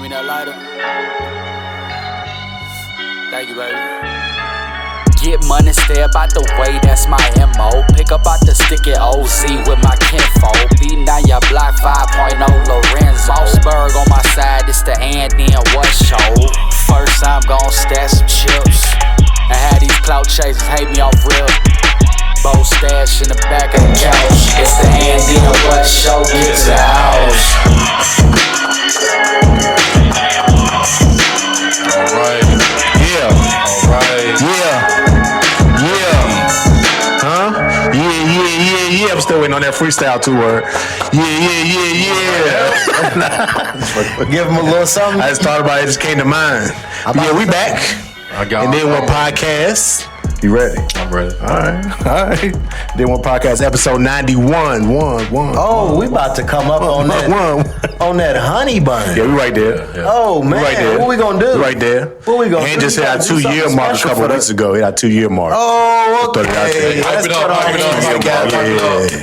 me that lighter. Thank you, baby. Get money, stay about the way, that's my MO. Pick up out the sticky OZ with my kinfolk. Beating down your block 5.0 Lorenzo. Mossberg on my side, it's the and then what show. First I'm gon' stash some chips and have these clout chasers hate me off real. Bow stash in the back of the couch. It's the and then what show, get to the house. Alright, yeah, alright, yeah. Yeah, I'm still waiting on that freestyle tour. Yeah. Give him a little something. I just thought about it, it just came to mind. Yeah, we back. And then one podcast. You ready? I'm ready. All right. Then one podcast, episode 91. Oh, we about to come up on that honey bun. Yeah, we right there. Yeah. Oh man, right there. What we gonna do? We right there. What we gonna do? And just hit our 2-year mark a couple weeks ago. Hit our 2-year mark. Oh, Throw it out there.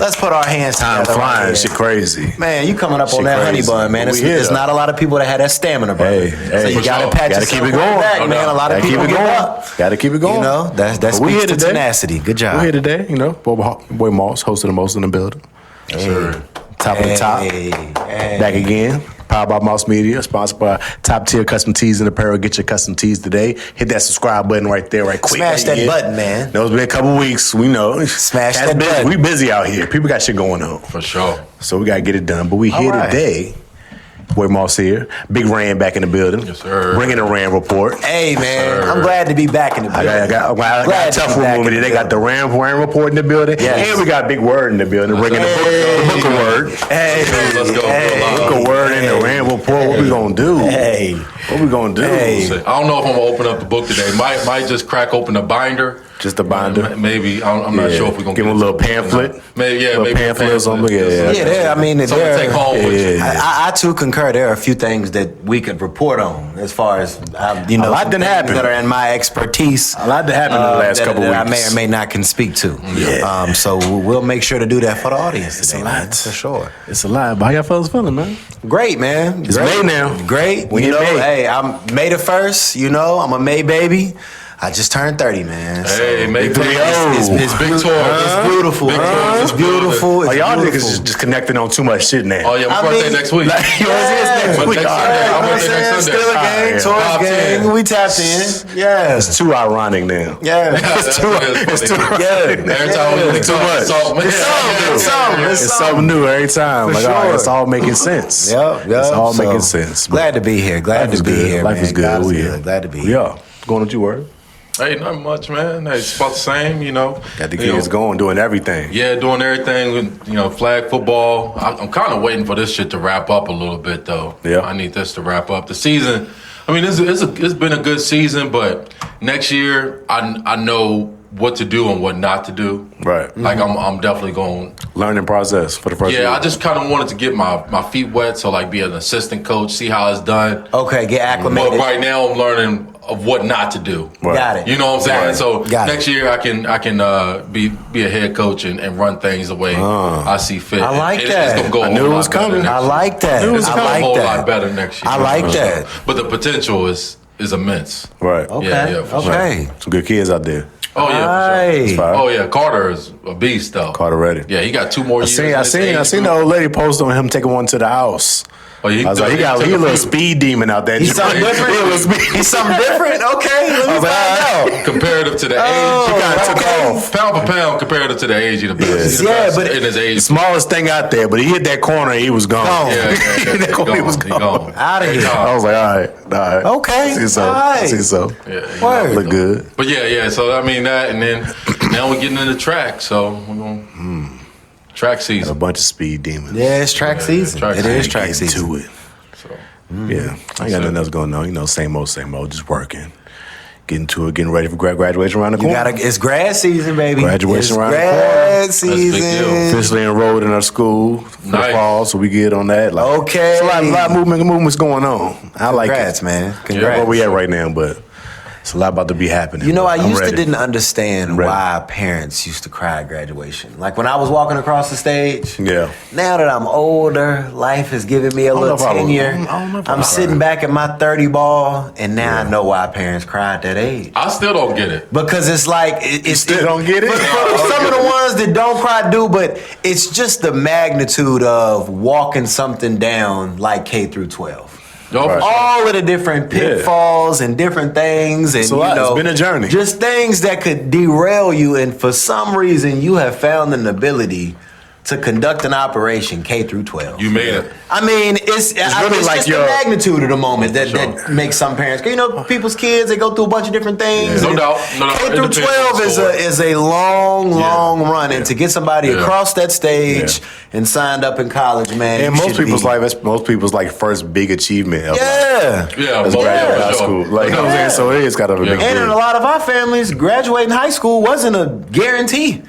Let's put our hands Time together. flying, shit crazy. Man, you coming up Shit on that crazy. honey bun, man. It's not a lot of people that have that stamina, bro. Hey, so you gotta pat gotta yourself keep it going. back, man. A lot of people give up. Gotta keep it going. You know, that we speaks here to today. tenacity. Good job. We're here today, you know. Boy Moss, host of the most in the building. Sure. Top of the top. Back again. Powered by Mouse Media, sponsored by Top Tier Custom Tees and Apparel. Get your custom tees today. Hit that subscribe button right there, right quick. Smash that button, man. It's been a couple weeks, we know. Smash That's that busy. button. We busy out here. People got shit going on. For sure. So we got to get it done. But we here right. today. Boy Moss here. Big Rand back in the building. Yes, sir. Bringing the Rand report. Hey, man. Sir. I'm glad to be back in the building. I got a tough room with me. They got the Rand report in the building. Yes. And we got Big Word in the building. Bringing the book of Word. Hey, Let's go. Book of Word in the Rand report. What we gonna do? Hey. What we gonna do? Hey. I don't know if I'm gonna open up the book today. Might just crack open the binder. Just a binder. Maybe. I'm not sure if we're gonna give them a little pamphlet. Maybe. Yeah. Little Maybe pamphlet or something. Yeah. I mean, Something to take home with you. I too concur. There are a few things that we could report on as far as a lot didn't happen that are in my expertise. A lot that happened in the last couple that weeks. I may or may not can speak to. Yeah. So we'll make sure to do that for the audience It's today, a lot. man, for sure. It's a lot. But how y'all fellas feeling, man? Great, man. It's Great. May now. Great. We you in know, May. hey, I'm May the 1st. You know, I'm a May baby. I just turned 30, man. Hey, May 3-0. It's Big beautiful. tour. It's beautiful. Big tour. It's beautiful. Oh, It's y'all beautiful. niggas just connecting on too much shit now. Oh yeah, my birthday next week. Like, yours is next But week. next All Sunday, right. I'm You know what I'm birthday next saying? Sunday. Still a gang, Yeah. towards Top gang. 10. We tapped in. Yeah. It's too ironic now. Yeah. It's too Yeah. Every time we It's too much. It's something new every time. For Like, all right, sure. it's all making sense. Yep. It's all So, making sense. Glad to be here. Glad to be here. Life man. is good. God We is here. good. Glad to be here. Yeah. Going with your word. Hey, not much, man. Hey, it's about the same, you know. Got the You kids know, going, doing everything. Yeah, doing everything with, flag football. I'm kind of waiting for this shit to wrap up a little bit, though. Yeah. I need this to wrap up. The season, I mean, it's been a good season, but next year, I know what to do and what not to do. Right. Like, I'm definitely going. Learning process for the first year. Yeah, I just kind of wanted to get my feet wet, so, like, be an assistant coach, see how it's done. Okay, get acclimated. But right now, I'm learning of what not to do. Right. Got it. You know what I'm saying? Got it. So Got next year I can be a head coach and run things the way I see fit. I like It's that. gonna go a I knew whole it lot was better coming. next I year. like that. It's I gonna like a whole that. lot better next year. I like For that. But the potential is immense. Right. Okay. Yeah, for sure. Okay. Some good kids out there. Oh yeah, for Right. sure. Fire. Oh yeah, Carter is a beast though. Carter ready. Yeah, he got 2 more I years. seen in his age the group. old lady post on him taking one to the house. Oh, I was like, he a little speed demon out there. He's something different. He's something different. Okay, let me find out. comparative to the age. He kinda took off. Pound for pound comparative to the age, he the best. He's the Yeah, best but in his age. Smallest thing out there, but he hit that corner and he was gone. Yeah. That corner, he was He gone. Out of here. I was like, all right. Okay. I see so. All right. I see so. Yeah, Word. Look good. But yeah. So I mean that, and then now we're getting into track. So we're going track A season. bunch of speed demons. Yeah, it's track season. track It season. is track Getting season. to it. So Yeah. I ain't got nothing else going on. Same old, just working. Getting to it, getting ready for graduation around the You corner. gotta. It's grad season, baby. Graduation it's around the grad That's a big deal. season. Officially enrolled in our school for the Nice. fall, so we get on that. Like, Okay. it's a lot of movements going on. I like Congrats, it. man. Yeah, Congrats. where we at right now, but It's a lot about to be happening. You know, I I'm used to ready. didn't understand why parents used to cry at graduation. Like when I was walking across the stage. Yeah. Now that I'm older, life has given me a little tenure. I'm sitting back at my 30 ball, and now I know why parents cry at that age. I still don't get it. Because it's like it's still don't get it? Some of the ones that don't cry do, but it's just the magnitude of walking something down like K through 12. No, for sure. All of the different pitfalls and different things, and It's a lot. It's been a journey. Just things that could derail you, and for some reason, you have found an ability to conduct an operation K through 12. You made it. I mean, it's really it's like just your- the magnitude of the moment that makes some parents. You know, people's kids, they go through a bunch of different things. No and doubt. K It through depends 12 on the story. is a long run, and to get somebody Yeah. across that stage and signed up in college, man. And you most should people's be- life, that's most people's like first big achievement of life. Yeah. Yeah, That's most graduating for high sure. school. Like, you know what I'm saying? So it is kind of a big And in a deal. lot of our families, graduating high school wasn't a guarantee.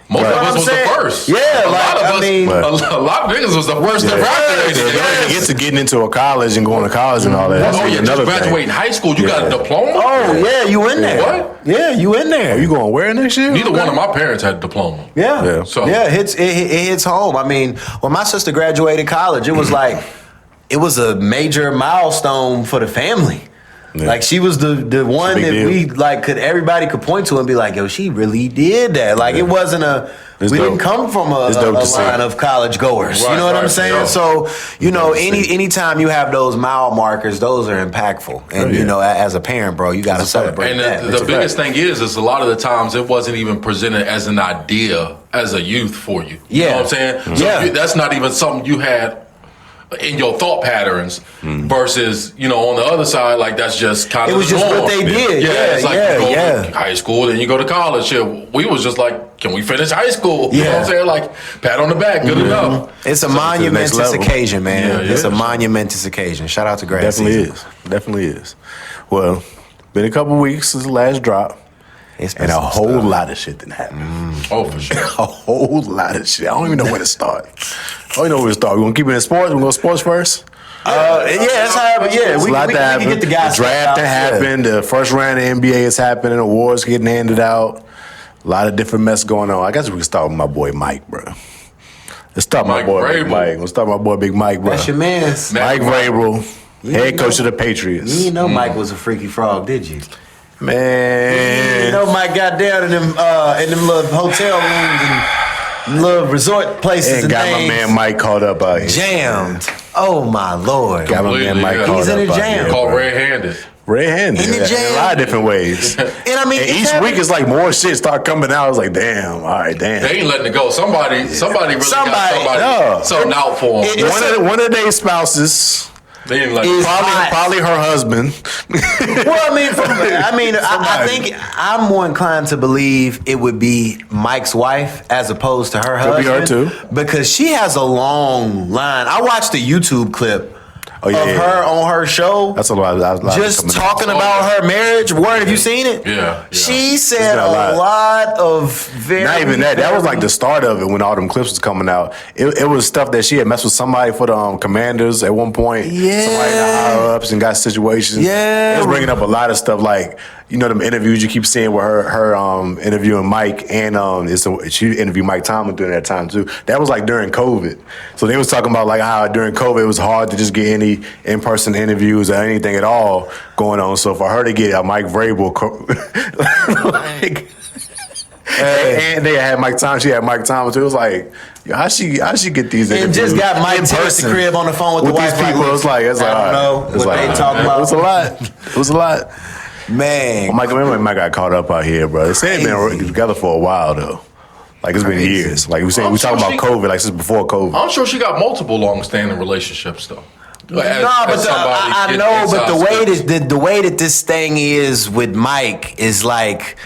Most Right. of us I'm was saying? the first. Yeah, a like, lot of I us, mean- a lot of niggas was the first to graduate. So Yes. to get to getting into a college and going to college and all that. That's Oh, yeah, another just graduating thing. high school, you got a diploma? Oh, yeah, you in there. What? Yeah, you in there. Are you going where next year? Neither one of my parents had a diploma. Yeah. Yeah. So- Yeah, it hits home. I mean, when my sister graduated college, it was like, it was a major milestone for the family. Yeah. Like she was the one big that deal. we like everybody could point to and be like, yo, she really did that. Like it wasn't It's we dope. didn't come from a It's dope to see. line of college goers. You Right, know what I'm right, saying? yeah. So, you know, dope to see. anytime you have those mile markers, those are impactful. And Oh, yeah. you know, as a parent, bro, you gotta That's a fact. celebrate And that. the biggest thing is a lot of the times it wasn't even presented as an idea as a youth for you. You Yeah. know what I'm saying? So Yeah. that's not even something you had in your thought patterns versus, you know, on the other side, like that's just kind It of was the just norm. what they did. Yeah, it's like Yeah, you go yeah. to high school, then you go to college. Yeah, we was just like, can we finish high school? You know what I'm Yeah. saying? Like, pat on the back, good enough. It's a So, to the next monumentous level. occasion, man. Yeah, It's yeah. a monumentous occasion. Shout out to Grad Definitely season. is. Definitely is. Well, been a couple weeks since the last drop, It's been and a some whole stuff. lot of shit didn't happen. Oh, for sure. A whole lot of shit. I don't even know where to start. I don't even know where to start. We gonna keep it in sports. We gonna go sports first. Yeah, that's how. Yeah, It's we a lot can that happened. get the guys. draft that happened. The first round of NBA is happening. Awards getting handed out. A lot of different mess going on. I guess we can start with my boy Mike, bro. Let's start with my Mike boy Big Vrabel. Mike. Let's start with my boy Big Mike, bro. That's your man's. Mike Vrabel, head coach of the You Patriots. didn't know Mike was a freaky frog, did you? You Man, know Mike got down in them little hotel rooms and little resort places and and got things. my man Mike caught up out here. jammed. Oh my lord. Got my man Completely, Mike yeah. caught He's in up a out jam. here, Called bro. red-handed. Red-handed. In the In a jam. lot of different ways. And I mean, And it's each happening- week it's like more shit start coming out. I was like, damn, all right, damn. They ain't letting it go. Somebody really Somebody, got somebody yeah. something out for them. It- One of their spouses, They ain't let Is- it probably her husband. Well, I think I'm more inclined to believe it would be Mike's wife as opposed to her Could be husband. her, too. Because she has a long line. I watched a YouTube clip Oh, yeah, of yeah. her on her show. That's a lot. Just talking about her marriage. Word, have you seen it? Yeah. She said been a a lot of very. Not even that. That was like the start of it when all them clips was coming out. It was stuff that she had messed with somebody for the Commanders at one point. Yeah. Somebody in the higher ups and got situations. Yeah. It was bringing up a lot of stuff like, you know, them interviews you keep seeing with her interviewing Mike and she interviewed Mike Tomlin during that time too. That was like during COVID. So they was talking about like how during COVID it was hard to just get any in-person interviews or anything at all going on. So for her to get a Mike Vrabel and they had Mike Thompson. She had Mike Thompson. It was like, yo, how she get these And interviews just got Mike in to the person crib on the phone with the these wife. people? It's like, I don't all right. know It's what like, they talking it about. was a lot. It was a lot. Man. Well, Mike, remember when Mike got caught up out here, bro? They said they've been together for a while though. Like it's been Crazy. years. Like we saying, I'm we talking sure about she- COVID, like since before COVID. I'm sure she got multiple long-standing relationships though. No, but I know, but the way that this thing is with Mike is like,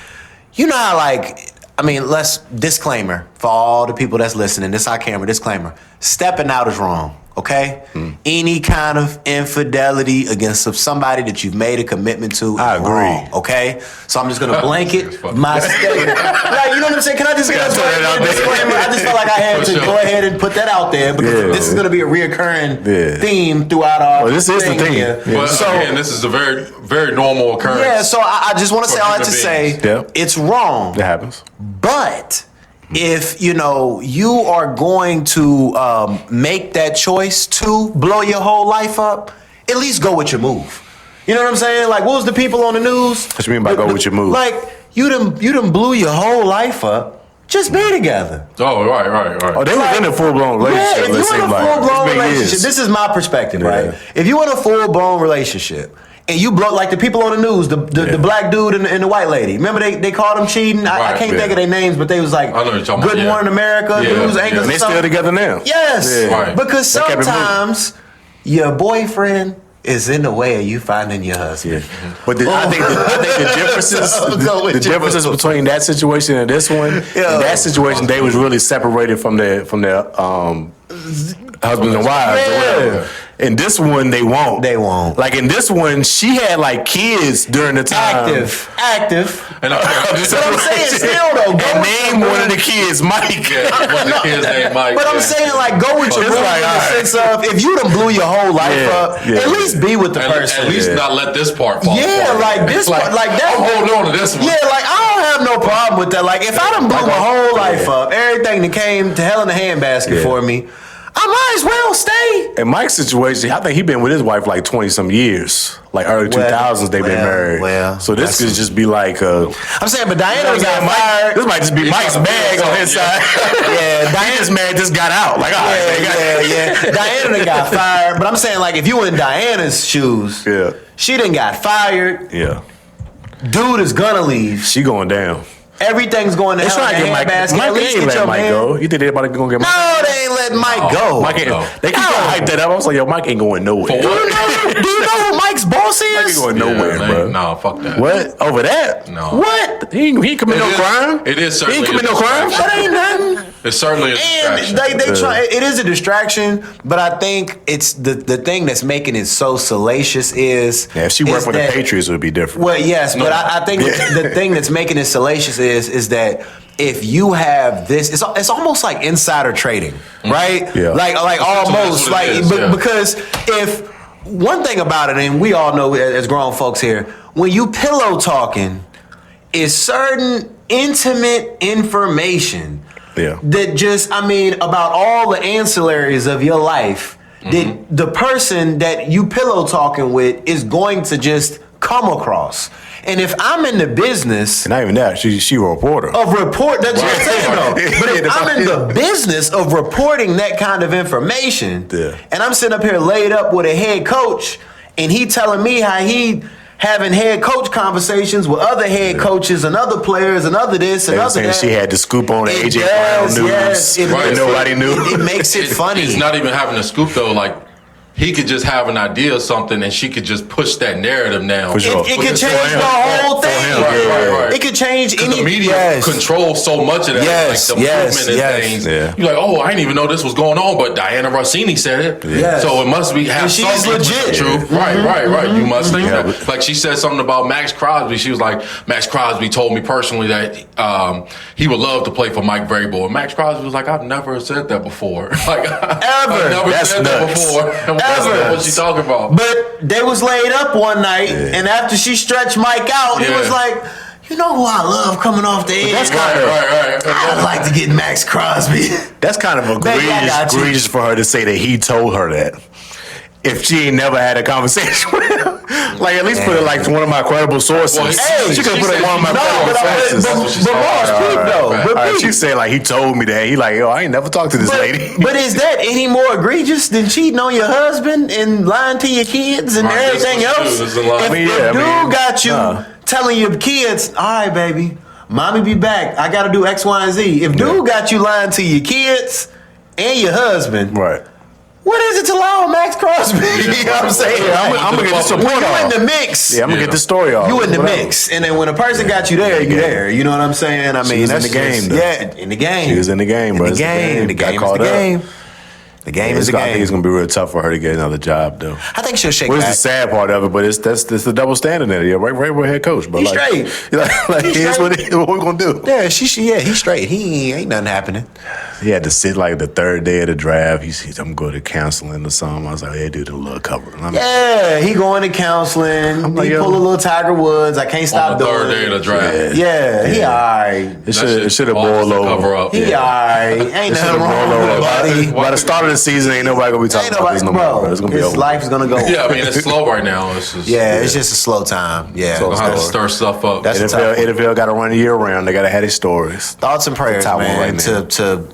you know how like, I mean, let's disclaimer. for all the people that's listening, this our camera, disclaimer. Stepping out is wrong, okay? Any kind of infidelity against somebody that you've made a commitment to, I agree. wrong, okay? So I'm just gonna blanket my statement. Like, you know what I'm saying? Can I just get a disclaimer? I just felt like I had to go ahead and put that out there because this is gonna be a reoccurring theme throughout our this is the thing. here. But So, again, this is a very, very normal occurrence. yeah, so I just want to say all that to human say it's wrong. That happens. But if you are going to make that choice to blow your whole life up, at least go with your move. You know what I'm saying? Like, what was the people on the news? What you mean by go with your move? Like, you done blew your whole life up. Just be together. Oh, right. Oh, they was in a full-blown relationship. Yeah, if you in a full-blown relationship, this is my perspective, right? If you in a full-blown relationship and you blow, like the people on the news, the black dude and the white lady. Remember they called them cheating? I can't think of their names, but they was like, I know what you're talking about, Good Morning America, news anchors And they still together now. Yes, Right. because They kept it sometimes your boyfriend is in the way of you finding your husband. But I think the differences between that situation and this one, in that situation they was really separated from their husbands and wives. Or whatever. In this one, they won't. They won't. Like in this one, she had like kids during the time. Active. And But I'm saying still though, go And with name one of the kids, Mike. one of the kids named Mike. But I'm saying, like, go with your It's move like, in the all right. sense of if you done blew your whole life up, at least be with the person. At least not let this part fall apart. like this, like that. I'm holding on to this one. Yeah, like I don't have no problem with that. Like if I done blew my whole life up, everything that came to hell in a handbasket for me, I might as well stay. In Mike's situation, I think he been with his wife like 20-some years. Like early 2000s, they've been married. Well, so this could just be like I'm saying, but DIanna got fired. This might just be Mike's bag on his side. Diana's man just got out. Like, all right, DIanna done got fired. But I'm saying, like, if you in DIanna's shoes, she done got fired. Yeah. Dude is gonna leave. She going down. Everything's going to hell in a handbasket. At least get your Mike go. You think everybody gonna get Mike? No, they ain't letting Mike go. Mike ain't, They keep hype that up. I was like, yo, Mike ain't going nowhere. Do you know who Mike's boss is? Mike ain't going nowhere, bro. No, fuck that. What? Over that? No. What? He ain't commit no crime. It is certainly. He ain't commit no crime. That ain't nothing. It's certainly a distraction. And they try. It is a distraction, but I think it's the thing that's making it so salacious is. Yeah, if she worked for the Patriots, it would be different. Well, yes, but I think the thing that's making it salacious is that if you have this, it's almost like insider trading, right? Yeah. Like almost like because if one thing about it, and we all know as grown folks here, when you pillow talking, is certain intimate information that just, about all the ancillaries of your life that the person that you pillow talking with is going to just come across. And if I'm in the business, and not even that, she a reporter. That's what I'm saying though. But if I'm in the business of reporting that kind of information, and I'm sitting up here laid up with a head coach, and he telling me how he having head coach conversations with other head coaches and other players and other this and other that. She had the scoop on the AJ Brown news. Nobody knew. It makes it funny. It's not even having a scoop though. Like, he could just have an idea of something and she could just push that narrative now. For sure. It could change the whole thing. Right. It could change any. The media controls so much of that. Yes. Like the movement and things. Yeah. You're like, oh, I didn't even know this was going on, but DIanna Russini said it. Yes. So it must be have she's something legit. True. Right. You must think that. Like she said something about Max Crosby. She was like, Max Crosby told me personally that he would love to play for Mike Vrabel. And Max Crosby was like, I've never said that before. Like I've never said that before. Ever. What she talking about? But they was laid up one night, and after she stretched Mike out, he was like, you know who I love coming off the edge? That's kind of right. I'd like to get Max Crosby. That's kind of egregious for her to say that he told her that. If she ain't never had a conversation with him, like at least put it like one of my credible sources. Well, she could put it one of my credible sources. But she said like he told me that. He like, yo, I ain't never talked to this lady. But is that any more egregious than cheating on your husband and lying to your kids and everything else? If dude got you telling your kids, all right, baby, mommy be back. I got to do X, Y, and Z. If dude got you lying to your kids and your husband, right? What is it to allow Max Crosby? You know what I'm saying? I'm gonna get this support you off. in the mix. Yeah, I'm gonna get the story off. You in the mix, and then when a person got you there, you there. You know what I'm saying? I mean, was that's in the game, though. Yeah, in the game. She was in the game, bro. In the game. The Got game is caught the up. game. The game is the game. I think it's gonna be real tough for her to get another job, though. I think she'll shake What's back. the sad part of it? But that's the double standard there. Yeah, right with head coach, but He's straight. Here's what we gonna do. Yeah, he's straight. He ain't nothing happening. He had to sit like the third day of the draft. He's I'm going to counseling or something. I was like, hey, dude, a little cover. Yeah, he going to counseling. like, He yo. pull a little Tiger Woods. I can't stop On the doing third day of the draft. Yeah, he all right. It should have boiled Cover over. up. He all right. Ain't nothing wrong with it, buddy. By the start of the season, ain't nobody gonna be talking Ain't about this no nobody, more. bro. It's gonna be His over. life's gonna go. Yeah, I mean it's slow right now. It's just It's just a slow time. Yeah. Slow gonna have to time. stir stuff up. That's a tough one. NFL got to run year round. They got to have their stories. Thoughts and prayers, Top one man, right now. to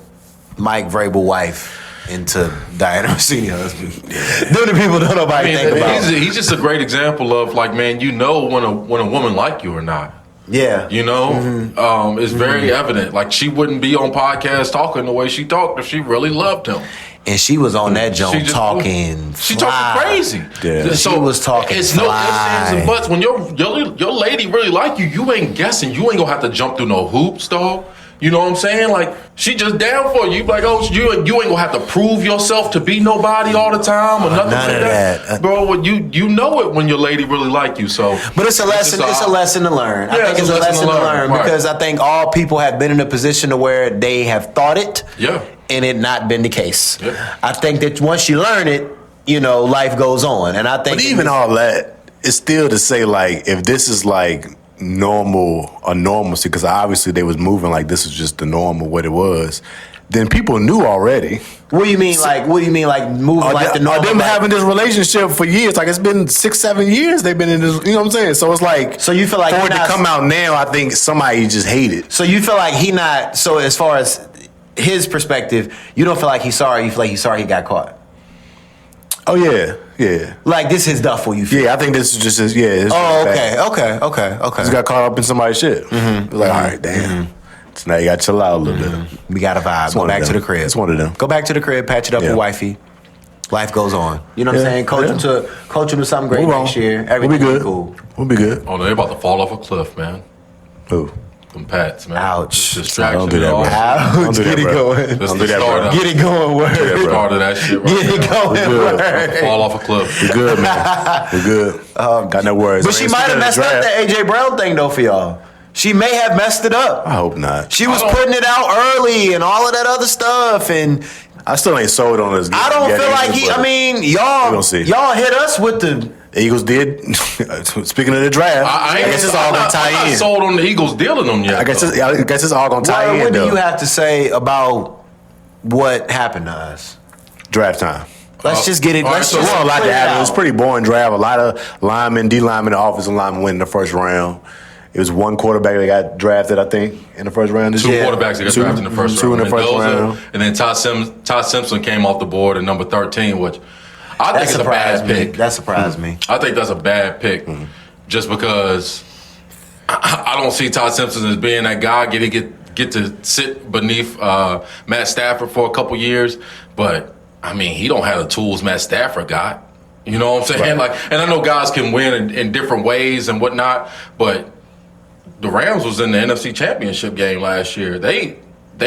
Mike Vrabel wife and to DIanna Russini husband. Them the people don't nobody think about. he's just a great example of like, man, you know when a woman like you or not. Yeah. You know, it's very evident. Like she wouldn't be on podcast talking the way she talked if she really loved him. And she was on that joint talking. She fly. talking crazy. Yeah. She was talking It's no ifs, fly. ands, and buts. When your lady really like you, you ain't guessing. You ain't gonna have to jump through no hoops, dog. You know what I'm saying? Like she just down for you. You like, oh, you ain't gonna have to prove yourself to be nobody all the time or nothing None like of that. bro. You know it when your lady really like you. So, But it's a lesson. It's a lesson to learn. I Yeah, think it's a lesson to learn right. because I think all people have been in a position to where they have thought it, Yeah. and it not been the case. Yeah. I think that once you learn it, you know, life goes on, and I think. But even all that, it's still to say like if this is like normalcy, because obviously they was moving like this was just the normal what it was. Then people knew already. What do you mean? What do you mean? Like moving like the normal? Are them life? having this relationship for years? Like it's been 6-7 years they've been in this. You know what I'm saying? So it's like. So you feel like for he it to not- come out now, I think somebody just hated. So you feel like he not. So as far as his perspective, you don't feel like he's sorry. You feel like he's sorry he got caught. Oh yeah. Like this is duffel. You feel? Yeah, I think this is just his. Yeah. It's Oh, just bad. okay. Just got caught up in somebody's shit. It's like, all right, damn. So now you got to chill out a little bit. We got a vibe. It's Go one of back to them. the crib. It's one of them. Go back to the crib. Patch it up Yeah. with wifey. Life goes on. You know what I'm Yeah, saying? Coach him to something great Move on. next year. We'll Everything be good. cool. We'll be good. Oh, they're about to fall off a cliff, man. Who? Them Pats, man. Ouch. Distraction. Don't do that, and all. bro. Ouch. Don't do Get that, it bro. going. That's Don't the do that, start bro. of- Get it going. Word. Yeah, bro. Start of that shit right Get it there. going. good. Word. Fall off a cliff. We're good, man. We're good. Got no worries. But she might have messed up that AJ Brown thing though for y'all. She may have messed it up. I hope not. She was I don't- putting it out early and all of that other stuff, and I still ain't sold on this. I don't feel like he. I mean, We gonna see. y'all hit us with the. The Eagles did. Speaking of the draft, I guess it's all gonna tie I'm in. not sold on the Eagles dealing them yet. I guess though. it's all gonna tie in. What do though. you have to say about what happened to us? Draft time. Let's just get it. all right, Let's so just Well, a lot put to it happen. It was out. a pretty boring draft. A lot of linemen, D linemen, and offensive linemen went in the first round. It was one quarterback that got drafted, I think, in the first round. This Two year. quarterbacks that got drafted in the first Two round. in the first Mendoza, round. And then Todd Simpson came off the board at number 13, which I think is a bad pick. That surprised me. I think that's a bad pick, just because I don't see Todd Simpson as being that guy. Get to sit beneath Matt Stafford for a couple years, but I mean he don't have the tools Matt Stafford got. You know what I'm saying? Right. Like, and I know guys can win in different ways and whatnot, but the Rams was in the NFC Championship game last year. They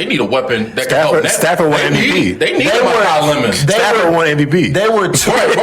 need a weapon that can help. Stafford won They MVP. need Kyle Lemons. Stafford won MVP. They were two. Right.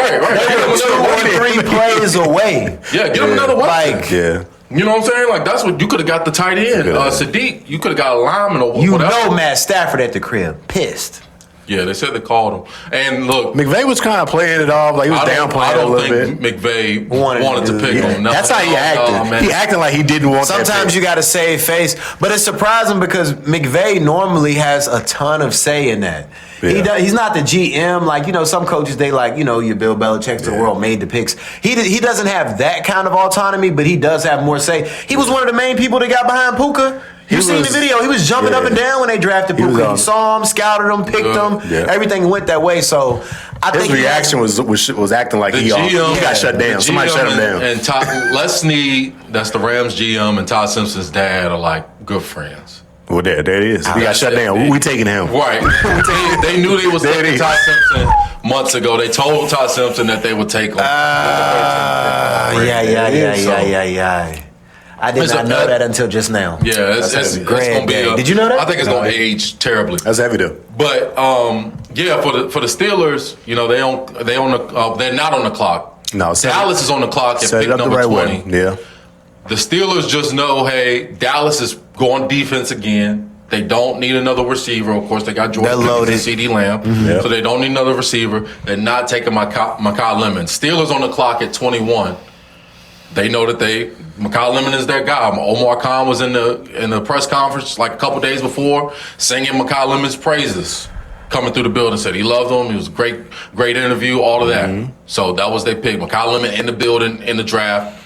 They were 2 or 3 plays away. Yeah, get him another weapon. Like Yeah. You know what I'm saying? Like that's what you could have got the tight end, Yeah. Sadiq. You could have got a lineman or you whatever. know, Matt Stafford at the crib pissed. Yeah, they said they called him. And look, McVay was kind of playing it off, like he was I downplaying it a don't little think bit. McVay Wanted wanted to to do pick it. on nothing. That's how he acted. man. He acting like he didn't want that Sometimes pick. you got to save face, but it's surprising because McVay normally has a ton of say in that. Yeah. He's not the GM like some coaches. They like your Bill Belichick's of the world made the picks. He doesn't have that kind of autonomy, but he does have more say. He was one of the main people that got behind Puka. You seen the video? He was jumping up and down when they drafted He was, Puka. He saw him, scouted him, picked him. Yeah. Everything went that way. So I His think reaction was acting like The he GM got shut down. the Somebody GM shut him down. And Todd Lesney, that's the Rams GM, and Todd Simpson's dad are like good friends. Well, there it is. He got shut down. We taking him. Right. they knew they was taking Ty Simpson months ago. They told Ty Simpson that they would take him. Yeah. I did not know that until just now. Yeah, it's going to be. Did you know that? I think it's going to age terribly. That's heavy though. But yeah, for the Steelers, you know, they're not on the clock. No, Dallas is on the clock at pick number 20. Yeah. The Steelers just know, hey, Dallas is going defense again. They don't need another receiver. Of course, they got Jordan Pickens and CD Lamb, so they don't need another receiver. They're not taking Mekhi Lemon. Steelers on the clock at 21. They know that Mekhi Lemon is their guy. Omar Khan was in the press conference like a couple days before, singing Mekhi Lemon's praises. Coming through the building, said he loved him. It was a great interview, all of that. So that was their pick. Mekhi Lemon in the building in the draft.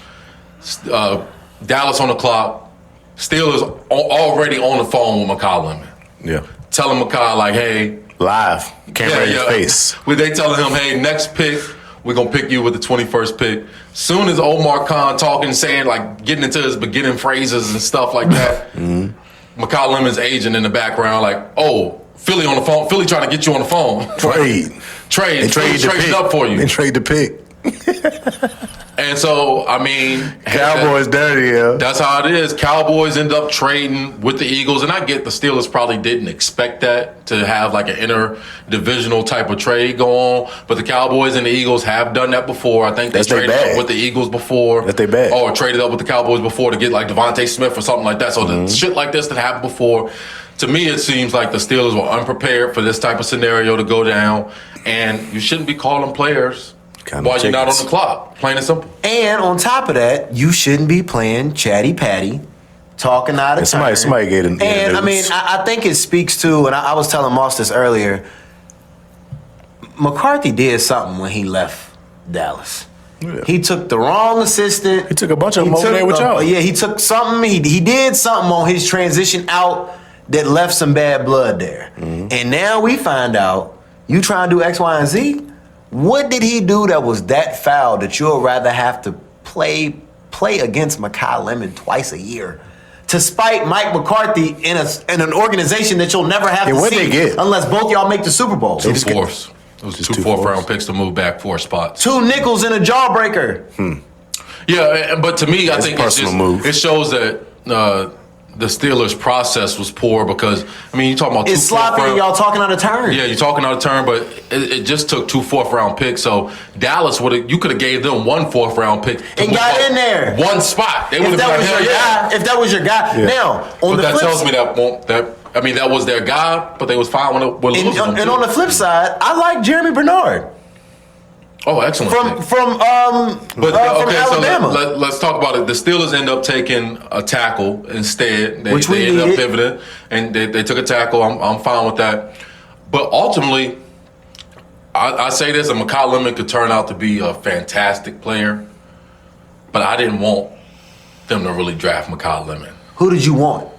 Dallas on the clock. Steelers already on the phone with Mekhi Lemon. Yeah. Telling Mekhi, like, hey. Live. Camera in your face. They telling him, hey, next pick, we're going to pick you with the 21st pick. Soon as Omar Khan talking, saying, like, getting into his beginning phrases and stuff like that, Mekhi Lemon's agent in the background, like, oh, Philly on the phone. Philly trying to get you on the phone. Trade. They traded up for you. They trade the pick. And so, I mean, Cowboys dirty, yeah. That's how it is. Cowboys end up trading with the Eagles, and I get the Steelers probably didn't expect that to have like an interdivisional type of trade go on, but the Cowboys and the Eagles have done that before. I think they traded up with the Eagles before. That's they bad. Or traded up with the Cowboys before to get like Devontae Smith or something like that. So the shit like this that happened before. To me, it seems like the Steelers were unprepared for this type of scenario to go down, and you shouldn't be calling players while you're not on the clock. Plain and simple. And on top of that, you shouldn't be playing chatty patty, talking out of turn. Somebody get in. And I mean, I think it speaks to, and I was telling Moss this earlier, McCarthy did something when he left Dallas. Yeah. He took the wrong assistant. He took a bunch of them over there with y'all. Yeah, he took something. He did something on his transition out that left some bad blood there. And now we find out you trying to do X, Y, and Z. What did he do that was that foul that you'll rather have to play against Mekhi Lemon twice a year to spite Mike McCarthy in an organization that you'll never have to see unless both y'all make the Super Bowl? Two fourths. It was two fourth-round picks to move back 4 spots. 2 nickels and a jawbreaker. Yeah, but to me, I think it shows that the Steelers' process was poor because, I mean, you're talking about it's sloppy and y'all talking out of turn. Yeah, you're talking out of turn, but it just took 2 fourth-round picks. So Dallas you could have gave them 1 4th-round pick and got in there 1 spot. They would have been like, hell yeah. If that was your guy, now on the that tells me that was their guy, but they was fine with losing them. And on the flip side, I like Jeremy Bernard. Oh, excellent. From Alabama. So let's talk about it. The Steelers end up taking a tackle instead. They end up pivoting, and they took a tackle. I'm fine with that. But ultimately, I say this, and Mekhi Lemon could turn out to be a fantastic player, but I didn't want them to really draft Mekhi Lemon. Who did you want?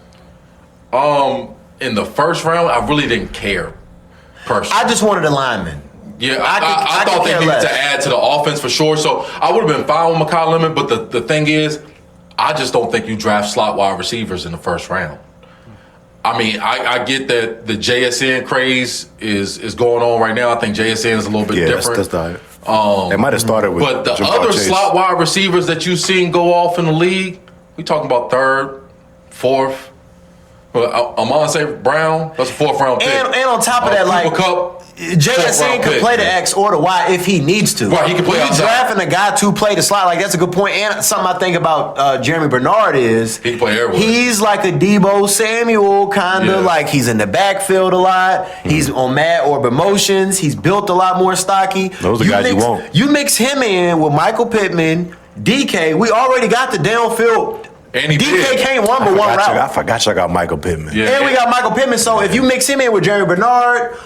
In the first round, I really didn't care, personally. I just wanted a lineman. Yeah, I thought they needed to add to the offense for sure. So I would have been fine with Mekhi Lemon, but the thing is, I just don't think you draft slot wide receivers in the first round. I mean, I get that the JSN craze is going on right now. I think JSN is a little bit different. That's they might have started with. But the other slot wide receivers that you've seen go off in the league, we talking about 3rd, 4th. Amon St. Brown, that's a 4th-round pick. And on top of that, like JSN can play the X or the Y if he needs to. Right, he can play outside. Drafting a guy to play the slot, like that's a good point. And something I think about Jeremy Bernard is he can play everywhere. He's like a Debo Samuel kind of, like he's in the backfield a lot. He's on mad orb motions. He's built a lot more stocky. Those are the guys you want. You mix him in with Michael Pittman, DK. We already got the downfield. And DK can't run but one route. I forgot y'all got Michael Pittman. Yeah. And we got Michael Pittman. So if you mix him in with Jeremy Bernard,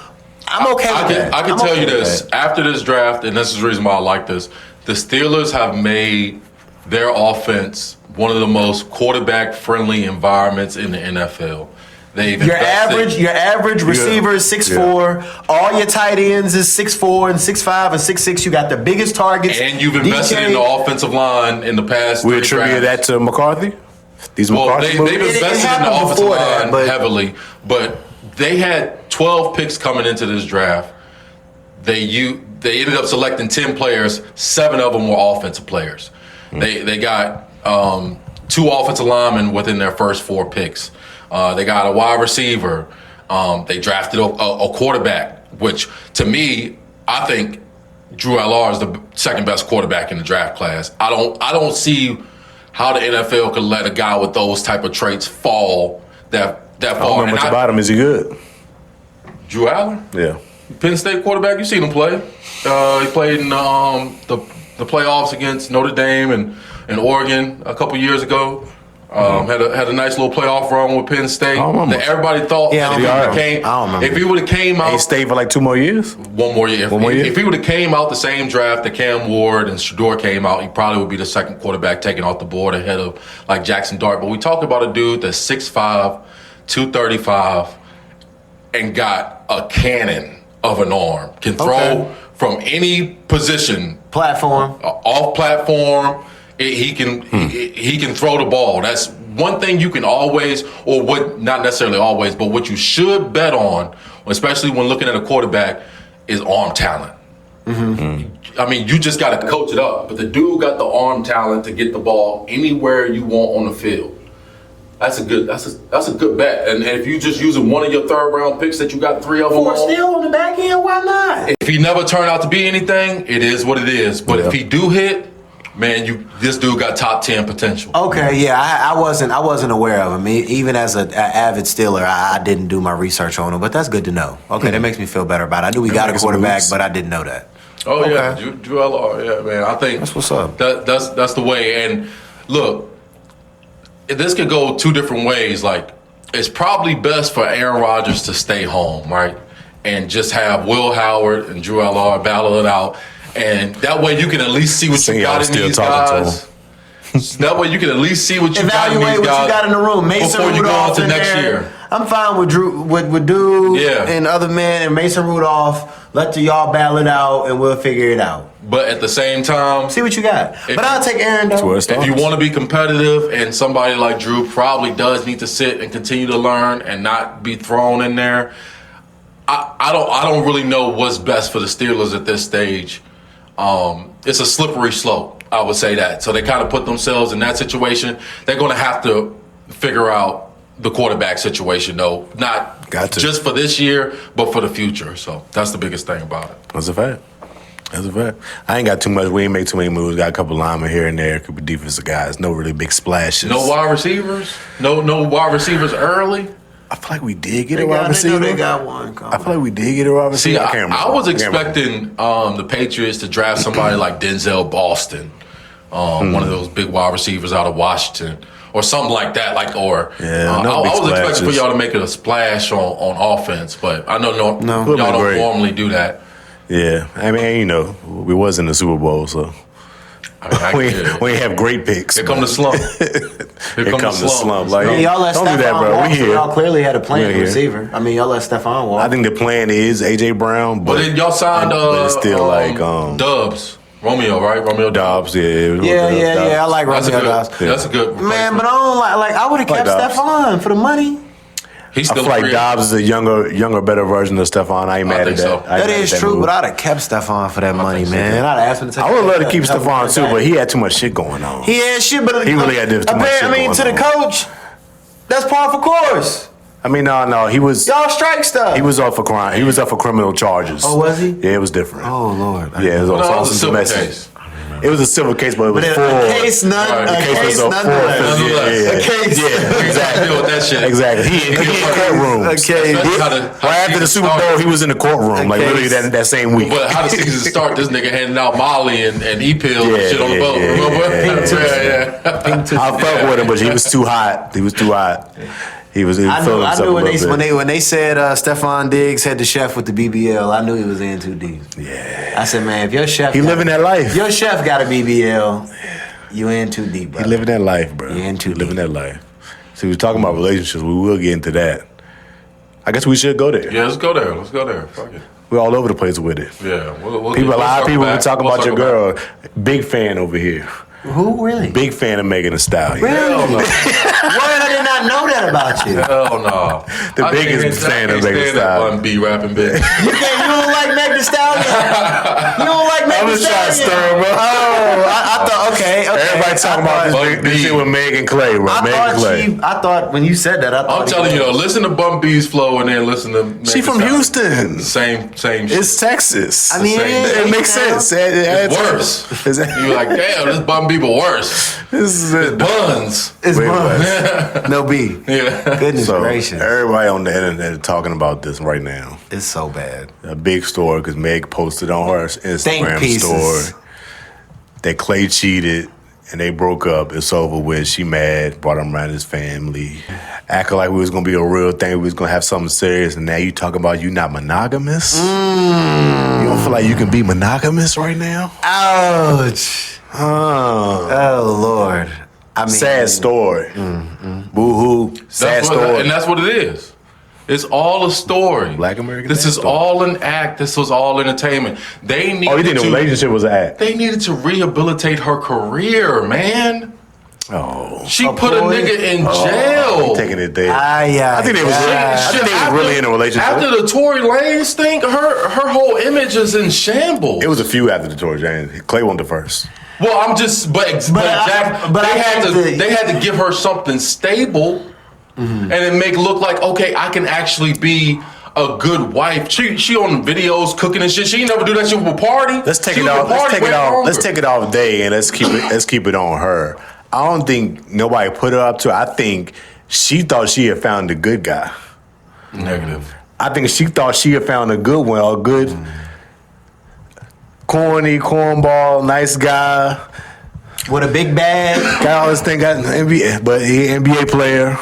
I'm okay with that. I can tell you this. After this draft, and this is the reason why I like this, the Steelers have made their offense one of the most quarterback-friendly environments in the NFL. Your average receiver is 6'4". All your tight ends is 6'4" and 6'5" and 6'6". You got the biggest targets. And you've invested in the offensive line in the past. We attribute that to McCarthy? These Well, McCarthy they've moves? invested in the offensive line but heavily, but they had 12 picks coming into this draft. They ended up selecting 10 players. 7 of them were offensive players. They got 2 offensive linemen within their first 4 picks. They got a wide receiver. They drafted a quarterback, which to me, I think Drew Allar is the second best quarterback in the draft class. I don't see how the NFL could let a guy with those type of traits fall that far. I don't know much about him. Is he good? Drew Allar? Yeah. Penn State quarterback. You seen him play? He played in the playoffs against Notre Dame and Oregon a couple years ago. Had a nice little playoff run with Penn State. That everybody thought if he would have came out, he stayed for like 2 more years. One more year. If he would have came out the same draft that Cam Ward and Shador came out, he probably would be the second quarterback taken off the board ahead of like Jackson Dart. But we talk about a dude that's 6'5", 235, and got a cannon of an arm. Can throw from any position, platform, off platform. He can throw the ball. That's one thing you can always, or what not necessarily always, but what you should bet on, especially when looking at a quarterback, is arm talent. I mean, you just got to coach it up. But the dude got the arm talent to get the ball anywhere you want on the field. That's a good bet. And if you just using one of your 3rd round picks that you got 3 of them on, still on the back end, why not? If he never turned out to be anything, it is what it is. But if he do hit, man, this dude got top 10 potential. Okay, yeah, I wasn't aware of him. Even as an avid Steeler, I didn't do my research on him. But that's good to know. Okay, that makes me feel better about it. I knew we got a quarterback, but I didn't know that. Oh yeah, Drew Allar, yeah, man. I think that's what's up. That's the way. And look, this could go 2 different ways. Like, it's probably best for Aaron Rodgers to stay home, right, and just have Will Howard and Drew Allar battle it out. And that way you can at least see what you got in these guys. That way you can at least see what you got in these guys. Evaluate what you got in the room. Mason before you go Rudolph into next year. I'm fine with Drew, with Dude and other men and Mason Rudolph. Let y'all battle it out and we'll figure it out. But at the same time, see what you got. But I'll take Aaron though. If you want to be competitive, and somebody like Drew probably does need to sit and continue to learn and not be thrown in there. I don't really know what's best for the Steelers at this stage. It's a slippery slope, I would say that. So they kind of put themselves in that situation. They're going to have to figure out the quarterback situation, though. Not just for this year, but for the future. So that's the biggest thing about it. That's a fact. I ain't got too much. We ain't make too many moves. Got a couple linemen here and there. A couple defensive guys. No really big splashes. No wide receivers? No wide receivers early? I feel like we did get a wide receiver. They got one. I feel like we did get a wide receiver. See, I was expecting the Patriots to draft somebody like Denzel Boston, one of those big wide receivers out of Washington, or something like that. I was expecting for y'all to make it a splash on offense, but I know y'all don't normally do that. Yeah, I mean, we was in the Super Bowl, so. We ain't have great picks. Here come the slump. Here come the slump. Like, y'all let don't Stephon do that, bro. walk, We here. Y'all clearly had a plan for receiver. I mean, y'all let Stephon walk. I think the plan is A.J. Brown, but then y'all signed but it's still Dubs. Romeo, right? Romeo Dobbs, yeah. I like Romeo Dobbs. That's a good man, but I don't I would have kept Stephon for the money. I feel like Dobbs is a younger, better version of Stephon. I ain't mad at that. So. That is true, but I'd have kept Stephon for that money, man. I'd have asked him to take. I would love to keep Stephon too, but he had too much shit going on. He had shit, but he really had too much shit going on. To the coach, that's par for course. I mean, no, he was. Y'all strike stuff. He was up for crime. He was up for criminal charges. Oh, was he? Yeah, it was different. Oh Lord. Yeah, it was a civil case. It was a civil case, but it was a case nonetheless. A case. Yeah, exactly. Deal with that shit. Exactly. He in courtrooms. Right after the Super Bowl, he was in the courtroom, like literally that same week. But how the season start? This nigga handing out Molly and E-pills and shit on the boat. Remember? I fuck with him, but he was too hot. I knew when they said Stephon Diggs had the chef with the BBL, I knew he was in too deep. Yeah. I said, man, if your chef living that life. Your chef got a BBL, you in too deep, bro. He living that life, bro. You in too deep. Living that life. See, we're talking about relationships. We will get into that. I guess we should go there. Yeah, let's go there. Fuck it. We're all over the place with it. Yeah. A lot of people been talking about your girl. Big fan over here. Who really? Big fan of Megan Thee Stallion. Really? Hell no. What? I did not know that about you. Hell no. The biggest fan of Megan Thee Stallion. Bun B rapping bitch. You don't like Meg Thee Stallion? You don't like Meg I'm Thee just trying to Stallion? stir him up. Oh, I thought, okay. Everybody talking about this shit with Meg and Klay, bro. Meg and Klay. I thought when you said that, I thought. I'm telling you, though, listen to Bun B's flow and then listen to. She from Houston. Same shit. It's Texas. I mean, it makes sense. It's worse. You're like, damn, this Bun B, but worse. This is it. Buns. It's buns. No B. Yeah. Goodness So gracious. everybody on the internet is talking about this right now. It's so bad. A big story because Meg posted on her Instagram story that Klay cheated and they broke up. It's over with. She mad. Brought him around his family. Acting like we was gonna be a real thing. We was gonna have something serious. And now you talking about you not monogamous? You don't feel like you can be monogamous right now? Ouch. Oh Lord. I mean, sad story. Boo-hoo. Sad story. And that's what it is. It's all a story. Black American. This is all an act. This was all entertainment. They needed Oh, you think the relationship was an act? They needed to rehabilitate her career, man. Oh. She put a nigga in jail. You taking it there. I think they was really in a relationship. After the Tory Lanez thing, her whole image is in shambles. It was a few after the Tory Lanez. Klay wasn't the first. Well, I'm just, they had to give her something stable, and then make it look like, okay, I can actually be a good wife. She on videos cooking and shit. She ain't never do that shit with a party. Let's take it off. Let's take it off day and let's keep it on her. I don't think nobody put her up to it. I think she thought she had found a good guy. Negative. I think she thought she had found a good one, a good cornball, nice guy. with a big bag. Got all this thing, got NBA, but he NBA player.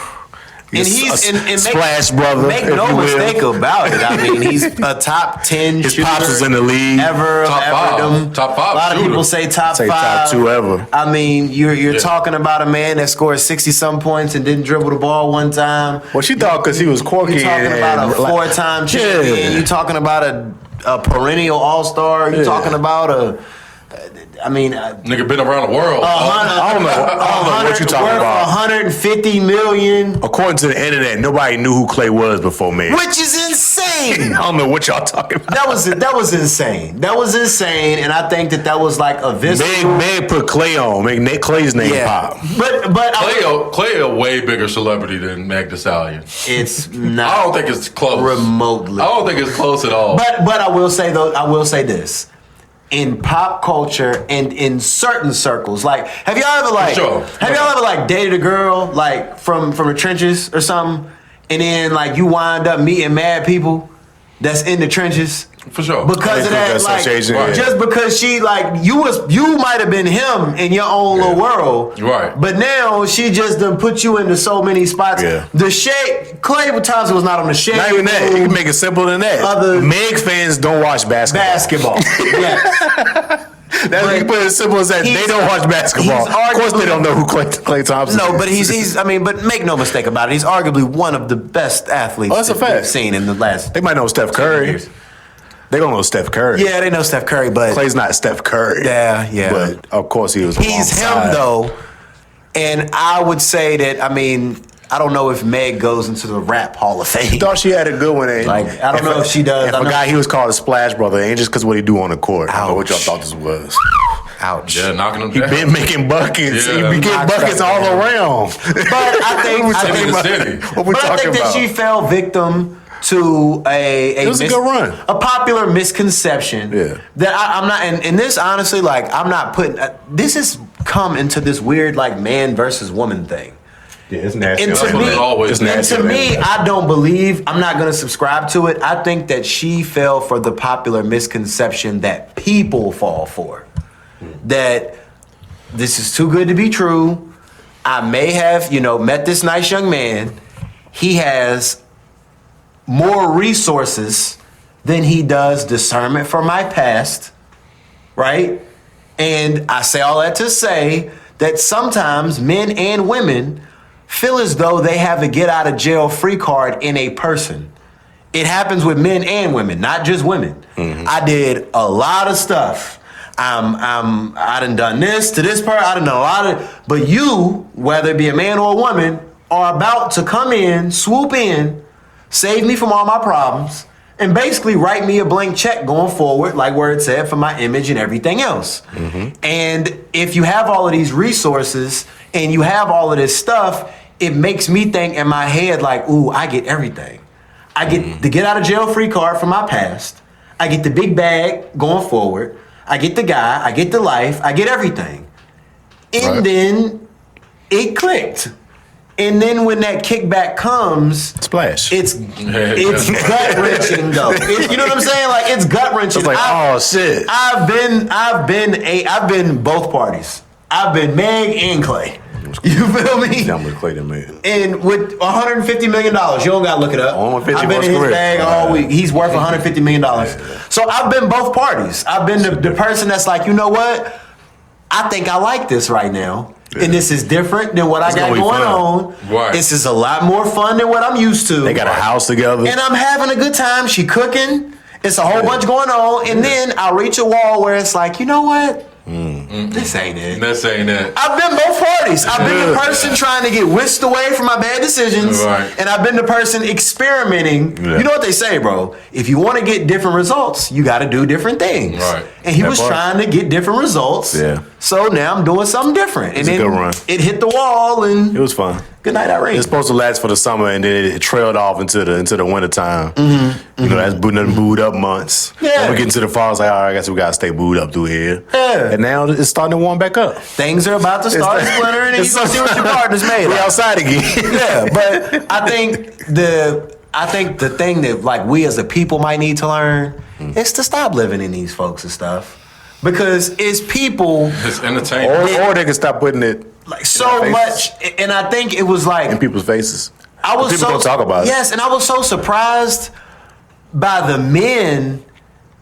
And he's splash brother. Make no mistake about it. I mean, he's a top 10 His shooter pops was in the league. ever. Top five. A lot of shooter. people say top Say 5. top 2 ever. I mean, you're talking about a man that scored 60-some points and didn't dribble the ball one time. Well, she thought because he was quirky. You're talking about a 4-time champion. Yeah. You're talking about a perennial all-star. You're talking about nigga been around the world. I don't know what you're talking about. 150 million. According to the internet, nobody knew who Klay was before me. Which is insane. I don't know what y'all talking about. That was insane. That was insane, and I think that was like a visceral. Meg put Klay on. Make Klay's name pop. But Klay a way bigger celebrity than Meg Thee Stallion. It's not. I don't think it's close. Remotely. I don't think it's close at all. But I will say this. In pop culture and in certain circles, like have y'all ever dated a girl like from the trenches or something, and then like you wind up meeting mad people that's in the trenches? For sure. Because of that, like, just because she like you might have been him in your own little world, right? But now she just done put you into so many spots. Yeah. The shade, Klay Thompson was not on the shade. Not even that. You can make it simpler than that. Meg fans don't watch basketball. Yes. That's you put it as simple as that. They don't watch basketball. Of course, they don't know who Klay Thompson is. No, but he's. I mean, but make no mistake about it. He's arguably one of the best athletes that's a fact. we've seen in the last. They might know Steph Curry. They don't know Steph Curry. Yeah, they know Steph Curry, but Klay's not Steph Curry. Yeah. But of course, he's him though, and I would say that. I mean, I don't know if Meg goes into the Rap Hall of Fame. She thought she had a good one. Like I don't know if she does. I forgot he was called a Splash Brother. Ain't just because what he do on the court. I don't know what y'all thought this was. Ouch. Yeah, knocking them He down. been making buckets. Yeah. He be getting buckets all around. But I think that she fell victim to a good run. A popular misconception. Yeah. That I'm not, and this honestly, like I'm not putting. This has come into this weird like man versus woman thing. Yeah, it's nasty. And to me, I don't believe. I'm not gonna subscribe to it. I think that she fell for the popular misconception that people fall for. That this is too good to be true. I may have, met this nice young man. He has more resources than he does discernment for my past, right? And I say all that to say that sometimes men and women feel as though they have a get out of jail free card in a person. It happens with men and women, not just women. Mm-hmm. I did a lot of stuff. I done this to this part. I done a lot of. But you, whether it be a man or a woman, are about to come in, swoop in, save me from all my problems, and basically write me a blank check going forward, like where it said, for my image and everything else. And if you have all of these resources and you have all of this stuff, it makes me think in my head like, ooh, I get everything. I get the get out of jail free card from my past. I get the big bag going forward. I get the guy. I get the life. I get everything. And then it clicked. And then when that kickback comes, splash. It's gut wrenching though. You know what I'm saying? Like it's gut wrenching. It's like, oh shit. I've been both parties. I've been Meg and Klay. You feel me? I'm with Klay, man. And with $150 million, you don't gotta look it up. $150 I've been in his bag all week. He's worth $150 million. So I've been both parties. I've been the person that's like, you know what? I think I like this right now. Yeah. And this is different than what I got going on. Right. This is a lot more fun than what I'm used to. They got a house together. And I'm having a good time. She cooking. It's a whole bunch going on. And then I reach a wall where it's like, you know what? This ain't it. This ain't it. I've been both parties. I've been the person trying to get whisked away from my bad decisions. Right. And I've been the person experimenting. Yeah. You know what they say, bro? If you want to get different results, you got to do different things. Right. And he was trying to get different results. Yeah. So now I'm doing something different. It's and a then good run. It hit the wall and it was fun. Good night, Irene. It's supposed to last for the summer, and then it trailed off into the winter time. You know, that's nothing booed up months. Yeah. When we get into the fall, it's like, all right, I guess we gotta stay booed up through here. Yeah. And now it's starting to warm back up. Things are about to start splintering, and you gonna see what your partner's made. We outside again. Yeah, but I think the thing that like we as a people might need to learn is to stop living in these folks and stuff. Because it's people. It's entertainment. Or they can stop putting it like so much, and I think it was like in people's faces. I was people don't talk about it. Yes, and I was so surprised by the men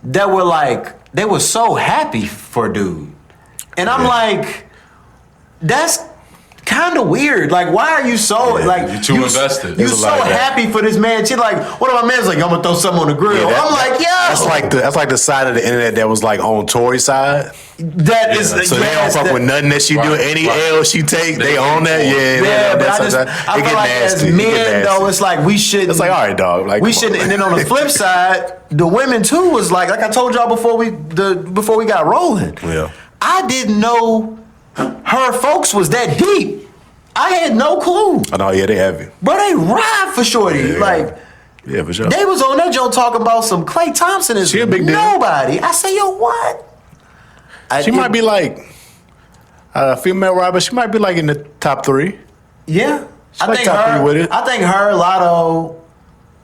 that were like they were so happy for dude, and I'm like, that's kind of weird. Like, why are you so like you're too invested? You so happy for this man? Shit, like one of my man's like, I'm gonna throw something on the grill. Yeah, I'm like, yo, that's like the side of the internet that was like on Tory's side. That is so they don't fuck with nothing that she do. Any L she take, they own that. Yeah, but I feel like nasty. As men though, it's like we should. It's like all right, dog. Like we should. And then on the flip side, the women too was like I told y'all before we got rolling. Yeah, I didn't know her folks was that deep. I had no clue. I know. Yeah, they heavy. Bro, they ride for shorty. Yeah, for sure. They was on that joint talking about some Klay Thompson is she a big deal. Nobody. I say, yo, what? She might be like a female rapper. She might be like in the top 3. Yeah, I think top 3 with it. I think her, Lotto,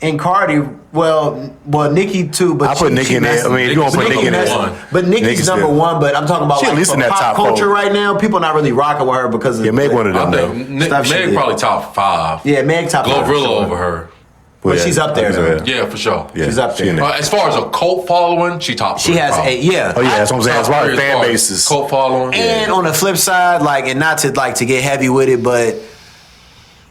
and Cardi. Well, Nicki too. But I put Nicki in there. I mean, you gonna put Nicki in there. But Nicki's number 1. But I'm talking about she like at least in that pop top culture 4. right now. People not really rocking with her because of Meg one of them. I think Meg probably top 5. Yeah, Meg top 5. Glorilla over her. But she's up there though. Yeah, for sure. Yeah, she's up there. As far as a cult following, she top 3. She has 8. Yeah. Oh yeah, that's what I'm saying. As far as fan bases, cult following. And on the flip side, like, and not to like to get heavy with it, but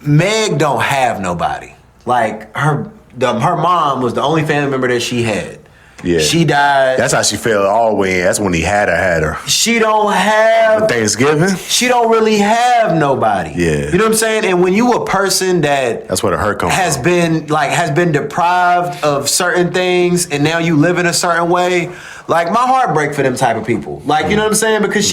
Meg don't have nobody. Like her mom was the only family member that she had. Yeah. She died. That's how she felt all the way in. That's when he had her. She don't have Thanksgiving. She don't really have nobody. Yeah. You know what I'm saying? And when you a person that's where the hurt comes has from. has been deprived of certain things and now you live in a certain way, like my heart break for them type of people. Like, you know what I'm saying? Because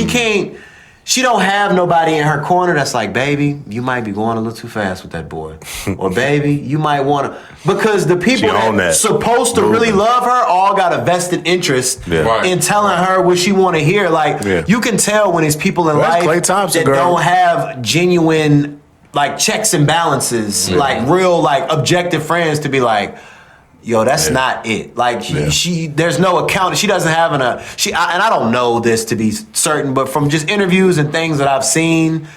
she don't have nobody in her corner that's like, baby, you might be going a little too fast with that boy. Or baby, you might want to. Because the people that's supposed to really love her all got a vested interest in telling her what she want to hear. Like, you can tell when it's people in life Klay Thompson, that don't have genuine, like, checks and balances, like, real, like, objective friends to be like, yo, that's not it. Like she there's no account. She doesn't have and I don't know this to be certain, but from just interviews and things that I've seen,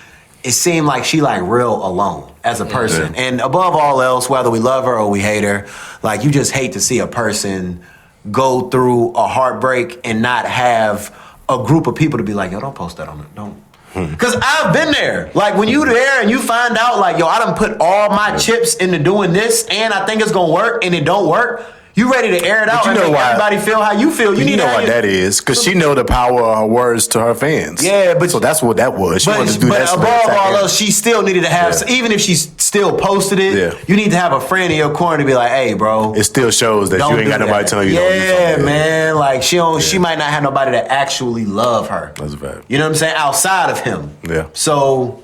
it seemed like she like real alone as a person. Yeah. And above all else, whether we love her or we hate her, like you just hate to see a person go through a heartbreak and not have a group of people to be like, yo, don't post that on it. Don't. Because I've been there. Like, when you there and you find out, like, yo, I done put all my chips into doing this and I think it's going to work and it don't work, You ready to air it out and make everybody feel how you feel. You know why that is. Because she know the power of her words to her fans. Yeah, but so that's what that was. She wanted to do that. But above all else, she still needed to have, even if she still posted it, you need to have a friend in your corner to be like, hey, bro. It still shows that you ain't got nobody telling you. Yeah, man. Like, she might not have nobody that actually love her. That's a fact. You know what I'm saying? Outside of him. Yeah. So,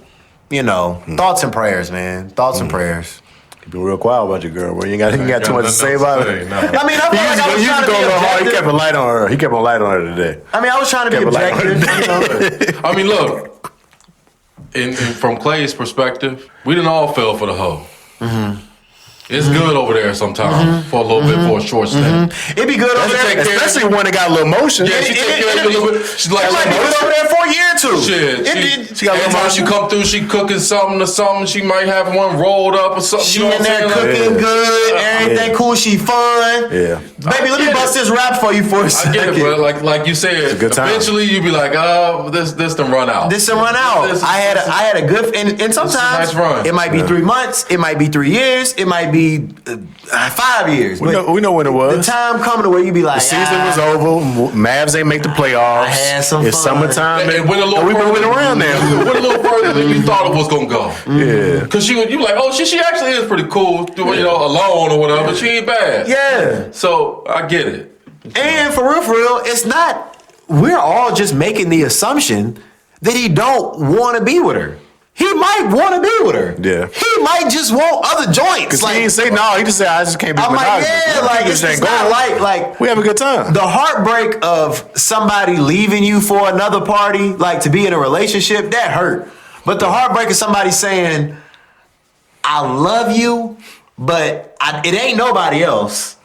thoughts and prayers, man. Thoughts and prayers. You been real quiet about your girl, bro. You ain't got too much to say about it. No. I mean, I feel like I was trying to be objective. He kept a light on her. He kept a light on her today. I mean, I was trying to be objective. I mean, look. From Klay's perspective, we didn't all fell for the hoe. Mm-hmm. It's good over there sometimes for a little bit, for a short stint. It'd be good over there, especially when it got a little motion. Yeah, she take care of you a little bit. She's like, it might be good over there for a year or two. Shit, she got a little motion. She come through, she cooking something or something. She might have one rolled up or something. She in there cooking good, everything cool. She fun. Yeah, baby, let me bust this rap for you for a second. I get it, but like you said, eventually you be like, this done run out. This done run out. I had a good, and sometimes it might be 3 months, it might be 3 years, it might be 5 years. We know when it was. The time coming to where you be like, the season was over. Mavs ain't make the playoffs. I had some It's fun. summertime. It went a little we've been around there. It went a little further than you thought it was gonna go. Yeah, because you like, oh, she actually is pretty cool, alone or whatever. But she ain't bad. Yeah. So I get it. And for real, it's not. We're all just making the assumption that he don't want to be with her. He might want to be with her. Yeah. He might just want other joints. Because he didn't say no. He just said, I just can't be monogamous. It's not like we have a good time. The heartbreak of somebody leaving you for another party, like to be in a relationship, that hurt. But the heartbreak of somebody saying, I love you, but it ain't nobody else,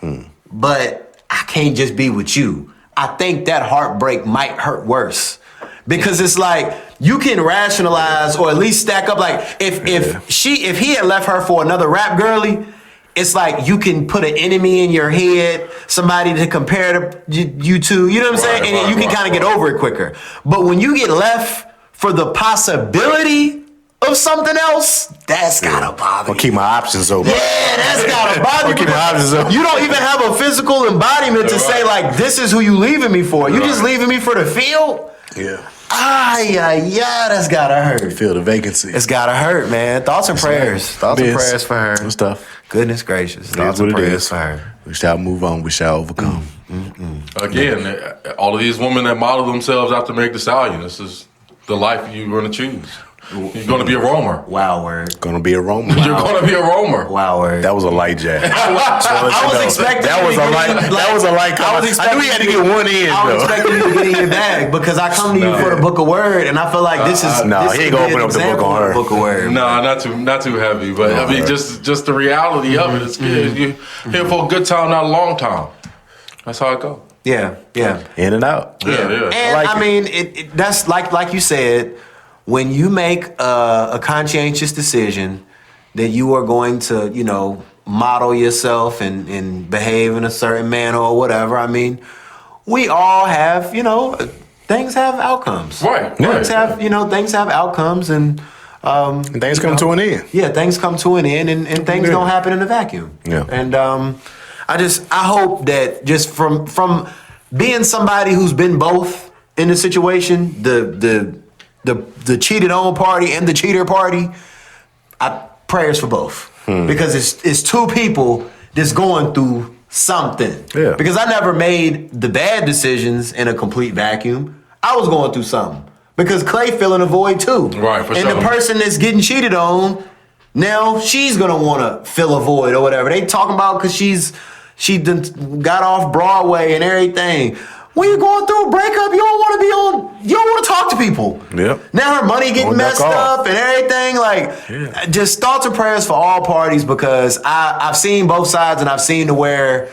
but I can't just be with you. I think that heartbreak might hurt worse. Because it's like, you can rationalize or at least stack up. Like, if he had left her for another rap girly, it's like you can put an enemy in your head, somebody to compare to you to, you know what I'm saying? And you can kind of get over it quicker. But when you get left for the possibility of something else, that's gotta bother you. I'll keep my options open. Yeah, that's gotta bother you. Keep my options open. You don't even have a physical embodiment to say, like, this is who you leaving me for. You just leaving me for the field? Yeah. That's gotta hurt. Feel the vacancy. It's gotta hurt, man. Thoughts and prayers. Thoughts and prayers for her. Good stuff. Goodness gracious. Thoughts and prayers for her. We shall move on. We shall overcome. Again, all of these women that model themselves after Meg Thee Stallion, this is the life you're going to choose. You're going to be a roamer. Wow word. Gonna be a roamer. You're going to be a roamer. Wow word. That was a light jab. I was expecting that was a light. That was a light. I knew he had to get one in. I was expecting you to get in your bag because I come to you for the book of word, and I feel like this is no. He ain't gonna open up the book on her. Book of word. No, not too heavy. But I mean, just the reality of it. It's good. You're here for a good time, not a long time. That's how it goes. Yeah. In and out. Yeah. And I mean, that's like you said. When you make a conscientious decision that you are going to, model yourself and behave in a certain manner or whatever, I mean, we all have, things have outcomes. Right. Things have outcomes and things come to an end. Yeah, things come to an end and things don't happen in a vacuum. Yeah. And I hope that just from being somebody who's been both in the situation, the cheated on party and the cheater party, prayers for both. Because it's two people that's going through something. Yeah. Because I never made the bad decisions in a complete vacuum. I was going through something. Because Klay feeling a void too. Right, for sure. And the person that's getting cheated on, now she's gonna wanna fill a void or whatever. They talking about because she done got off Broadway and everything. When you're going through a breakup, you don't want to talk to people. Yep. Now her money getting messed up and everything. Just thoughts and prayers for all parties because I've seen both sides and I've seen to where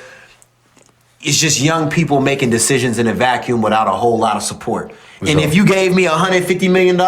it's just young people making decisions in a vacuum without a whole lot of support. And if you gave me $150 million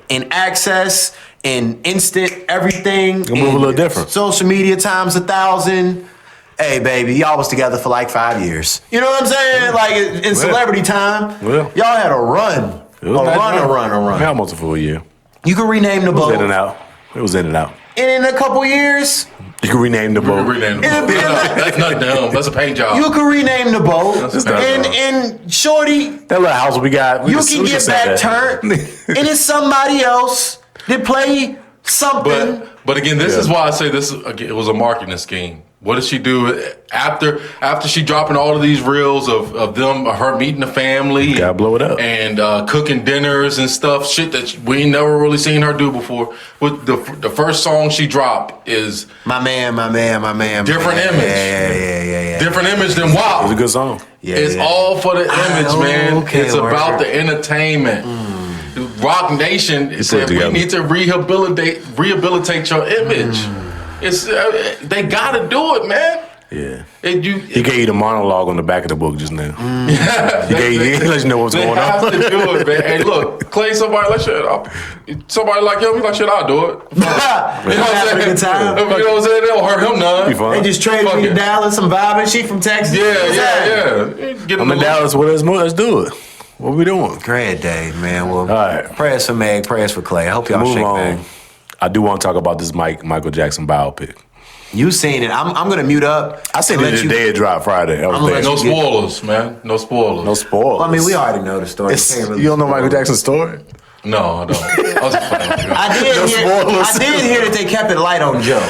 in access and instant everything, it'll move a little different. Social media times 1,000. Hey, baby, y'all was together for like 5 years. You know what I'm saying? Like in celebrity time, y'all had a run. A run. Almost a full year. You can rename the boat. It was in and out. and in a couple years, you can rename the boat. That's not dumb. That's a paint job. you can rename the boat, That's a paint job. and shorty, That little house we got, you can get back turned, and it's somebody else that play something. But again, this is why I say this. Again, it was a marketing scheme. What does she do after she dropping all of these reels of her meeting the family? Gotta blow it up. And cooking dinners and stuff, shit that we ain't never really seen her do before. With the first song she dropped is My man. Different image. Yeah. Different image than WAP. It was a good song. Yeah, It's all for the image, man. okay, It's about the entertainment. Rock Nation said we need to rehabilitate your image. It's they gotta do it, man. Yeah. He gave you the monologue on the back of the book just now. He let you know what's going on. They have to do it, man. Hey, look, Klay, somebody like him, he like shit, I'll do it. You know what I'm saying? You know what I'm saying? They don't hurt him none. They just traded me to Dallas, some vibing. She from Texas. Yeah. I'm in Dallas with us. Let's do it. What we doing? Great day, man. Well, all right. Prayers for Meg, prayers for Klay. I hope y'all shake Meg. I do want to talk about this Michael Jackson biopic. You seen it. I'm going to mute up. I seen it the day it dropped Friday. No spoilers, man. No spoilers. No spoilers. Well, I mean, we already know the story. You don't know Michael Jackson's story? No, I don't. I was just playing with you. I did hear that they kept it light on Joe.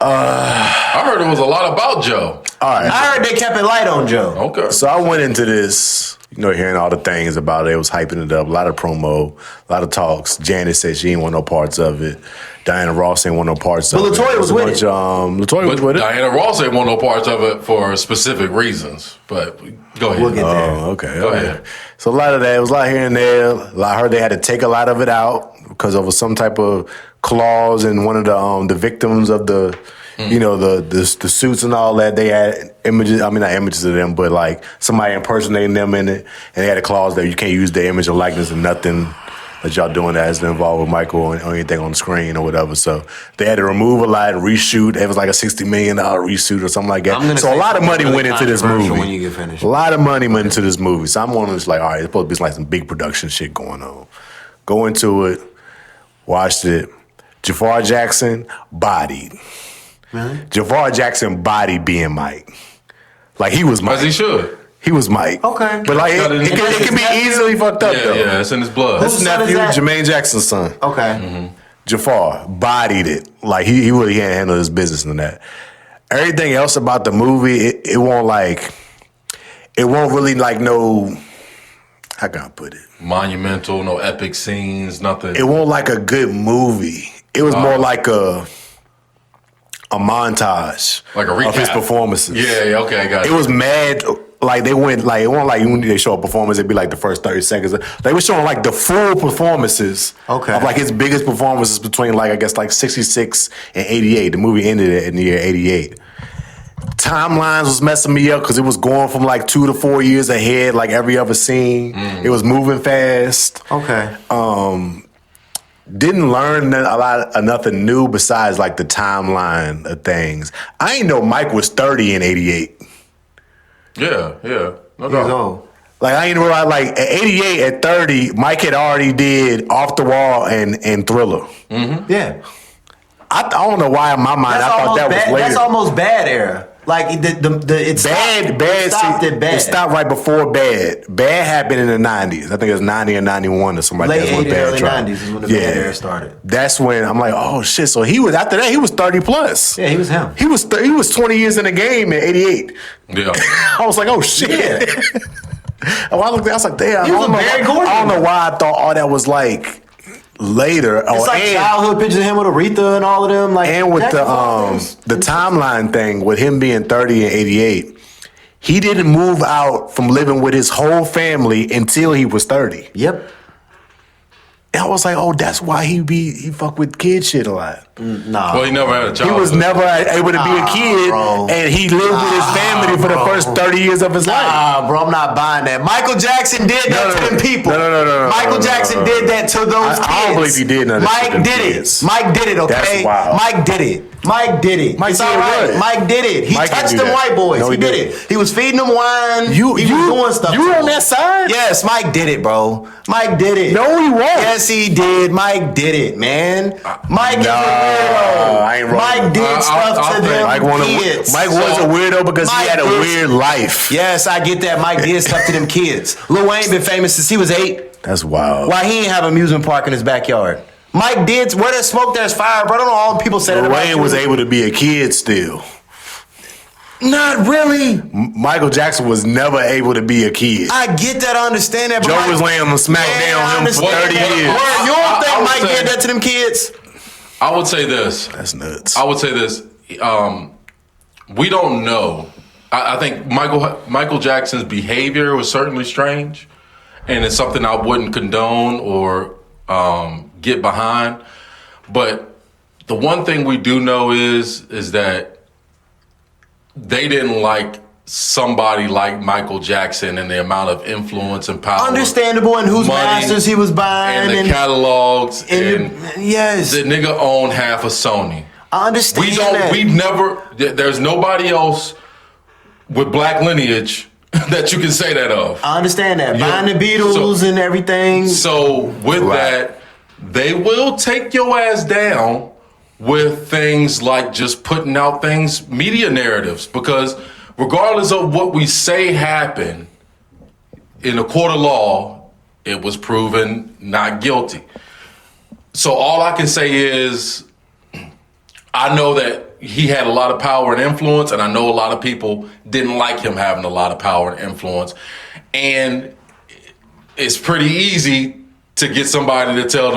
I heard it was a lot about Joe. All right. I heard they kept it light on Joe. Okay. So I went into this, hearing all the things about it. It was hyping it up. A lot of promo, a lot of talks. Janet said she didn't want no parts of it. DIanna Ross ain't want no parts of it. But LaToya was with it. LaToya was with it. DIanna Ross ain't want no parts of it for specific reasons. But go ahead. We'll get there. Okay. Go ahead. So a lot of that. It was a lot here and there. I heard they had to take a lot of it out because of some type of clause in one of the victims of the. The suits and all that, they had images, not images of them, but like somebody impersonating them in it. And they had a clause that you can't use the image or likeness of nothing that y'all doing that has involved with Michael or anything on the screen or whatever. So they had to remove a lot, reshoot. It was like a $60 million reshoot or something like that. So a lot of money went into this movie. When you get finished. A lot of money went into this movie. So I'm just like, all right, it's supposed to be like some big production shit going on. Go into it, watched it. Jafar Jackson bodied. Really? Jafar Jackson bodied being Mike. Like he was Mike. As he should. He was Mike. Okay. But like it can be easily fucked up though. Yeah, it's in his blood. His nephew, Jermaine Jackson's son. Okay. Mm-hmm. Jafar bodied it. Like he really can't handle his business in that. Everything else about the movie, it won't really like no, how can I put it? Monumental, no epic scenes, nothing. It won't like a good movie. It was more like a montage, like a recap of his performances. Yeah, okay, I got it. It was mad. Like they went like it wasn't like when they show a performance, it'd be like the first 30 seconds. They were showing like the full performances of like his biggest performances between like I guess like 66 and 88. The movie ended in the year 88. Timelines was messing me up because it was going from like 2 to 4 years ahead, like every other scene. It was moving fast. Okay. Didn't learn nothing new besides like the timeline of things. I ain't know Mike was 30 in 88. Yeah. No doubt. Like I ain't realize like at 88, at 30, Mike had already did Off the Wall and Thriller. Mm-hmm. Yeah. I don't know why in my mind I thought that was later. That's almost Bad era. Like it's Bad stopped at Bad. It stopped right before Bad. Bad happened in the 90s. I think it was 90 or 91 or something like that. Late 80s, early 90s is when the Bad era started. That's when I'm like, oh shit. So he was after that. He was 30 plus. Yeah, he was him. He was 20 years in the game in 88. Yeah. I was like, oh shit. Yeah. I looked. I was like, damn. He was Barry Gordon. I don't know why I thought all that was like later. It's like childhood pictures of him with Aretha and all of them. Like, and with the timeline thing, with him being 30 and 88, he didn't move out from living with his whole family until he was 30. Yep. And I was like, oh, that's why he fuck with kid shit a lot. Nah. Well, he never had a child. He was never able to be a kid, bro. and he lived with his family for the first 30 years of his life. Nah, bro, I'm not buying that. Michael Jackson did that to them people. No. Michael Jackson did that to those kids. I don't believe he did none of that. Mike did it. Mike did it, okay? That's wild. Mike did it. Mike did it. Mike it's did all right. what? Mike did it. He Mike touched didn't do them that. white boys. No, he did it. He was feeding them wine. He was doing stuff. You on that side? Yes, Mike did it, bro. Mike did it. No, he won't. Yes, he did. Mike did it, man. Mike is a I ain't rolling. Mike did stuff to them kids. Mike was a weirdo because he had a weird life. Yes, I get that. Mike did stuff to them kids. Lil Wayne been famous since he was 8. That's wild. Why he ain't have an amusement park in his backyard? Mike did. Where there's smoke, there's fire, bro. I don't know all the people say that Lil about Wayne you. was able to be a kid still. Not really. Michael Jackson was never able to be a kid. I get that. I understand that. Joe was laying on SmackDown him for 30 years. Word, you don't think Mike did that to them kids? I would say this. That's nuts. I would say this. We don't know. I think Michael Jackson's behavior was certainly strange, and it's something I wouldn't condone or get behind. But the one thing we do know is that they didn't like somebody like Michael Jackson and the amount of influence and power. Understandable, and whose masters he was buying. And the catalogs. And yes. The nigga owned half of Sony. I understand that. We've never, there's nobody else with black lineage that you can say that of. I understand that. Buying the Beatles and everything. So with that, they will take your ass down with things like just putting out things, media narratives, because regardless of what we say happened, in a court of law, it was proven not guilty. So all I can say is, I know that he had a lot of power and influence, and I know a lot of people didn't like him having a lot of power and influence. And it's pretty easy to get somebody to tell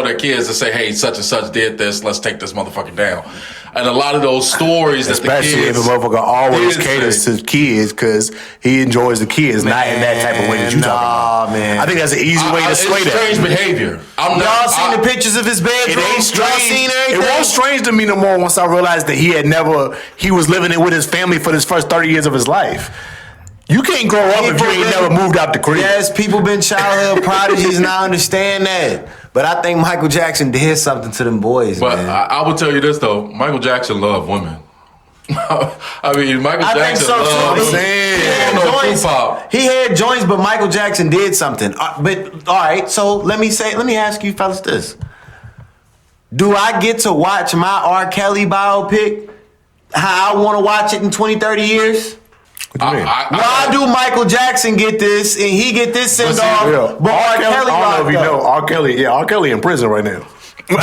their kids to say, hey, such and such did this, let's take this motherfucker down. And a lot of those stories that especially the kids... if a motherfucker always caters to kids because he enjoys the kids, not in that type of way that you talking about. Man. I think that's an easy way to sway that. It's strange behavior. Y'all seen the pictures of his bedroom? It ain't strange. Seen everything? It wasn't strange to me no more once I realized that he was living it with his family for his first 30 years of his life. You can't grow up if you ain't never moved out the crib. Yes, people been childhood prodigies, and I understand that. But I think Michael Jackson did something to them boys, But man. I would tell you this, though. Michael Jackson loved women. I mean, Michael Jackson think so loved too. women. He had joints, but Michael Jackson did something. But all right, so let me ask you fellas this. Do I get to watch my R. Kelly biopic how I want to watch it in 20, 30 years? Why do Michael Jackson get this and he get this sent off? But R. Kelly, I don't know if you know. R. Kelly in prison right now. R.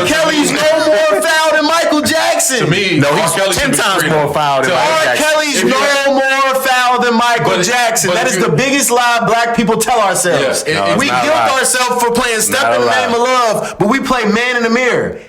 Kelly's no more foul than Michael Jackson. To me, no, he's 10 times more foul than Michael Jackson. R. Kelly's no more foul than Michael Jackson. That is the biggest lie black people tell ourselves. We guilt ourselves for playing Step in the Name of Love, but we play Man in the Mirror.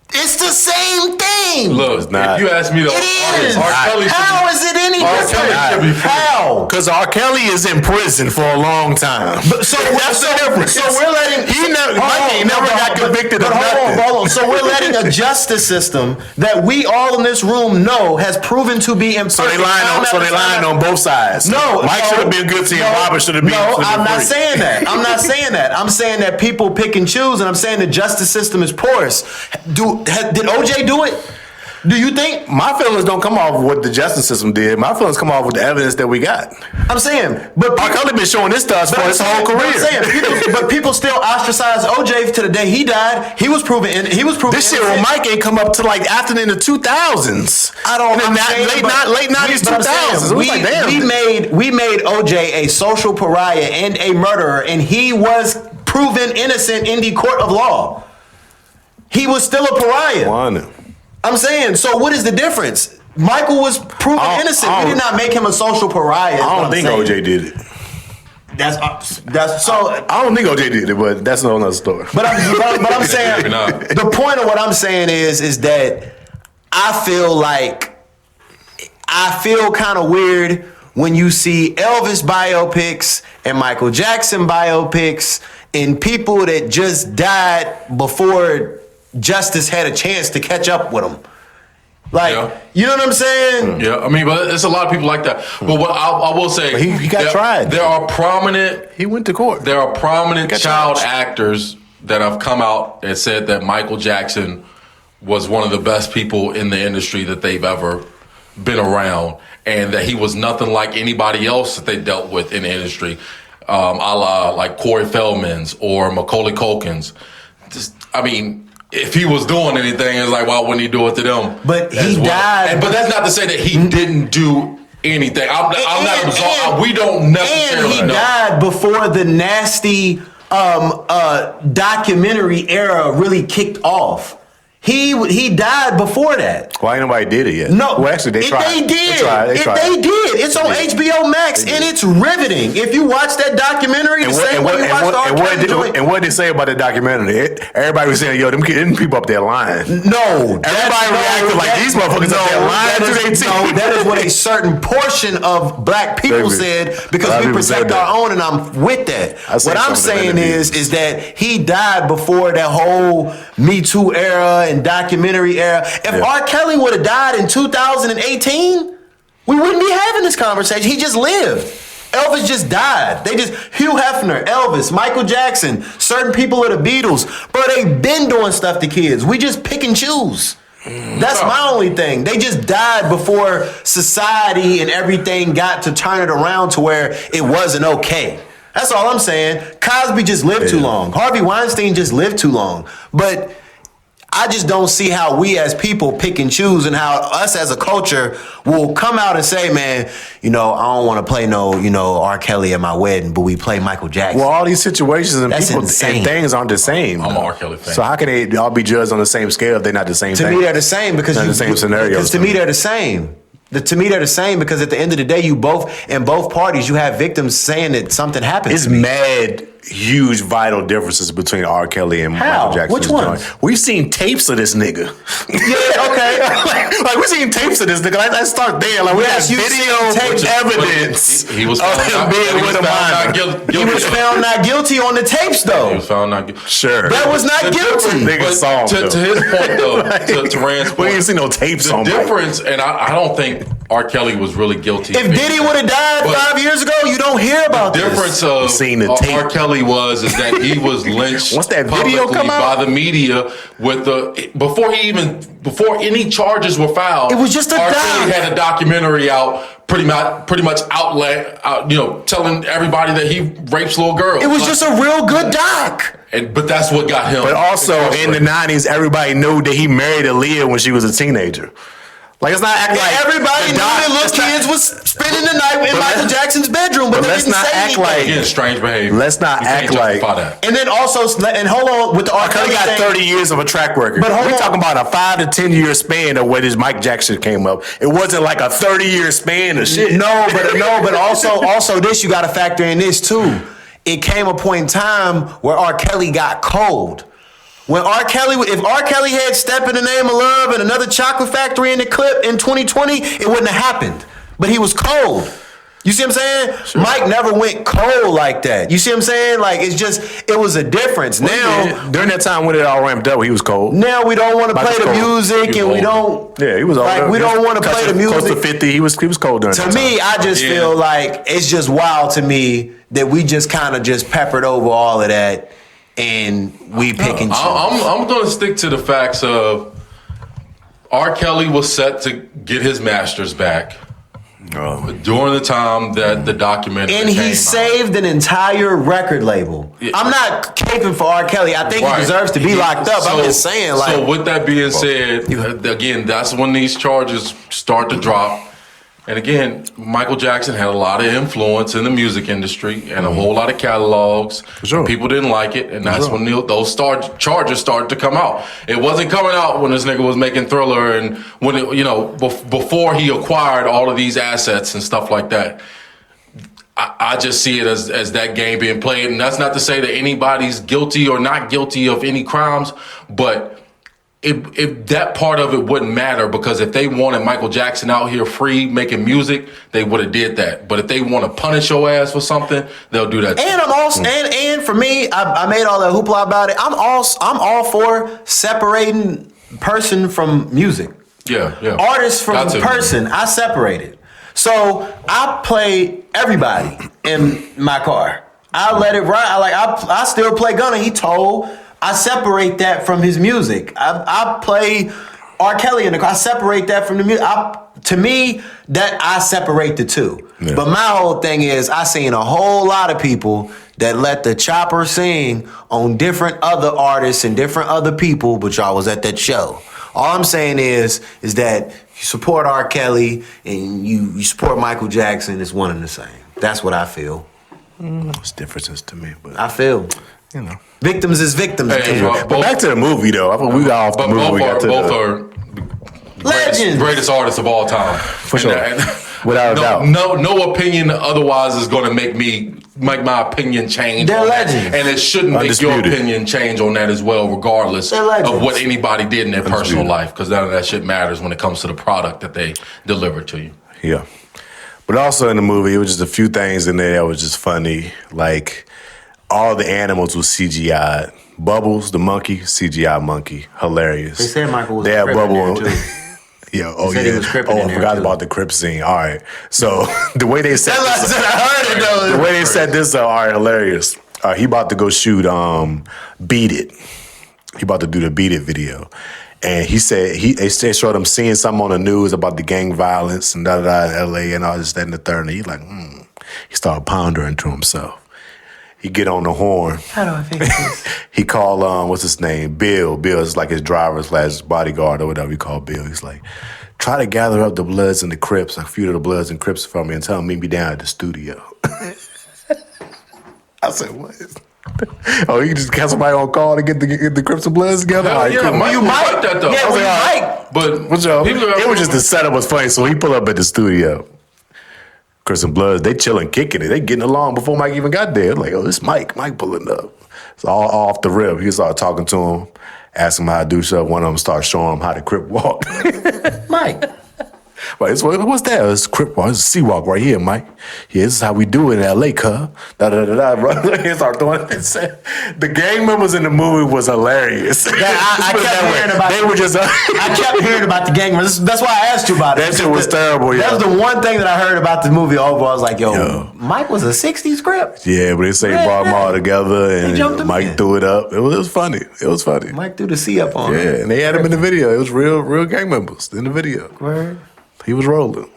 It's the same thing. Look, if you ask me, though, how is it any different? How? Because R. Kelly is in prison for a long time. So that's the difference. So we're letting he never got convicted of nothing. Hold on. So we're letting a justice system that we all in this room know has proven to be imperfect. So they lying on both sides. No, Mike should have been guilty and Robert should have been. No, I'm not saying that. I'm not saying that. I'm saying that people pick and choose, and I'm saying the justice system is porous. Did OJ do it? Do you think? My feelings don't come off what the justice system did. My feelings come off with the evidence that we got. I'm saying, but R. Kelly been showing this to us for his whole career. But people still ostracize OJ to the day he died. He was proven. This shit with Mike ain't come up to like after in the 2000s. Late 90s, 2000s. We made OJ a social pariah and a murderer, and he was proven innocent in the court of law. He was still a pariah. I'm saying, so what is the difference? Michael was proven innocent. We did not make him a social pariah. I don't think OJ did it. That's so. I don't think OJ did it, but that's another story. But I'm saying the point of what I'm saying is that I feel kind of weird when you see Elvis biopics and Michael Jackson biopics and people that just died before justice had a chance to catch up with them. You know what I'm saying? Yeah, I mean, but it's a lot of people like that. But what I will say, he got tried. There are prominent. He went to court. There are prominent child actors that have come out and said that Michael Jackson was one of the best people in the industry that they've ever been around, and that he was nothing like anybody else that they dealt with in the industry, a la like Corey Feldman's or Macaulay Culkin's. I mean, if he was doing anything, it's like, why wouldn't he do it to them? But he died. But that's not to say that he didn't do anything. I'm not absolved. We don't necessarily and he died before the nasty documentary era really kicked off. He died before that. Why ain't nobody did it yet? No. Well, actually, they tried. They did. They tried. They did. It's on HBO Max, and it's riveting. If you watch that documentary, the same way you watch the R. Kelly joint. And what did they say about the documentary? Everybody was saying, yo, them people up there lying. No. Everybody reacted like these motherfuckers up there lying to their team. No, that is what a certain portion of black people said, because we protect our own, and I'm with that. What I'm saying is that he died before that whole Me Too era and documentary era. If R. Kelly would have died in 2018, we wouldn't be having this conversation. He just lived. Elvis just died. Hugh Hefner, Elvis, Michael Jackson, certain people of the Beatles, bro, they been doing stuff to kids. We just pick and choose. That's my only thing. They just died before society and everything got to turn it around to where it wasn't okay. That's all I'm saying. Cosby just lived too long. Harvey Weinstein just lived too long. But I just don't see how we as people pick and choose, and how us as a culture will come out and say, man, I don't want to play no, R. Kelly at my wedding, but we play Michael Jackson. Well, all these situations and That's people insane. and things aren't the same. I'm an R. Kelly fan. So how can they all be judged on the same scale if they're not the same thing? To me, they're the same because Not the same scenarios. Because to me, they're the same. To me, they're the same because at the end of the day, in both parties, you have victims saying that something happened. It's mad, huge, vital differences between R. Kelly and Michael Jackson. Which one? We've seen tapes of this nigga. Yeah, okay. like we've seen tapes of this nigga. Let's start there. Like we have video evidence. He was of him being with a minor. He was found not guilty on the tapes, though. He was found not guilty. Sure. That was not guilty. Nigga saw him, to his point, though, to Rand's point, we ain't seen no tapes on the difference, and I don't think R. Kelly was really guilty. If Diddy would have died 5 years ago, you don't hear about the this. difference of Seen the tape. R. Kelly is that he was lynched Once that video publicly come out? by the media before any charges were filed. It was just a R. doc. Kelly had a documentary out, pretty much telling everybody that he rapes little girls. It was just a real good doc. But that's what got him. But also in the 90s, everybody knew that he married Aaliyah when she was a teenager. Like, it's not acting like everybody knew that little kids was spending the night in Michael Jackson's bedroom, but they let's didn't not say act anything. like Again, strange behavior. Let's not act like. And then also, and hold on with the R. Kelly got 30 years of a track record. But we're talking about a 5 to 10 year span of where this Mike Jackson came up. It wasn't like a 30-year span of shit. But also this, you got to factor in this too. It came a point in time where R. Kelly got cold. If R. Kelly had Step in the Name of Love and Another Chocolate Factory in the clip in 2020, it wouldn't have happened. But he was cold. You see what I'm saying? Sure. Mike never went cold like that. You see what I'm saying? Like, it was a difference. Now, during that time when it all ramped up, he was cold. Now we don't want to play the music, and we don't. Yeah, he was like, we don't want to play the music. Close to 50, he was cold during that time. To me, I just feel like it's just wild to me that we just kind of just peppered over all of that. And we pick and choose. I'm going to stick to the facts of R. Kelly was set to get his masters back during the time that the documentary came out. And he saved an entire record label. Yeah. I'm not caping for R. Kelly. I think he deserves to be locked up. I'm just saying. So with that being said, again, that's when these charges start to drop. And again, Michael Jackson had a lot of influence in the music industry and a whole lot of catalogs. Sure. People didn't like it, and that's when those charges started to come out. It wasn't coming out when this nigga was making Thriller and when before he acquired all of these assets and stuff like that. I just see it as that game being played, and that's not to say that anybody's guilty or not guilty of any crimes, but if that part of it wouldn't matter, because if they wanted Michael Jackson out here free making music, they would have did that. But if they want to punish your ass for something, they'll do that. And I'm also and for me, I made all that hoopla about it. I'm all for separating person from music. Yeah. Artist from person. I separate it. So I play everybody in my car. I let it ride. I still play Gunna. He told. I separate that from his music. I play R. Kelly in the car. I separate that from the music. to me, that I separate the two. Yeah. But my whole thing is I seen a whole lot of people that let the chopper sing on different other artists and different other people, but y'all was at that show. All I'm saying is that you support R. Kelly and you support Michael Jackson. It's one and the same. That's what I feel. There's differences to me, but I feel. you know. Victims is victims. Hey, man. But back to the movie though. I thought we got off the movie. We got to both the, are Legends. greatest artists of all time. For sure. Without a doubt. No opinion otherwise is going to make my opinion change. They're on that. legends. And it shouldn't make your Undisputed. opinion change on that as well, regardless They're legends. of what anybody did in their personal Undisputed. life, because none of that shit matters when it comes to the product that they deliver to you. Yeah. But also in the movie, it was just a few things in there that was just funny. Like, all the animals was CGI. Bubbles, the monkey, CGI monkey. Hilarious. They said Michael was They a had Crip in Bubble. there, too. Yeah, oh said he yeah. was Crippin' Oh, in I there, forgot too. about the Crip scene. All right. So the way they set That's this what I heard it though. the way they set this up, all right, hilarious. He about to go shoot Beat It. He about to do the Beat It video. And he said they showed him seeing something on the news about the gang violence and in LA and all this, that, and the third. And he's like, He started pondering to himself. He get on the horn. How do I fix this? He called what's his name? Bill. Bill is like his driver / bodyguard or whatever he called Bill. He's like, try to gather up the Bloods and the Crips, a few of the Bloods and Crips for me, and tell them meet me down at the studio. I said, what? Oh, you just got somebody on call to get the Crips and Bloods together? Hell Like, yeah, come on. Mike was like that though. Yeah, I was well, like, you all right. Mike. But What's up? people It was just the setup was funny, so he pulled up at the studio. Crips and Bloods, they chilling, kicking it. They getting along before Mike even got there. Like, oh, this Mike pulling up. It's all off the rip. He started talking to him, asking him how to do stuff. One of them started showing him how to Crip walk. Mike. Like, what's that? It's Crip walk. It's a sea walk right here, Mike. Yeah, this is how we do it in L.A., cuz. He started throwing it. The gang members in the movie was hilarious. I Put it kept that way. hearing about They were just... I kept hearing about the gang. That's why I asked you about it. That shit was terrible, yeah. That was the one thing that I heard about the movie overall. I was like, Yo. Mike was a 60s Crip. Yeah, but they say he brought them all together jumped and him Mike in. threw it up. It was funny. It was funny. Mike threw the C up on him. Yeah, and they had him in the video. It was real gang members in the video. Word. He was rolling,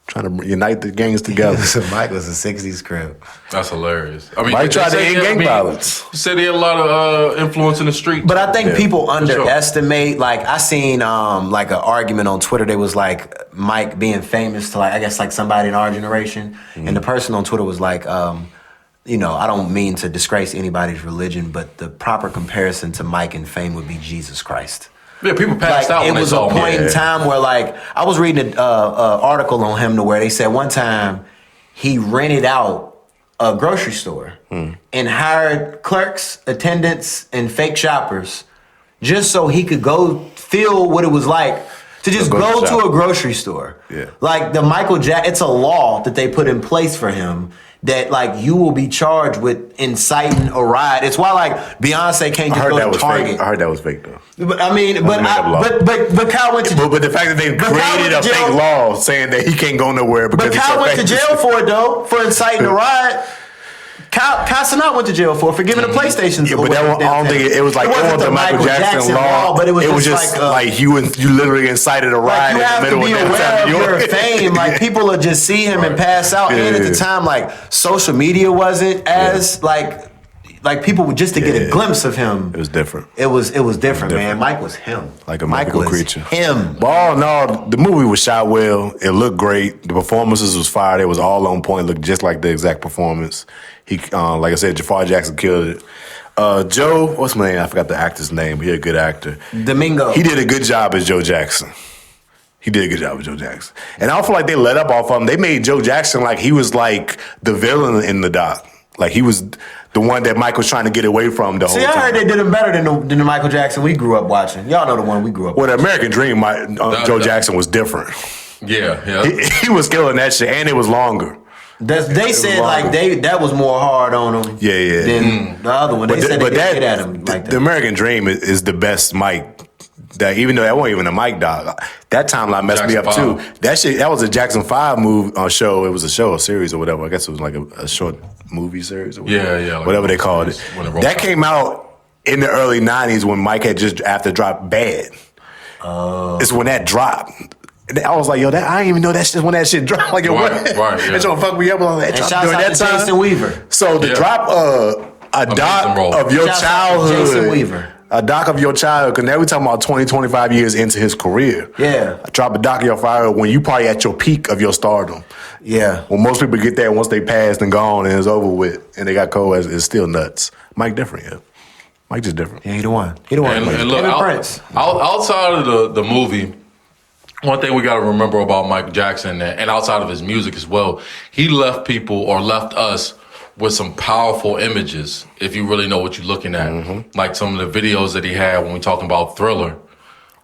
trying to unite the gangs together. Mike was a 60s Crip. That's hilarious. I mean, Mike they tried to said end he- gang violence. He said he had a lot of influence in the street. But I think Yeah, people sure. underestimate. Like I seen like an argument on Twitter. They was like Mike being famous to like I guess like somebody in our generation, and the person on Twitter was like, you know, I don't mean to disgrace anybody's religion, but the proper comparison to Mike and fame would be Jesus Christ. Yeah, people passed out It when they was a saw him. point in time where like I was reading an article on him to where they said one time he rented out a grocery store and hired clerks, attendants, and fake shoppers just so he could go feel what it was like to just Go go shop. to a grocery store. Yeah. Like the Michael Jackson, it's a law that they put in place for him that like you will be charged with inciting a riot. It's why like Beyonce can't I just heard go that to was Target. fake. I heard that was fake though. But I mean, but make up law. Kyle went to But the fact that they Kyle created a went to fake jail. law saying that he can't go nowhere because But he's Kyle so went to famous. jail for it though, for inciting a riot. Kyle Sanat went to jail for giving the PlayStations Yeah, away. but that, I don't think it was like it wasn't the Michael Jackson law, but it was just like, like you literally incited a like riot you in have the to middle be of aware downtown of New your York. fame. Like people will just see him and pass out. And at the time, like social media wasn't as like people would just to get a glimpse of him. It was different. It was different, man. different. Mike was him. Like a Mike mythical was creature. Him. But all in all, the movie was shot well. It looked great. The performances was fire. It was all on point. Looked just like the exact performance. He, like I said, Jafar Jackson killed it. Joe, what's my name? I forgot the actor's name. But he's a good actor. Domingo. He did a good job as Joe Jackson. He did a good job with Joe Jackson. And I don't feel like they let up off of him. They made Joe Jackson like he was like the villain in the doc. Like he was the one that Mike was trying to get away from the whole See, I time. heard they did him better than the Michael Jackson we grew up watching. Y'all know the one we grew up Well, the American Dream, Joe Jackson was different. Yeah. He was killing that shit, and it was longer. They said longer. like that was more hard on him. Yeah. Than the other one. They said they didn't get at him like the that. American Dream is the best Mike. That even though that wasn't even a Mike dog, that timeline messed me up Jackson too. That shit, that was a Jackson 5 show. It was a series or whatever. I guess it was like a short movie series or whatever. Yeah, like whatever a they called it. series when it rolled That out. came out in the early 90s when Mike had just after dropped Bad. It's when that dropped. I was like, yo, I didn't even know that shit when that shit dropped. Like, yo, what? Right, yeah. That fuck me up on that drop shouts during out that to time. Jason Weaver. So to drop a doc role. of your Shouts out to childhood, Jason Weaver. a doc of your childhood, because now we're talking about 20, 25 years into his career. Yeah. Drop a doc of your childhood when you probably at your peak of your stardom. Yeah. When most people get there once they passed and gone and it's over with and they got cold, it's still nuts. Mike different, yeah. Mike just different. Yeah, he the one. He the one. And look, outside of the movie, one thing we got to remember about Michael Jackson and outside of his music as well, he left people or left us with some powerful images, if you really know what you're looking at. Mm-hmm. Like some of the videos that he had when we talking about Thriller,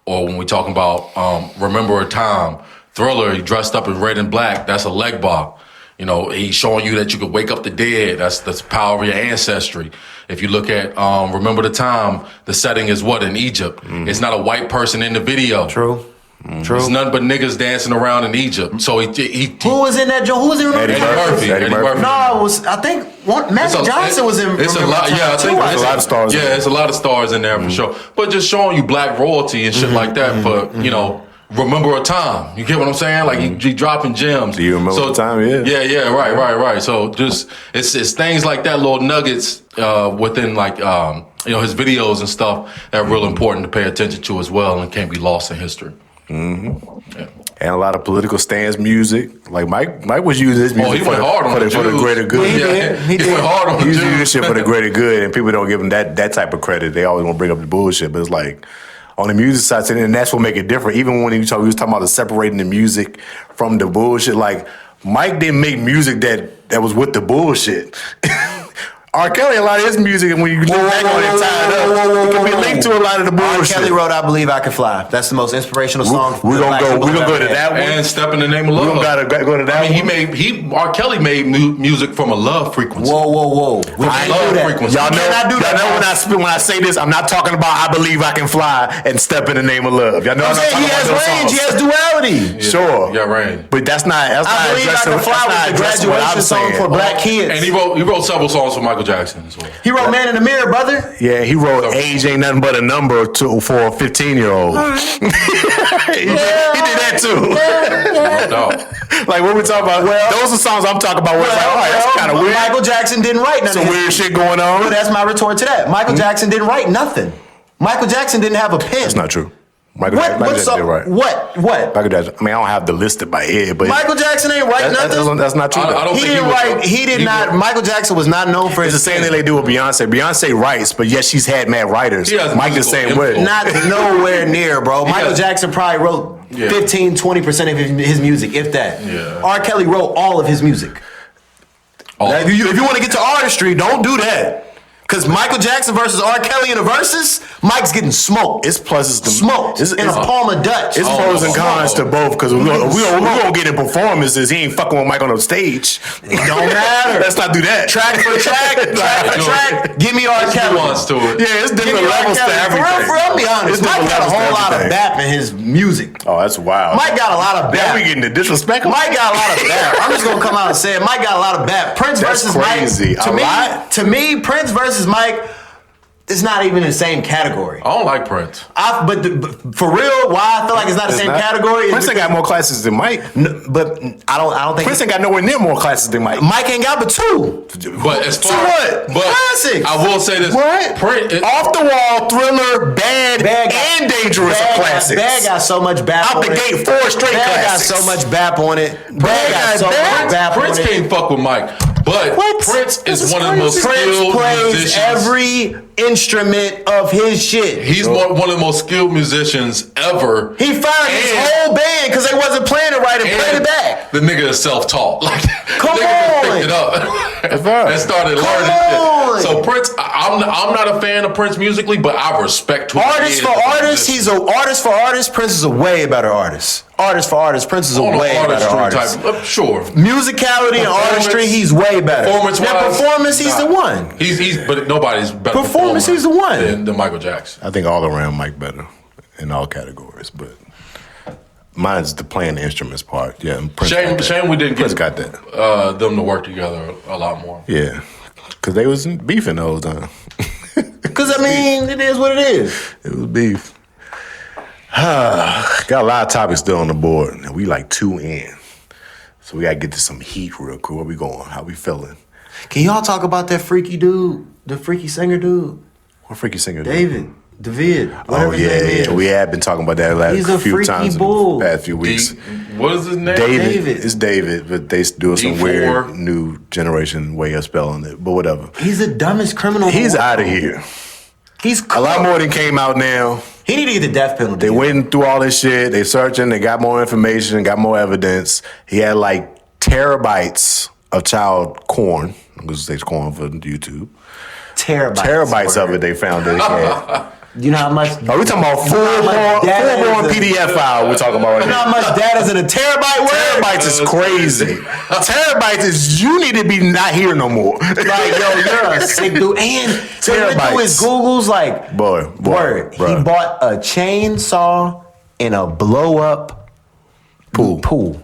or when we talking about Remember a Time. Thriller, he dressed up in red and black, that's a leg bar. You know, he's showing you that you could wake up the dead. That's the power of your ancestry. If you look at Remember the Time, the setting is what, in Egypt? Mm-hmm. It's not a white person in the video. True. True. It's nothing but niggas dancing around in Egypt. So he who was in that joint? Who was in Eddie Murphy. No, it was. I think Magic Johnson was in. It's a lot. Yeah, I think it's a lot of stars. Yeah, it's a lot of stars in there for sure. But just showing you black royalty and shit like that for you know. Remember a time. You get what I'm saying? Like he dropping gems. Do you remember the time? Yeah. Yeah. Right. So just it's things like that, little nuggets within like his videos and stuff that are real important to pay attention to as well and can't be lost in history. Mm-hmm. Yeah. And a lot of political stance music. Like Mike was using this music for the greater good. Yeah, he went hard on the Jews. He's using this shit for the greater good, and people don't give him that type of credit. They always want to bring up the bullshit, but it's like on the music side, and that's what make it different. Even when he was talking about the separating the music from the bullshit. Like Mike didn't make music that was with the bullshit. R. Kelly, a lot of his music, and when you look back on it, tied up, it can be linked to a lot of the bullshit. R. Kelly wrote "I Believe I Can Fly." That's the most inspirational song. We're gonna go to that one. And "Step in the Name of Love." We gotta go to that. R. Kelly made music from a love frequency. Whoa! I love that frequency. Y'all know when I say this, I'm not talking about "I Believe I Can Fly" and "Step in the Name of Love." Y'all know I'm saying he has range, he has duality. Yeah, sure, yeah, range. But that's not. I Believe I Can Fly was the graduation song for black kids. And he wrote several songs for Michael Jackson as well. He wrote "Man in the Mirror," brother. Yeah, he wrote "Age Ain't Nothing But a Number" for a 15-year-old. Right. he did that too. No. Like what we talking about? Well, those are songs I'm talking about. Where it's like, all right, that's kind of weird. Michael Jackson didn't write nothing. Some weird shit going on. But that's my retort to that. Michael Jackson didn't write nothing. Michael Jackson didn't have a pen. That's not true. Michael Jackson did right. What? Michael Jackson. I mean, I don't have the listed by ear, but Michael Jackson ain't write nothing. That's not true. He did not. Michael Jackson was not known for. It's the same thing they do with Beyonce. Beyonce writes, but yes, she's had mad writers. Mike the same way. Not nowhere near, bro. Michael Jackson probably wrote 15-20% of his music, if that. Yeah. R. Kelly wrote all of his music. If you want to get to artistry, don't do that. Because Michael Jackson versus R. Kelly in the verses, Mike's getting smoked. It's pluses to smoked in a Palmer Dutch. It's pros and cons to both. Because we gonna get in performances. He ain't fucking with Mike on the stage. It don't matter. Let's not do that. Track for track. Give me R. Kelly. To it. Yeah, it's different levels to everything. For real, be honest. Mike got a whole lot of bap in his music. Oh, that's wild. Mike got a lot of bap. Now we getting the disrespect. Mike got a lot of bap. I'm just gonna come out and say it. Mike got a lot of bap. Prince versus crazy. Mike. To me, Prince versus Mike. It's not even in the same category. I don't like Prince. But for real, why I feel like it's not the same category? Prince ain't got more classes than Mike. No, but I don't think Prince ain't got nowhere near more classes than Mike. Mike ain't got but 2. But as far what? But classics. I will say this. What? Prince, Off the Wall, Thriller, Bad and Dangerous are classics. Bad got so much bap out on the gate, 4 straight classics. Bad got so much bap on it. Bad got so much bap on it. Prince can't fuck with Mike. But Prince is one of the most skilled musicians. Every instrument of his shit. He's one of the most skilled musicians ever. He fired his whole band because they wasn't playing it right and played it back. The nigga is self-taught. Like, come on, picked it up and started learning shit. So Prince, I'm not a fan of Prince musically, but I respect who artist for artist. He's an artist for artist. Prince is a way better artist. Artist for artist, Prince is a way better artist. Sure. Musicality and artistry, he's way better. Performance, he's the one. But nobody's better. Performance, he's the one. Than Michael Jackson. I think all around Mike better in all categories, but mine's the playing the instruments part. Yeah, shame we didn't Prince get got that. Them to work together a lot more. Yeah, because they was beefing the whole time. Because I mean, it is what it is. It was beef. Got a lot of topics still on the board, and we like 2 in. So we got to get to some heat real quick. Where we going? How we feeling? Can y'all talk about that freaky dude, the freaky singer dude? What freaky singer? David. Oh, yeah. We have been talking about that last few times in the past few weeks. What is his name? David. It's David, but they do some D4. weird new generation way of spelling it. But whatever. He's the dumbest criminal. He's out of here. He's a lot more than came out now. He need to get the death penalty. They went through all this shit. They searching. They got more information. Got more evidence. He had like terabytes of child porn. I'm going to say corn for YouTube. Terabytes of it they found that he had. You know how much? Are we talking about full-born PDF file we're talking about right now? You know how much data's in a terabyte word? Terabytes is crazy. Terabytes is, you need to be not here no more. Like, yo, you're a sick dude. And terabytes. Do his Googles, like, word. He bought a chainsaw and a blow-up pool.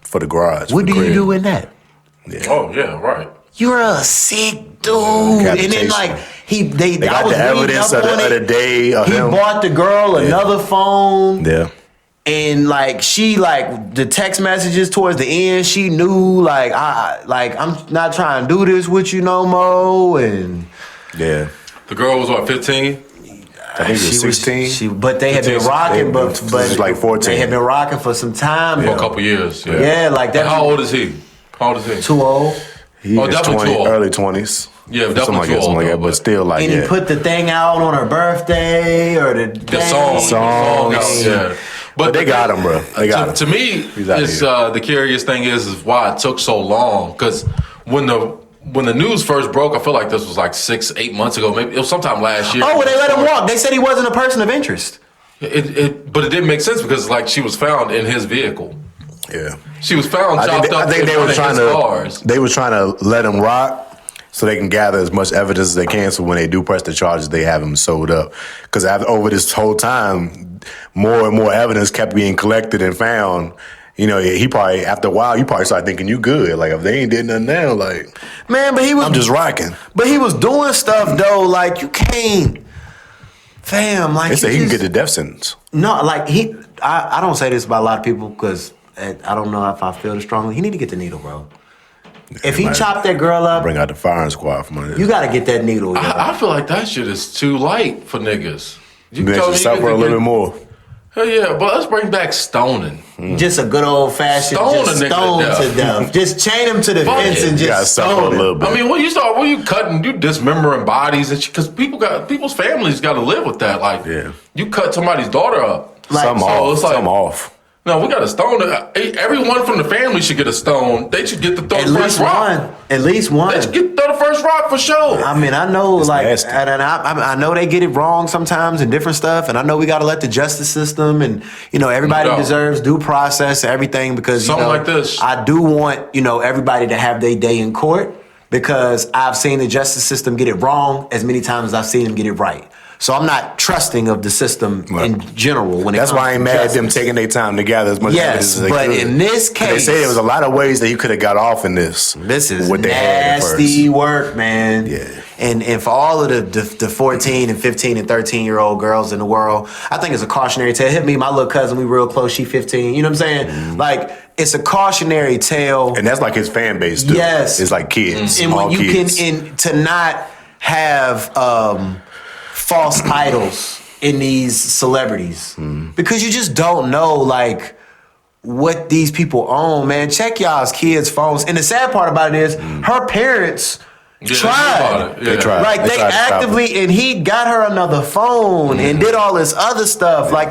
For the garage. What do you do in that? Yeah. Oh, yeah, right. You're a sick dude. And then, like, they got the evidence of the day of him. He bought the girl another phone. Yeah. And like she the text messages towards the end, she knew like I'm not trying to do this with you no more. And yeah, the girl was what, 15? I think she was 16. But they had been rocking, but like 14. They had been rocking for some time. For a couple years. Yeah, like that. And how old is he? Too old. He is definitely 20, too old. early 20s. Yeah, definitely too old. Something like that, but still like. And he put the thing out on her birthday or the song. Yeah. But they got him, bro. They got him. To me, it's, the curious thing is why it took so long. Because when the news first broke, I feel like this was like 6-8 months ago. Maybe it was sometime last year. Oh, well, they let him walk. They said he wasn't a person of interest. But it didn't make sense because like she was found in his vehicle. Yeah, she was found chopped up. I think they were trying to. Cars. They were trying to let him rock, so they can gather as much evidence as they can. So when they do press the charges, they have him sewed up. Because over this whole time, more and more evidence kept being collected and found. You know, he probably after a while, you probably start thinking you good. Like if they ain't did nothing now, like man, but I'm just rocking. But he was doing stuff though. Like you can't, fam. Like they say he can get the death sentence. No, like I don't say this about a lot of people because I don't know if I feel it strongly. He need to get the needle, bro. If he chopped that girl up, bring out the firing squad from under. You got to get that needle. I feel like that shit is too light for niggas. You can suffer a little bit more. Hell yeah, but let's bring back stoning. Just a good old fashioned stone to death. Just chain him to the fence and just stone him. A little bit. I mean, when you cutting, you dismembering bodies and because people's families got to live with that. Like, you cut somebody's daughter up. Like, some off. No, we got to stone. Everyone from the family should get a stone. They should get the first rock. At least one. They should get the first rock for sure. I mean, I know, it's like, nasty. and I know they get it wrong sometimes and different stuff, and I know we got to let the justice system and everybody deserves due process and everything because something like this. I do want everybody to have their day in court because I've seen the justice system get it wrong as many times as I've seen them get it right. So I'm not trusting of the system in general. That's why I ain't mad at them taking their time to gather as much evidence as they could. But in this case, they say there was a lot of ways that you could have got off in this. This is nasty work, man. Yeah. And for all of the 14 and 15 and 13-year-old girls in the world, I think it's a cautionary tale. Hit me, my little cousin, we real close, she 15. You know what I'm saying? Mm-hmm. Like, it's a cautionary tale. And that's like his fan base, too. Yes. It's like kids, and small when you kids. can, to not have false idols in these celebrities because you just don't know like what these people own, man. Check y'all's kids' phones. And the sad part about it is her parents tried. They tried. Like they actively, and he got her another phone and did all this other stuff. Like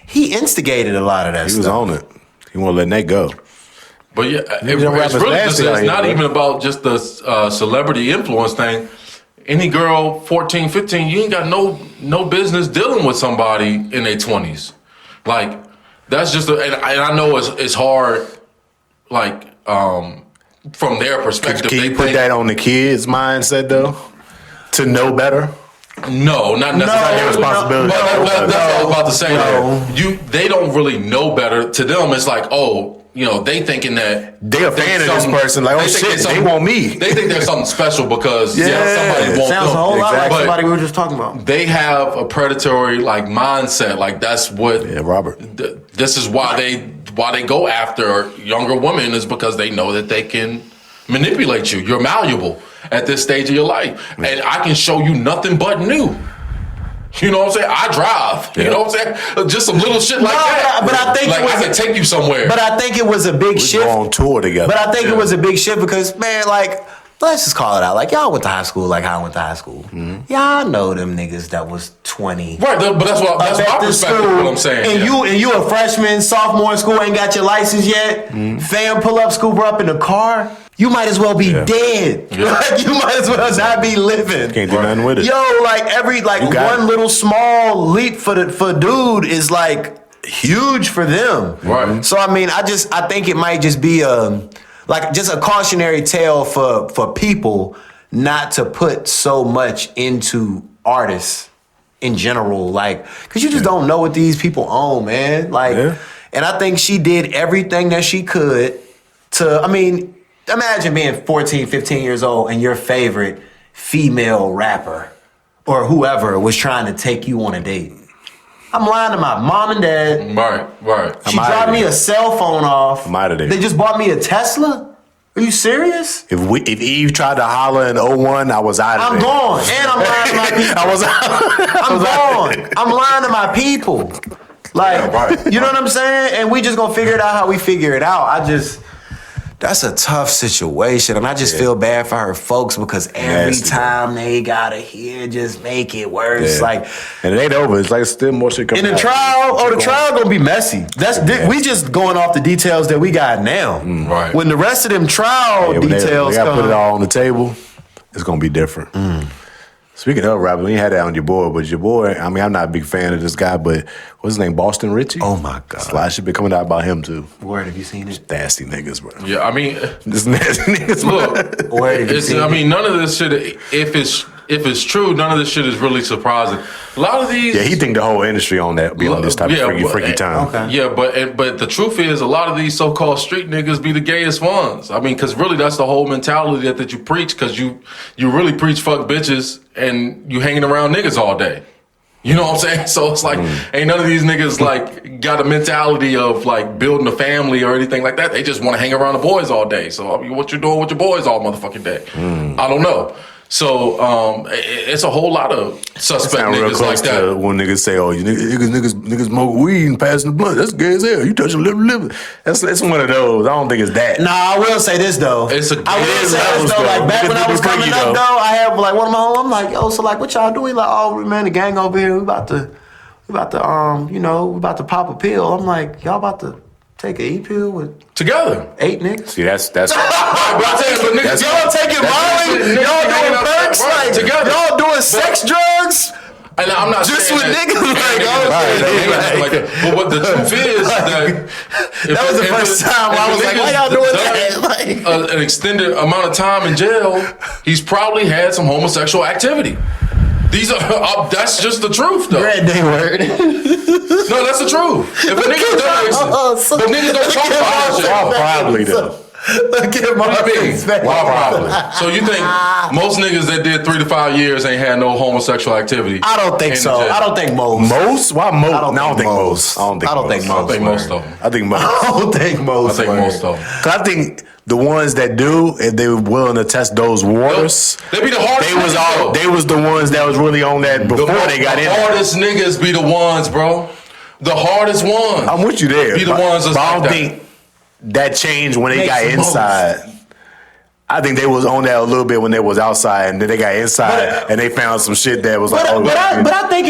he instigated a lot of that stuff. He was on it. He won't let that go. But yeah, it's really just, it's not even about just the celebrity influence thing. Any girl, 14, 15, you ain't got no business dealing with somebody in their 20s. Like, that's just, and I know it's hard, like, from their perspective. Can you put that on the kids' mindset, though? To know better? No, not necessarily. Their responsibility. That's what I was about to say. They don't really know better. To them, it's like, oh, they thinking that they a fan of this person. Like, oh shit, they want me. They think there's something special because somebody wants sounds a whole lot like But somebody we were just talking about. they have a predatory like mindset. Like that's what. Yeah, Robert. This is why they go after younger women is because they know that they can manipulate you. You're malleable at this stage of your life, and I can show you nothing but new. You know what I'm saying? I drive. You know what I'm saying? Just some little shit like that. But I think like I can take you somewhere. But I think it was a big shift. Go on tour together. But I think it was a big shift because, man, like, let's just call it out. Like, y'all went to high school like I went to high school. Mm-hmm. Y'all know them niggas that was 20. Right, but that's my perspective. What I'm saying. And you a freshman, sophomore in school, ain't got your license yet. Mm-hmm. Fam pull up, scoop her up in the car. You might as well be dead. Yeah. Like, you might as well not be living. Can't do nothing with it. Yo, like one little small leap for dude is like huge for them. Right. So I mean, I think it might just be just a cautionary tale for people not to put so much into artists in general, like, cause you just don't know what these people own, man. Like, and I think she did everything that she could to, I mean, imagine being 14, 15 years old and your favorite female rapper or whoever was trying to take you on a date. I'm lying to my mom and dad. Right. She dropped me a cell phone off. I'm out of there. They just bought me a Tesla? Are you serious? If Eve tried to holler in 01, I was out of there. I'm gone. And I'm lying to my people. I'm gone. I'm lying to my people. Like, you know what I'm saying? And we just gonna figure it out how we figure it out. That's a tough situation, and I just feel bad for her folks because every time they gotta hear just make it worse. Like, and it ain't over. It's like still more shit coming. In the trial, the trial gonna be messy. We just going off the details that we got now. Right. When the rest of them trial details they gotta put it all on the table, it's gonna be different. Speaking of Vrabel, you had that on your board, but your boy, I mean, I'm not a big fan of this guy, but what's his name? Boston Richie? Oh my God. A lot of shit been coming out about him too. Word, have you seen it? Nasty niggas, bro. Yeah, I mean, this nasty niggas. Look, none of this shit, if it's true, none of this shit is really surprising. A lot of these... Yeah, he think the whole industry on that, be on this type of freaky time. Okay. Yeah, but the truth is, a lot of these so-called street niggas be the gayest ones. I mean, because really that's the whole mentality that you preach, because you really preach fuck bitches and you hanging around niggas all day. You know what I'm saying? So it's like, ain't none of these niggas like got a mentality of like building a family or anything like that. They just want to hang around the boys all day. So I mean, what you doing with your boys all motherfucking day? I don't know. So it's a whole lot of suspect niggas like that. When niggas say, "Oh, you niggas smoke weed and passing the blunt," that's gay as hell. You touching liver. That's one of those. I don't think it's that. Nah, I will say this though. I will say this though. Like back when I was coming up though, I had like one of my homies. I'm like, yo, so like, what y'all doing? Like, oh man, the gang over here. We about to we about to pop a pill. I'm like, y'all about to take an E-pill with together 8 niggas? See, that's y'all taking Molly? Y'all doing perks? Like, together. Y'all doing sex drugs? And I'm not just with niggas. But what the truth is that was the first time I was like, why y'all doing that? An extended amount of time in jail, he's probably had some homosexual activity. These are that's just the truth, though. Red day word. No, that's the truth. If a nigga does, but niggas don't talk about shit. Probably though. Look at my face. Why probably? So you think most niggas that did 3 to 5 years ain't had no homosexual activity? I don't think so. I don't think most. Most? Why most? I don't think most. I don't think most. I think most of them. I think most. I don't think most. I think most of them. Cause I think the ones that do, if they were willing to test those waters, they be the hardest. They was the ones that was really on that before they got in. The hardest niggas be the ones, bro. The hardest ones. I'm with you there. Be the ones that's but I like don't think that changed when they got inside. I think they was on that a little bit when they was outside, and then they got inside and they found some shit that was like. But I think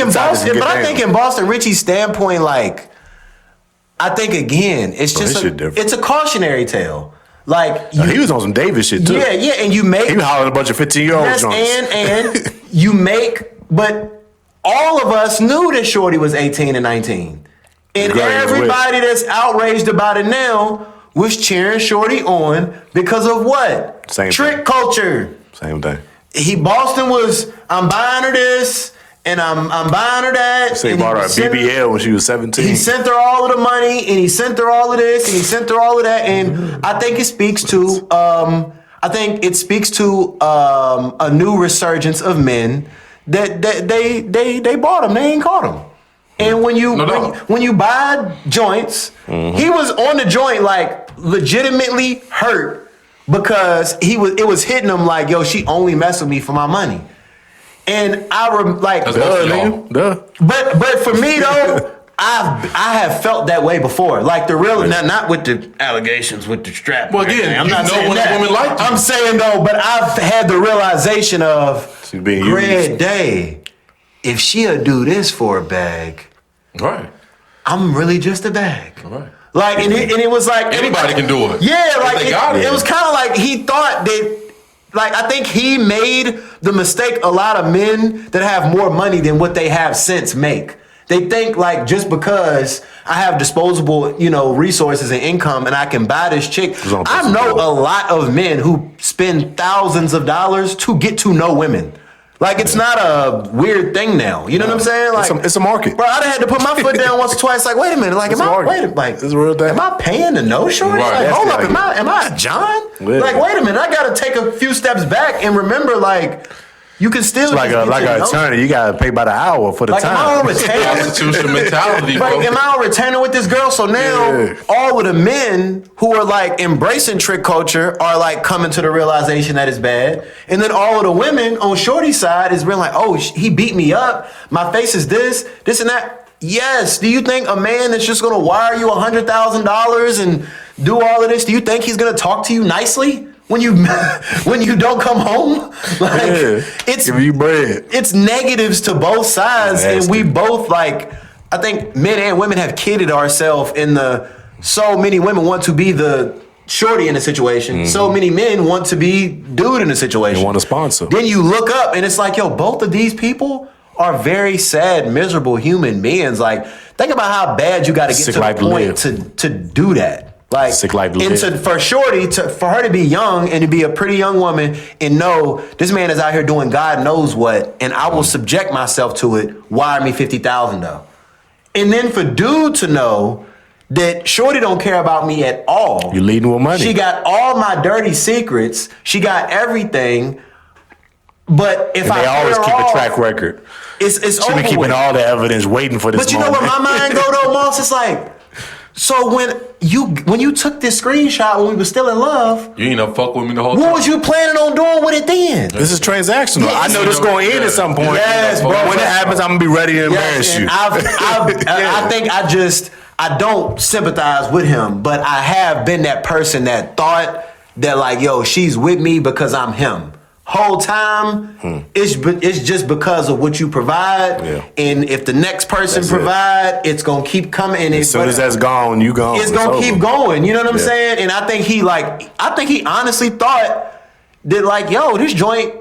in Boston Richie's standpoint, like, I think again, it's just it's a cautionary tale. Like he was on some Davis shit too. Yeah, and you make he was hollering a bunch of 15-year-olds. And you make, but all of us knew that Shorty was 18 and 19, and everybody that's outraged about it now was cheering Shorty on because of what? Trick culture. Same thing. Boston was, I'm buying her this, and I'm buying her that. So he bought her a BBL when she was 17. He sent her all of the money, and he sent her all of this, and he sent her all of that, and I think it speaks to a new resurgence of men that they bought him, they ain't caught him. And when you buy joints, he was on the joint like legitimately hurt because it was hitting him like, yo, she only messed with me for my money. And but for me though, I have felt that way before. Like the real, not with the allegations with the strap. Well, again, I'm not saying when that. a woman like you. I'm saying though, but I've had the realization of Greg Day. If she'll do this for a bag, right? I'm really just a bag. Right. Like and it was like anybody can do it. Yeah, like it was kind of like he thought that. Like, I think he made the mistake a lot of men that have more money than what they have since make. They think, like, just because I have disposable, resources and income and I can buy this chick. I know a lot of men who spend thousands of dollars to get to know women. Like, it's not a weird thing now. You know what I'm saying? Like, it's a market. Bro, I'd have had to put my foot down once or twice. Like, wait a minute. Like, it's a real thing. Am I paying to know shorty? Right. Like, hold up. Am I John? Yeah. Like, wait a minute. I got to take a few steps back and remember, like, you can still like an attorney. You got to pay by the hour for the time. Am I on retainer? Constitutional mentality, bro. Like, am I on retainer with this girl? So now all of the men who are like embracing trick culture are like coming to the realization that it's bad. And then all of the women on Shorty's side is being like, oh, he beat me up. My face is this and that. Yes. Do you think a man that's just going to wire you $100,000 and do all of this, do you think he's going to talk to you nicely? When you don't come home, it's give you bread. It's negatives to both sides, and we both I think men and women have kidded ourselves in so many women want to be the shorty in a situation, so many men want to be dude in a situation. They want a sponsor. Then you look up and it's like, yo, both of these people are very sad, miserable human beings. Like, think about how bad you got to get to the point to do that. Like, sick life to live. For Shorty, for her to be young and to be a pretty young woman and know this man is out here doing God knows what, and I will subject myself to it. Wire me $50,000 though, and then for dude to know that Shorty don't care about me at all. You leading with money. She got all my dirty secrets. She got everything. But if they always keep a track record. It's she been keeping all the evidence, waiting for this. But you know where my mind go though, Moss? It's like. So when you took this screenshot when we were still in love, you ain't never fuck with me the whole time. What was you planning on doing with it then? This is transactional. Yes. I know this going to end at some point. Yes, bro. When it happens, I'm gonna be ready to embarrass you. I think I don't sympathize with him, but I have been that person that thought that like, yo, she's with me because I'm him. Whole time, it's just because of what you provide, and if the next person provide, it's gonna keep coming. And as soon as that's gone, you gone. It's gonna keep going. You know what I'm saying? And I think he honestly thought that like, yo, this joint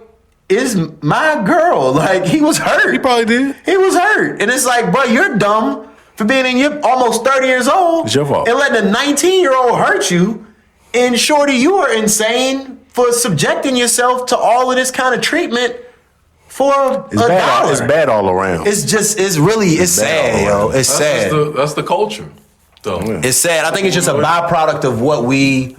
is my girl. Like, he was hurt. He probably did. He was hurt, and it's like, bro, you're dumb for being in your almost 30 years old. It's your fault. And letting a 19-year-old hurt you. And Shorty, you are insane for subjecting yourself to all of this kind of treatment for $1. It's bad all around. It's sad, yo. It's sad. That's the culture, though. Yeah. It's sad. I think it's just a byproduct of what we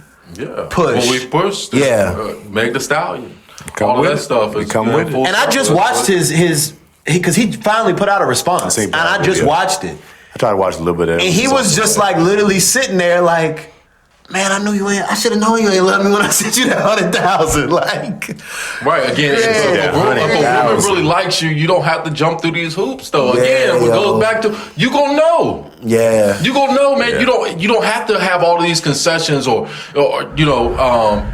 push. What we push. Meg the Stallion. All that stuff. Come with it. And I just watched his because he finally put out a response, and I just watched it. I tried to watch a little bit of it. And he was just like literally sitting there like, man, I should have known you ain't love me when I sent you that 100,000. Like, right, again, if a woman really likes you, you don't have to jump through these hoops, though. Again, it goes back to, you gonna know. Yeah. You gonna know, man. Yeah. You don't have to have all of these concessions or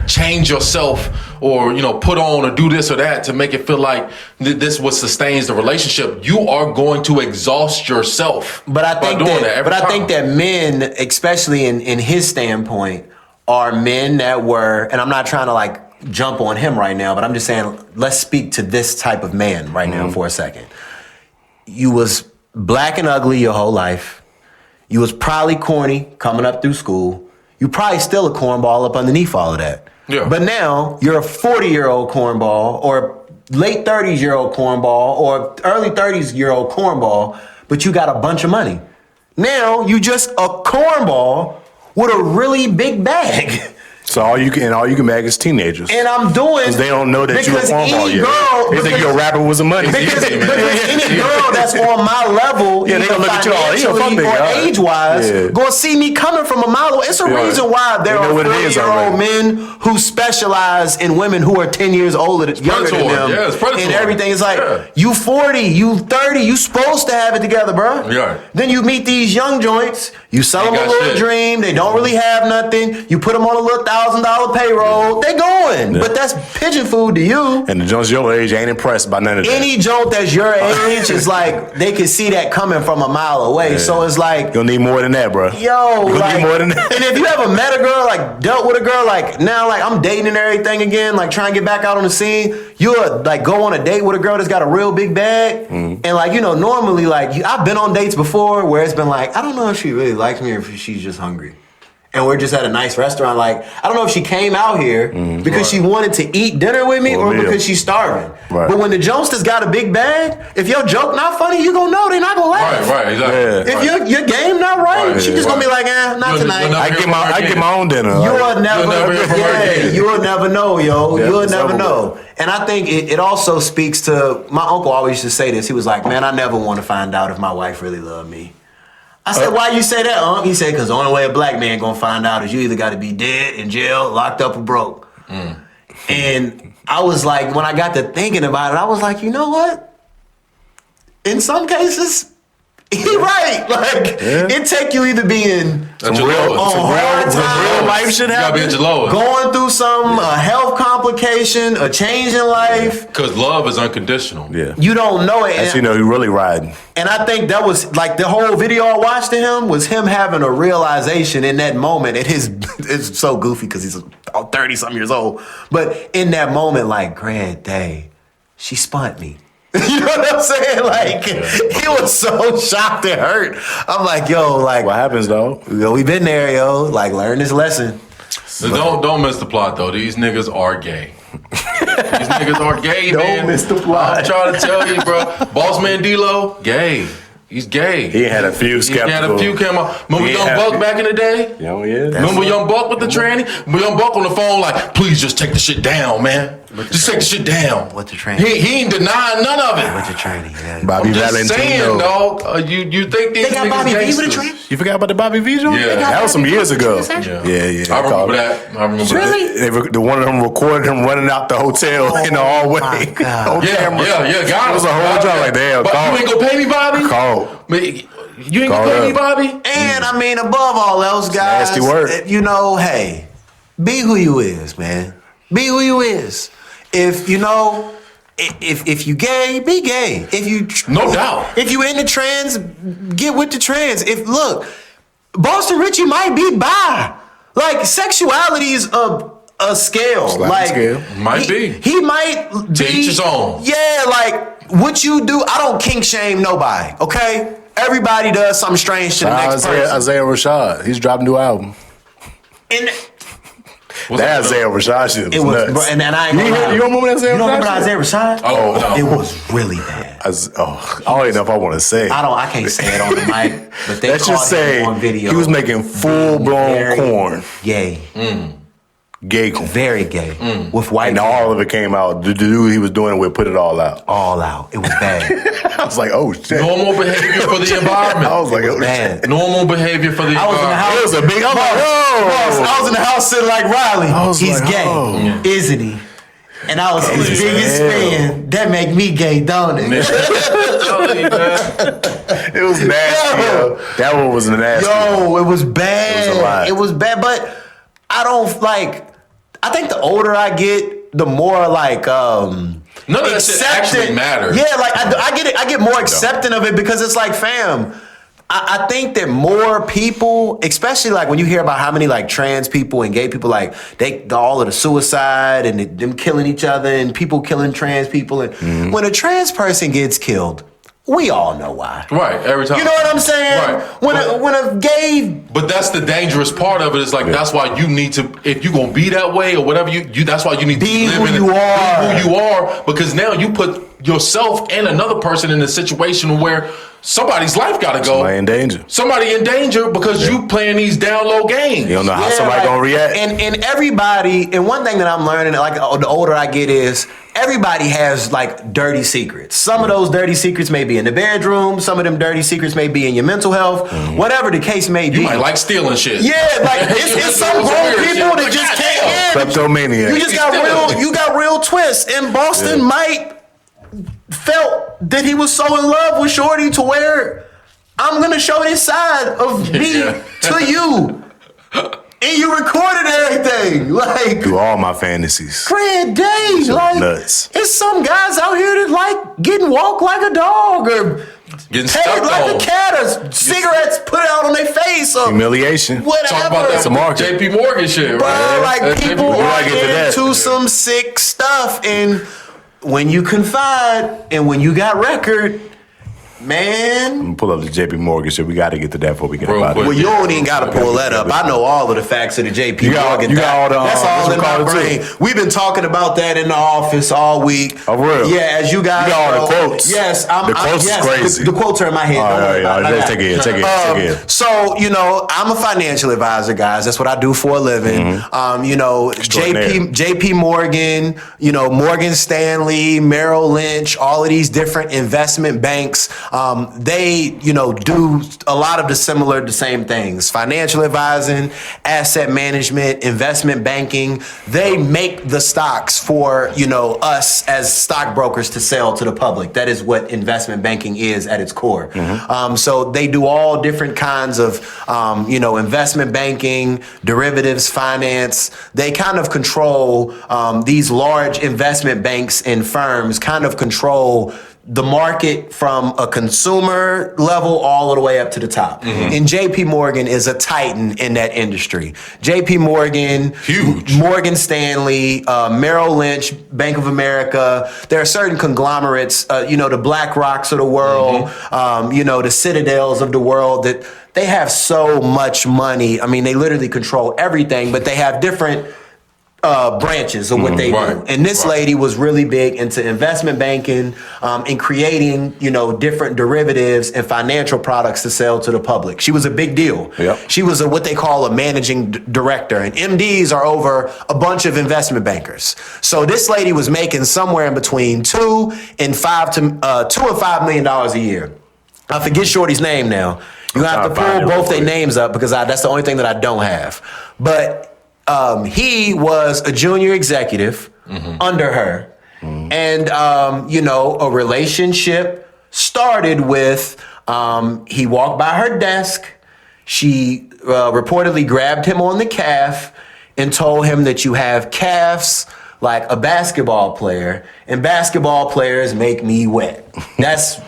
change yourself or, put on or do this or that to make it feel like this what sustains the relationship. You are going to exhaust yourself. But I think that men, especially in his standpoint, are men that were, and I'm not trying to like jump on him right now, but I'm just saying, let's speak to this type of man right now for a second. You was black and ugly your whole life. You was probably corny coming up through school. You probably still a cornball up underneath all of that. Yeah. But now you're a 40-year-old cornball or late 30s-year-old cornball or early 30s-year-old cornball, but you got a bunch of money. Now you just a cornball with a really big bag. So all you can bag is teenagers. And I'm doing because they don't know that you're a cornball yet. They think you're a rapper with some money. Because any girl that's on my level, they gonna look at you financially or age-wise, gonna see me coming from a mile away. It's a reason why there are 40-year-old men who specialize in women who are 10 years older, younger than them, and everything. It's like you 40, you 30, you supposed to have it together, bro. Yeah. Then you meet these young joints, you sell them a little dream, they don't really have nothing. You put them on a little $1,000 payroll, they going. But that's pigeon food to you. And the Jones your age ain't impressed by none of that. Any joke that's your age is like, they can see that coming from a mile away. So it's like, you'll need more than that, bro. Yo, you'll like, need more than that. And if you ever met a girl, like dealt with a girl, like now, like I'm dating and everything again, like trying to get back out on the scene, you'll like go on a date with a girl that's got a real big bag. And like, you know, normally like I've been on dates before where it's been like, I don't know if she really likes me or if she's just hungry. And we're just at a nice restaurant. Like, I don't know if she came out here because she wanted to eat dinner with me or because she's starving. Right. But when the jokesters got a big bag, if your joke not funny, you gonna know they're not gonna laugh. Right, exactly. If your game not right, she just gonna be like, not tonight. I get my own dinner. You'll never know, yo. You'll never know. And I think it also speaks to, my uncle always used to say this. He was like, man, I never want to find out if my wife really loved me. I said, why you say that, Unc? He said, because the only way a black man gonna find out is you either got to be dead, in jail, locked up, or broke. And I was like, when I got to thinking about it, I was like, you know what? In some cases, he right. Like, it take you either being hard times, real life shit happen. You gotta be at your lowest. Going through some health complication, a change in life. Because love is unconditional. Yeah. You don't know it. That's, you know, you really riding. And I think that was like the whole video I watched of him was him having a realization in that moment. And it's so goofy because he's 30-something years old. But in that moment, like, grand day, she spunt me. You know what I'm saying? Like, he was so shocked and hurt. I'm like, yo, like, what happens though? We been there, yo. Like, learn this lesson. Don't miss the plot though. These niggas are gay. These niggas are gay, man. Don't miss the plot. I'm trying to tell you, bro. Boss man D-Lo, gay. He's gay. He had a few skeptical. He had a few came out. Remember Young Buck back in the day? Yeah, yeah. Remember Young Buck with the tranny? Young Buck on the phone like, please just take the shit down, man. Just take the shit down. With the tranny. He ain't denying none of it. With the tranny, yeah. Bobby I'm just Valentino. saying, dog. You think these They got niggas Bobby V gangsters? with a tranny? You forgot about the Bobby V joint? Yeah. That was some years ago. Yeah. Yeah. I remember that. Really? The one of them recorded him running out the hotel in the hallway. My God. Yeah. It was a whole job like that. But you ain't gonna pay me, Bobby? Call. You ain't gonna pay me, Bobby? And I mean, above all else, guys, Nasty word. you know, hey, be who you is, man. Be who you is. If you know, if you gay, be gay. If you no doubt. If you into trans, get with the trans. If look, Boston Richie might be bi. Like sexuality is a scale. Like scale. Might be. He might To be. each his own. Yeah, like what you do. I don't kink shame nobody. Okay. Everybody does something strange to the next person. Isaiah Rashad. He's dropping a new album. And that Isaiah Rashad shit was nuts. Bro, and I ain't gonna lie. You don't remember that Isaiah Rashad? You don't remember Isaiah Rashad? Oh, no. It was really bad. I don't even know if I want to say. I can't say it on the mic, but they Let's caught just say him on video. he was making full-blown corn. Gay. Gay corn. Very gay. With white And people. all of it came out. The dude he was doing it with put it all out. All out. It was bad. I was like, oh, shit. Normal behavior for the environment. I was like, oh, bad. shit. Normal behavior for the I was in the environment. house. It was a big, I'm like, I was in the house sitting like Riley. was He's like, gay, oh. isn't he? And I was his biggest fan. That make me gay, don't it? It was nasty, yo. That one was nasty. Yo, it was bad. It was a lot. It was bad, but I don't like. I think the older I get, the more like None of that shit actually matters. Yeah, like I get it. I get more accepting of it because it's like, fam. I think that more people, especially like when you hear about how many like trans people and gay people, like all of the suicide and them killing each other and people killing trans people, and when a trans person gets killed, We all know why. Right, every time. You know what I'm saying? Right. When a gay... But that's the dangerous part of it. It's like, that's why you need to, if you're going to be that way or whatever, that's why you need to Be live who you are. Be who you are, because now you put yourself and another person in a situation where somebody's life got to go. Somebody in danger because you playing these down low games. You don't know how somebody going to react. And everybody, and one thing that I'm learning, like the older I get is, everybody has like dirty secrets. Some of those dirty secrets may be in the bedroom. Some of them dirty secrets may be in your mental health. Whatever the case may be. You might like stealing shit. Yeah, like it's some grown people that just can't. Kleptomaniac. You just got real twists. In Boston, Mike felt that he was so in love with Shorty to where I'm gonna show this side of me to you. And you recorded everything, like through all my fantasies. Grand day, like nuts. It's some guys out here that like getting walked like a dog or getting paid like a cat or cigarettes put out on their face or humiliation. Whatever. Talk about that JP Morgan shit, bro. Right? Like people are into some sick stuff, and when you confide and when you got record. Man. I'm gonna pull up the JP Morgan shit. We got to get to that before we get about it. Well, you don't even got to pull that up. I know all of the facts of the JP Morgan. You got all the, that's all in my brain. We've been talking about that in the office all week. Oh, real? Yeah, as you guys know. You got all the quotes. Yes. The quotes is crazy. The quotes are in my head. Don't worry about it. Let's take it in. So, I'm a financial advisor, guys. That's what I do for a living. JP Morgan, Morgan Stanley, Merrill Lynch, all of these different investment banks, they, do a lot of the same things. Financial advising, asset management, investment banking. They make the stocks for, us as stockbrokers to sell to the public. That is what investment banking is at its core. So they do all different kinds of, investment banking, derivatives, finance. They kind of control these large investment banks and firms kind of control the market from a consumer level all the way up to the top. And JP Morgan is a titan in that industry. JP Morgan, huge. Morgan Stanley, Merrill Lynch, Bank of America. There are certain conglomerates, the Black Rocks of the world, the Citadels of the world that they have so much money. I mean, they literally control everything, but they have different branches of what they do. And this lady was really big into investment banking and creating, different derivatives and financial products to sell to the public. She was a big deal. Yep. She was what they call a managing director, and MDs are over a bunch of investment bankers. So this lady was making somewhere in between $2 and $5 million a year. I forget Shorty's name now. You have to pull both their names up because that's the only thing that I don't have. But he was a junior executive under her. And, a relationship started with, he walked by her desk. She reportedly grabbed him on the calf and told him that you have calves like a basketball player, and basketball players make me wet. That's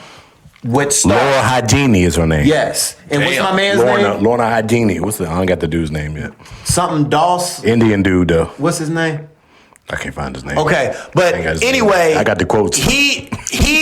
what started. Laura Hygini is her name. Yes. And what's my man's name? Lorna Hygini. I don't got the dude's name yet. Something Doss. Indian dude, though. What's his name? I can't find his name. Okay, but anyway, I got the quotes. He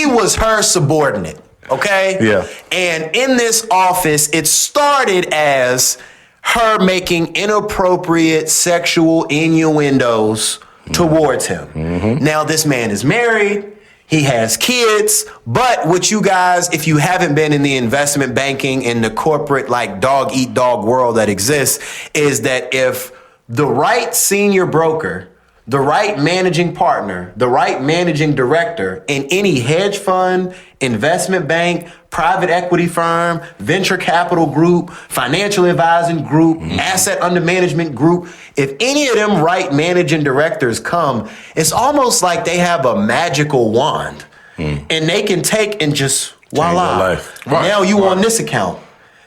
was her subordinate. Okay. Yeah. And in this office, it started as her making inappropriate sexual innuendos towards him. Now this man is married. He has kids, but what you guys, if you haven't been in the investment banking and the corporate like dog eat dog world that exists, is that if the right senior broker, the right managing partner, the right managing director in any hedge fund, investment bank, private equity firm, venture capital group, financial advising group, asset under management group, if any of them right managing directors come, it's almost like they have a magical wand and they can take and just voila. Now you on this account.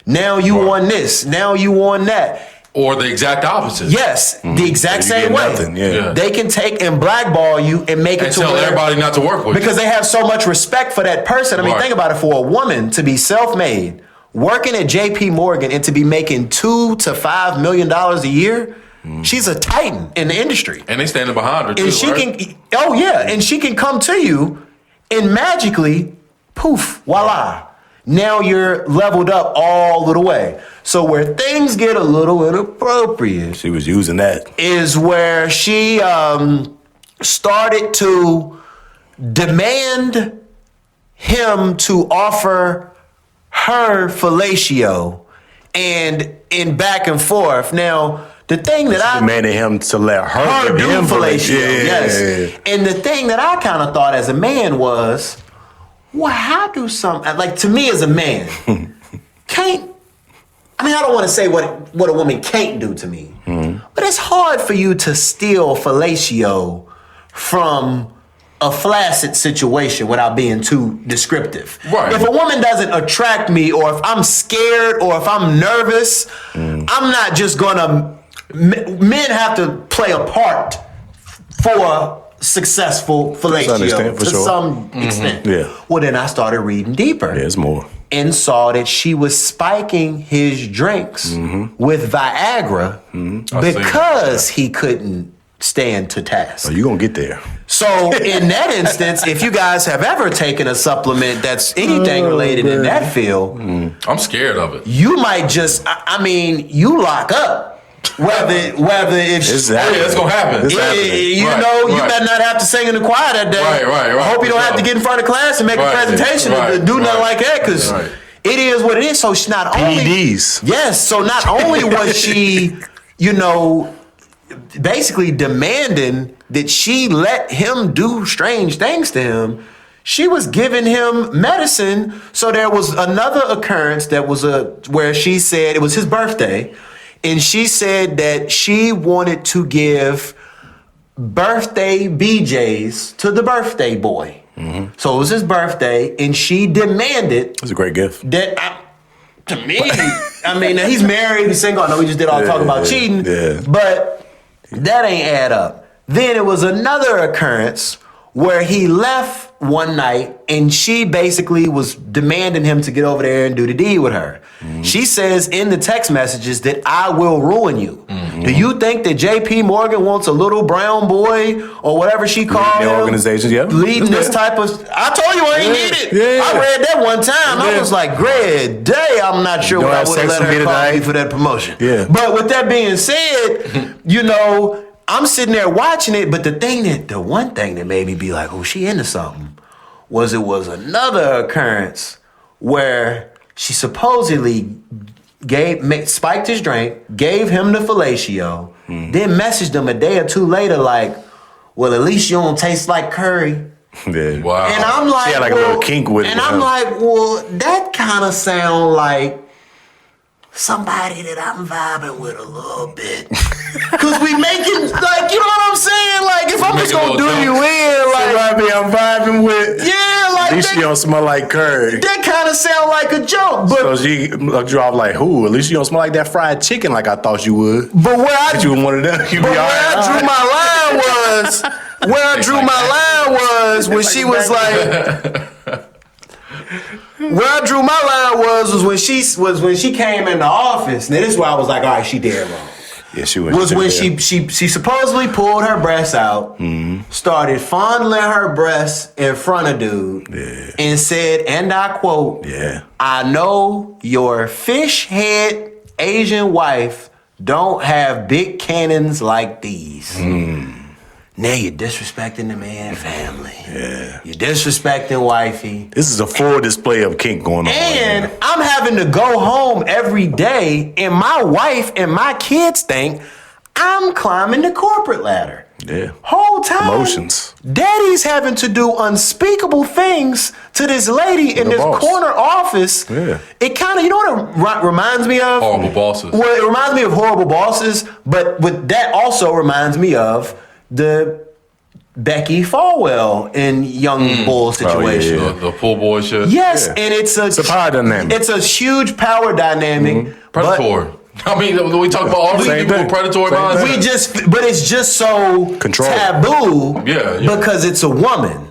Now you on this. Now you on that. Or the exact opposite. Yes, the exact same way. They can take and blackball you and make it to tell everybody not to work with you. Because they have so much respect for that person. I mean, think about it. For a woman to be self-made, working at JP Morgan, and to be making $2 to $5 million a year, she's a titan in the industry. And they standing behind her too, and she can, and she can come to you and magically poof, voila. Now you're leveled up all the way. So where things get a little inappropriate, She was using that. is where she started to demand him to offer her fellatio and in back and forth. Now, the thing that I demanded him to let her do him fellatio, yes. Yeah. And the thing that I kind of thought as a man was, well, how do like to me as a man, I don't want to say what a woman can't do to me, but it's hard for you to steal fellatio from a flaccid situation without being too descriptive. Right. If a woman doesn't attract me, or if I'm scared, or if I'm nervous, I'm not just gonna. Men have to play a part for successful fellatio to some extent. Yeah. Well, then I started reading deeper. There's more. And saw that she was spiking his drinks with Viagra because he couldn't stand to task. So you gonna get there. So in that instance, if you guys have ever taken a supplement that's anything related in that field, I'm scared of it. you might just, you lock up. Whether if It's gonna happen. you Right. better not have to sing in the choir that day. Right. I hope you don't have to get in front of class and make a presentation and do nothing like that, because it is what it is. So she not only PEDs. yes, so not only was she, basically demanding that she let him do strange things to him, she was giving him medicine. So there was another occurrence that was where she said it was his birthday. And she said that she wanted to give birthday BJs to the birthday boy. So it was his birthday, and she demanded It's a great gift. that, to me, now he's married, he's single. I know we just did all talk about cheating, but that ain't add up. Then it was another occurrence where he left one night and she basically was demanding him to get over there and do the deed with her. She says in the text messages that I will ruin you. Do you think that JP Morgan wants a little brown boy or whatever she called him? Organizations, yeah. Leading this type of, I told you I ain't need it. Yeah. I read that one time. I was like, great day. I'm not sure what I would have let her call me for that promotion. Yeah. But with that being said, I'm sitting there watching it, but the one thing that made me be like, oh, she into something, was another occurrence where she supposedly spiked his drink, gave him the fellatio, then messaged him a day or two later like, well, at least you don't taste like curry. Yeah. Wow. And I'm like, She had like a little kink with it. And I'm like, well, that kind of sound like somebody that I'm vibing with a little bit. Cause we making, like, you know what I'm saying? Like, if I'm just gonna do you in, like, I'm vibing with. yeah, like, At least you don't smell like curry. that kind of sound like a joke. But So she looked you off like, who? At least you don't smell like that fried chicken like I thought you would. where I But you one of them. You be But all where I drew my line was, when she was like, where I drew my line was when she came in the office. Now this is where I was like, all right, she dead wrong. Yeah, she Was when she supposedly pulled her breasts out, started fondling her breasts in front of dude, and said, and I quote, I know your fish head Asian wife don't have big cannons like these. Now you're disrespecting the man family. Yeah. You're disrespecting wifey. This is a full display of kink going on. And right I'm having to go home every day, and my wife and my kids think I'm climbing the corporate ladder. Yeah. Whole time, Emotions. Daddy's having to do unspeakable things to this lady in The this boss. corner office. Yeah. It kind of, you know what it reminds me of? Horrible bosses. Well, it reminds me of Horrible Bosses, but with that also reminds me of the Becky Falwell in Young Bull situation. The pool boy shit. Yes, Yeah. and it's a power dynamic. It's a huge power dynamic. Predatory. We talk about all these Same people thing. with predatory Same minds. But it's just so Control. taboo. Yeah. Because it's a woman.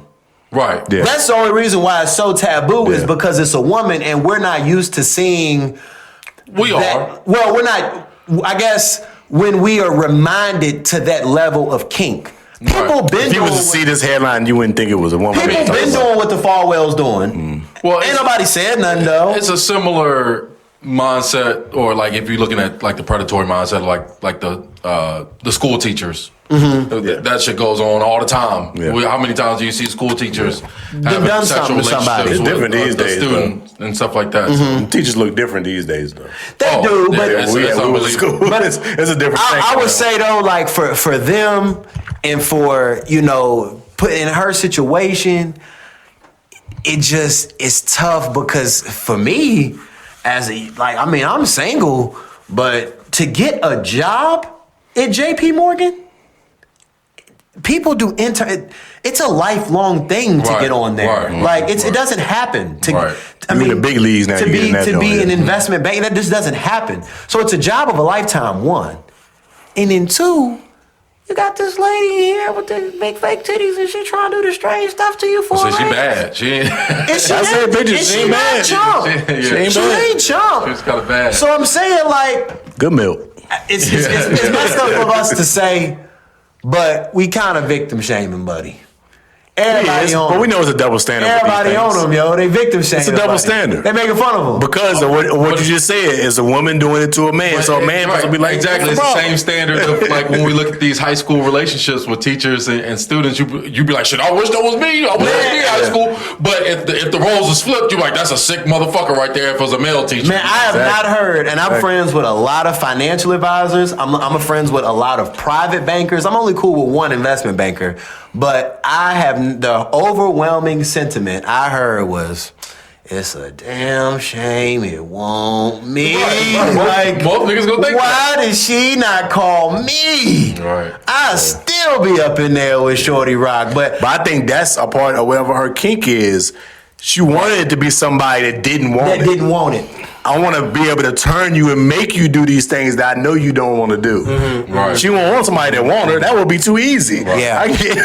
Right. Yeah. That's the only reason why it's so taboo is Yeah. because it's a woman, and we're not used to seeing. We are. Well, we're not. I guess when we are reminded to that level of kink. People Right. been If you doing was to see this headline, you wouldn't think it was a woman. People been doing what the Falwell's doing. Well, ain't nobody said nothing though. It's a similar mindset, or like if you're looking at like the predatory mindset, like the school teachers. Mm-hmm. That shit goes on all the time. Yeah. How many times do you see school teachers having sexual relationships it's different with these days, students and stuff like that? Mm-hmm. So. Teachers look different these days, though. They do, but it's unbelievable. But it's a different thing. I would say though, like for them and for put in her situation, it's tough because for me, I'm single, but to get a job at JP Morgan. People do it's a lifelong thing to get on there. It doesn't happen. The big leagues now. To be an investment bank, that just doesn't happen. So it's a job of a lifetime, one. And then two, you got this lady here with the big fake titties and she trying to do the strange stuff to you for she bad. She ain't she ain't bad. She ain't chump. She's kind of bad. So I'm saying good milk. It's messed up for us to say. But we kind of victim shaming, buddy. Everybody on them. But we know it's a double standard. Everybody on them, yo. They victim shaming. It's a double standard. They making fun of them. Because of what you just said is a woman doing it to a man. So a man must be like, exactly. It's the same standard of like when we look at these high school relationships with teachers and students, you be like, shit, I wish that was me. I wish that was me in high school. But if the roles was flipped, you're like, that's a sick motherfucker right there if it was a male teacher. Man, I have not heard, and I'm friends with a lot of financial advisors. I'm friends with a lot of private bankers. I'm only cool with one investment banker. But I have the overwhelming sentiment I heard was, it's a damn shame it won't me. Like, most niggas gonna think why did she not call me? Right. I'd still be up in there with Shorty Rock. But I think that's a part of whatever her kink is. She wanted it to be somebody that didn't want it. I want to be able to turn you and make you do these things that I know you don't want to do. Mm-hmm. Right. She won't want somebody that want her. That would be too easy. Right. Yeah.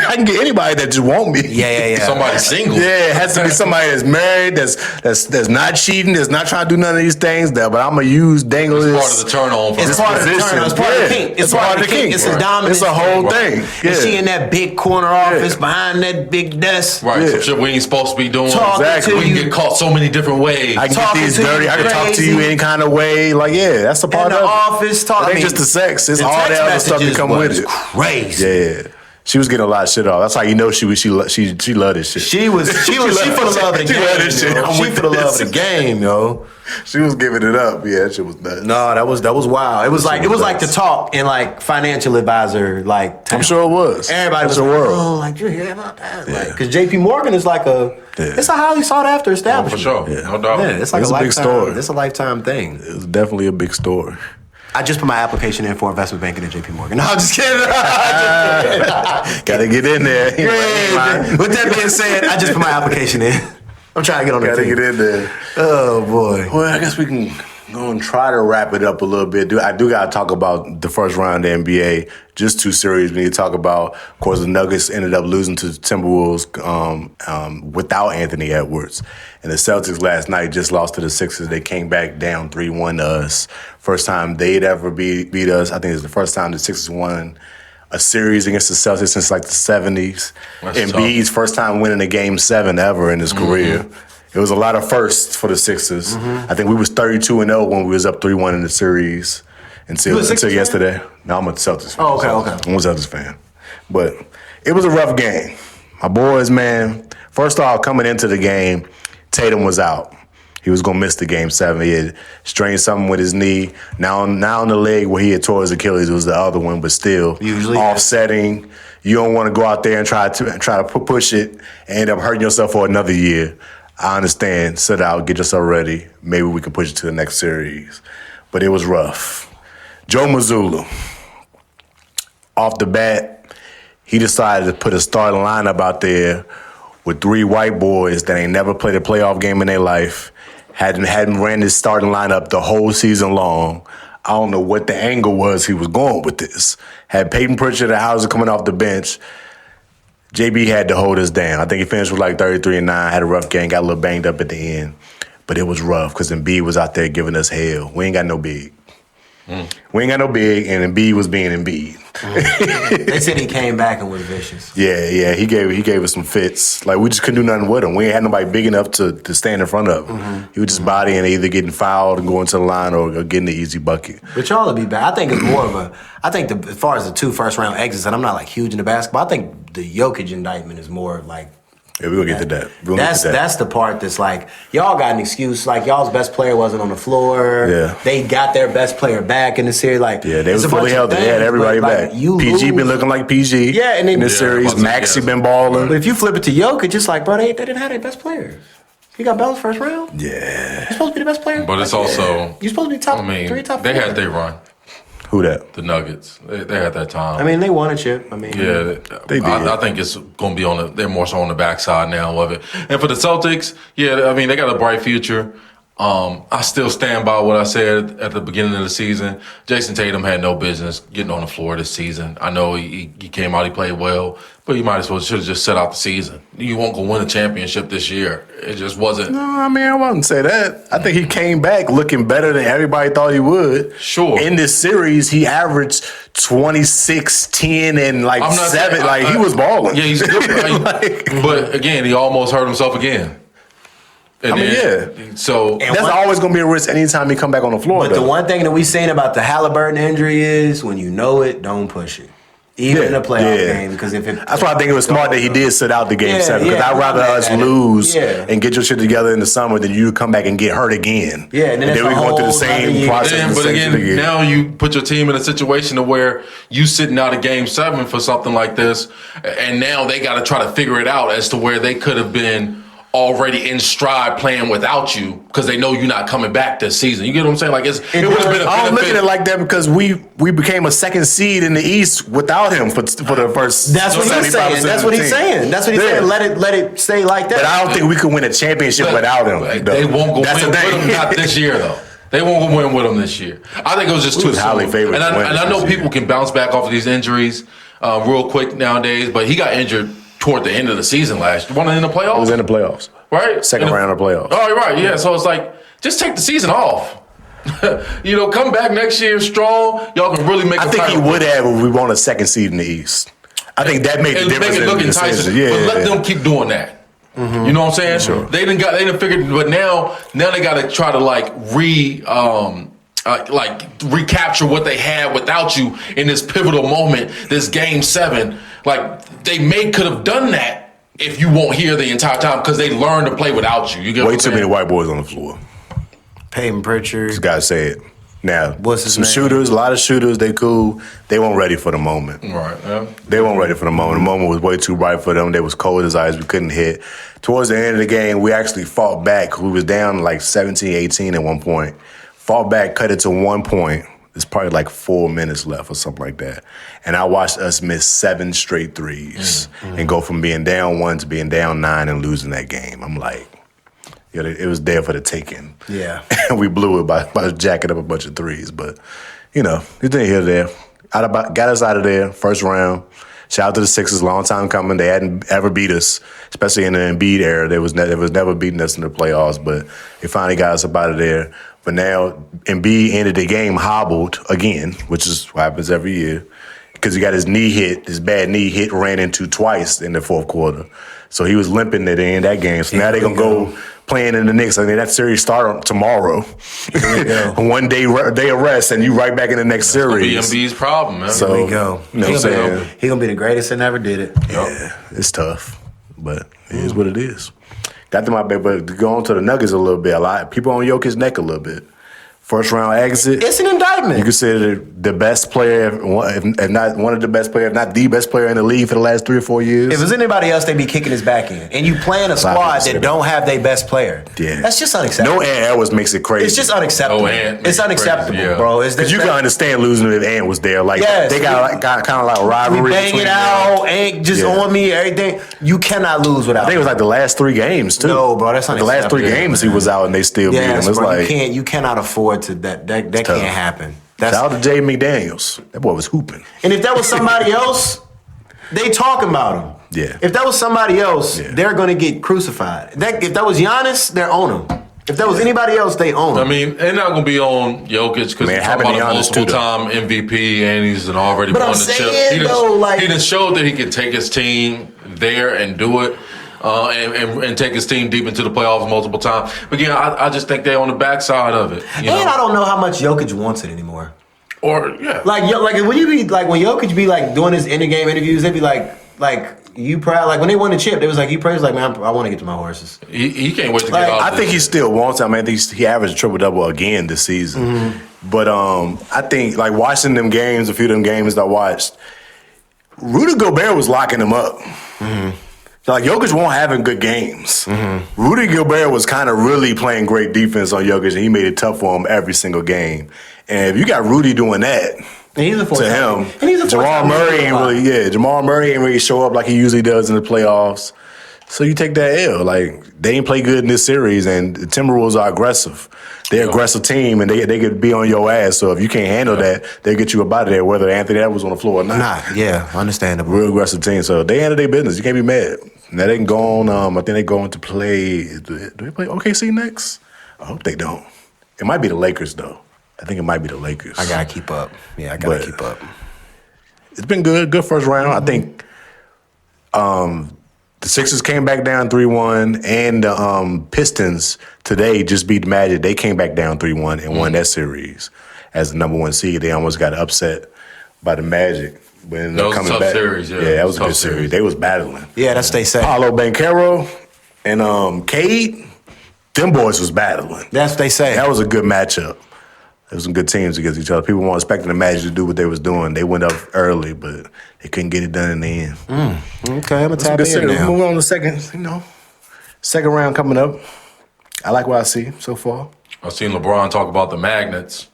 I can get anybody that just want me. Yeah. Somebody single. Yeah, it has to be somebody that's married, that's not cheating, that's not trying to do none of these things. But I'm gonna use dangle. It's part of the turn on. It's part of the turn on. It's part of the kink. It's part of the kink. It's a dominant. It's a whole thing. Yeah. And she in that big corner office behind that big desk. Right. Some shit we ain't supposed to be doing. Exactly. We can get caught so many different ways. I can get these dirty. I can talk to you any kind of way. That's a part of it. In the office talk. It ain't just the sex. It's all that other stuff that come with it. Crazy. Yeah. She was getting a lot of shit off. That's how you know she loved this shit. She for the love of the game. She loved this shit. She for the love of the game, yo. She was giving it up. Yeah, that shit was nuts. No, that was wild. It was like the talk in like financial advisor like town. I'm sure it was. Everybody was like, you hear about that? Yeah. Because JP Morgan is like it's a highly sought after establishment. For sure. Yeah. No doubt. Yeah, it's like a big story. It's a lifetime thing. It was definitely a big story. I just put my application in for investment banking at JP Morgan. No, I'm just kidding. Gotta get in there. With that being said, I just put my application in. I'm trying to get on the team. Gotta get in there. Oh, boy. Well, I guess we can go and try to wrap it up a little bit. I do got to talk about the first round of the NBA. Just two series we need to talk about. Of course, the Nuggets ended up losing to the Timberwolves without Anthony Edwards. And the Celtics last night just lost to the Sixers. They came back down 3-1 to us. First time they'd ever beat us. I think it's the first time the Sixers won a series against the Celtics since like the 70s. Embiid's first time winning a Game 7 ever in his career. It was a lot of firsts for the Sixers. I think we was 32-0 when we was up 3-1 in the series until yesterday. No, I'm a Celtics fan. Oh, okay. I'm a Celtics fan. But it was a rough game. My boys, man, first off, coming into the game, Tatum was out. He was going to miss the Game 7. He had strained something with his knee. Now on the leg where he had tore his Achilles was the other one, but still usually offsetting. You don't want to go out there and try to push it and end up hurting yourself for another year. I understand. Sit out, get yourself ready. Maybe we can push it to the next series. But it was rough. Joe Mazzulla, off the bat, he decided to put a starting lineup out there with three white boys that ain't never played a playoff game in their life, hadn't ran this starting lineup the whole season long. I don't know what the angle was he was going with this. Had Peyton Pritchard and Hauser coming off the bench. JB had to hold us down. I think he finished with like 33-9, had a rough game, got a little banged up at the end. But it was rough because Embiid was out there giving us hell. We ain't got no big. We ain't got no big, and Embiid was being Embiid. They said he came back and was vicious. Yeah, he gave us some fits. Like we just couldn't do nothing with him. We ain't had nobody big enough to stand in front of him. He was just bodying, either getting fouled and going to the line or getting the easy bucket. But y'all will be back. I think it's more of a. I think as far as the 2 first-round exits, and I'm not like huge into basketball. I think the Jokic indictment is more like. Yeah, we're gonna get to that. That's the part that's like, y'all got an excuse. Like, y'all's best player wasn't on the floor. Yeah. They got their best player back in the series. Like, yeah, they was fully healthy. They had everybody back. PG been looking like PG. Yeah, and then in this series, Maxey been balling. But if you flip it to Jokic, it's like, bro, they didn't have their best players. He got bounced first round. Yeah, you're supposed to be the best player. But it's also you're supposed to be top 3, top 4. They had their run. Who that? The Nuggets. They had that time. I mean, they won a chip. I mean, yeah, they did. I think it's going to be they're more so on the backside now of it. And for the Celtics, yeah, I mean, they got a bright future. I still stand by what I said at the beginning of the season. Jason Tatum had no business getting on the floor this season. I know he came out, he played well, but you might as well should have just set out the season. You won't go win a championship this year. It just wasn't. No, I mean, I wouldn't say that. I think he came back looking better than everybody thought he would. Sure. In this series, he averaged 26, 10, and 7. He was balling. Yeah, he's good. But again, he almost hurt himself again. So that's always going to be a risk anytime he come back on the floor. But the one thing that we seen about the Halliburton injury is when you know it, don't push it. Even in a playoff game, because that's why I think it was smart that he did sit out the game 7. Because I'd rather us lose and get your shit together in the summer than you come back and get hurt again. Yeah, and then we going through the same process. But again, now you put your team in a situation to where you sitting out of game 7 for something like this, and now they got to try to figure it out as to where they could have been already in stride playing without you because they know you're not coming back this season. You get what I'm saying? Like it would have been. I'm looking at it like that because we became a 2nd seed in the East without him for the first. That's what he's saying. That's what he's saying. That's what he's saying. Let it stay like that. But I don't think we could win a championship without him. They won't go win with him not this year though. They won't go win with him this year. I think it was just too highly favored. And I know people can bounce back off of these injuries real quick nowadays, but he got injured toward the end of the season last year. Wasn't in the playoffs? It was in the playoffs. Right? Second round of playoffs. Oh, right, yeah. So it's like, just take the season off. Come back next year strong. Y'all can really make I think he would have if we won a 2nd seed in the East. I think that made the difference. Make it look enticing. Yeah, but let them keep doing that. Mm-hmm. You know what I'm saying? Sure. They didn't figure, but now they got to try to recapture what they had without you in this pivotal moment, this game 7. Like they could have done that if you won't hear the entire time because they learned to play without you. You get way too many white boys on the floor. Peyton Pritchard. Just gotta say it. Now, what's his name? Shooters, a lot of shooters, they cool. They weren't ready for the moment. Right. Yeah. They weren't ready for the moment. The moment was way too bright for them. They was cold as ice. We couldn't hit. Towards the end of the game, we actually fought back. We was down 17, 18 at one point. Fought back, cut it to 1 point. There's probably 4 minutes left or something like that. And I watched us miss 7 straight threes and go from being down 1 to being down 9 and losing that game. I'm like, it was there for the taking. Yeah. And we blew it by jacking up a bunch of threes. But, it didn't here or there. Got us out of there, first round. Shout out to the Sixers, long time coming. They hadn't ever beat us, especially in the Embiid era. They was never beating us in the playoffs, but they finally got us up out of there. But now Embiid ended the game hobbled again, which is what happens every year, because he got his bad knee hit, ran into twice in the 4th quarter. So he was limping at the end of that game. So now they're going to go playing in the Knicks. I mean, that series start tomorrow. 1 day of rest, and you right back in the next series. That's Embiid's problem, man. So, here we go. You know what I'm saying? He's going to be the greatest that never did it. Yeah, it's tough, but it is what it is. Got to my bad, but to go on to the Nuggets a little bit, a lot people on Jokic's neck a little bit. First round exit. It's an indictment. You consider the best player, if not one of the best players, if not the best player in the league for the last 3 or 4 years. If it was anybody else, they'd be kicking his back in. And you playing a squad that don't have their best player. Yeah. That's just unacceptable. No Ant Edwards makes it crazy. It's just unacceptable. It's unacceptable, bro. Because you can understand losing if Ant was there. They got kind of like a rivalry. We bang it out, Ant just on me, everything. You cannot lose without I think it was the last 3 games, too. No, bro, that's unacceptable. The last 3 games he was out and they still beat him. It's bro, you cannot afford to that can't happen. Shout out to Jay McDaniels. That boy was hooping. And if that was somebody else, they talking about him. Yeah. If that was somebody else, they're going to get crucified. If that was Giannis, they're on him. If that was anybody else, they own. I mean, they're not going to be on Jokic because he's talking about a multiple-time MVP and he's already won the chip. He done showed that he can take his team there and do it. And take his team deep into the playoffs multiple times. But again, I just think they're on the backside of it. And I don't know how much Jokic wants it anymore. Like when Jokic be like doing his intergame interviews, they'd be like you proud? Like when they won the chip, they was like you praise like man, I want to get to my horses. He can't wait to get out. I think he still wants it. I mean, I think he averaged a triple-double again this season. Mm-hmm. But I think like watching them games, a few of them games I watched, Rudy Gobert was locking him up. Mm-hmm. Like, Jokic won't having good games. Mm-hmm. Rudy Gobert was kind of really playing great defense on Jokic, and he made it tough for him every single game. And if you got Rudy doing that to him, Jamal Murray ain't really show up like he usually does in the playoffs. So you take that L. Like, they ain't play good in this series, and the Timberwolves are aggressive. They're an aggressive team, and they could be on your ass. So if you can't handle that, they'll get you up out of there, whether Anthony Edwards on the floor or not. Understandable. Real aggressive team. So they handle their business. You can't be mad. Now they can go on. I think they're going to play. Do they play OKC next? I hope they don't. It might be the Lakers, though. I think it might be the Lakers. I gotta keep up. Yeah, I gotta keep up. It's been good. Good first round. I think the Sixers came back down 3-1, and the Pistons today just beat the Magic. They came back down 3-1 and won that series as the number 1 seed. They almost got upset by the Magic. When that was a tough series, yeah. Yeah, that was a good series. They was battling. Yeah, that's they say. Paolo Banchero and Cade, them boys was battling. That's what they say. That was a good matchup. There was some good teams against each other. People weren't expecting the Magic to do what they was doing. They went up early, but they couldn't get it done in the end. Okay, I'm going to tap in now. Moving on to second round coming up. I like what I see so far. I've seen LeBron talk about the magnets.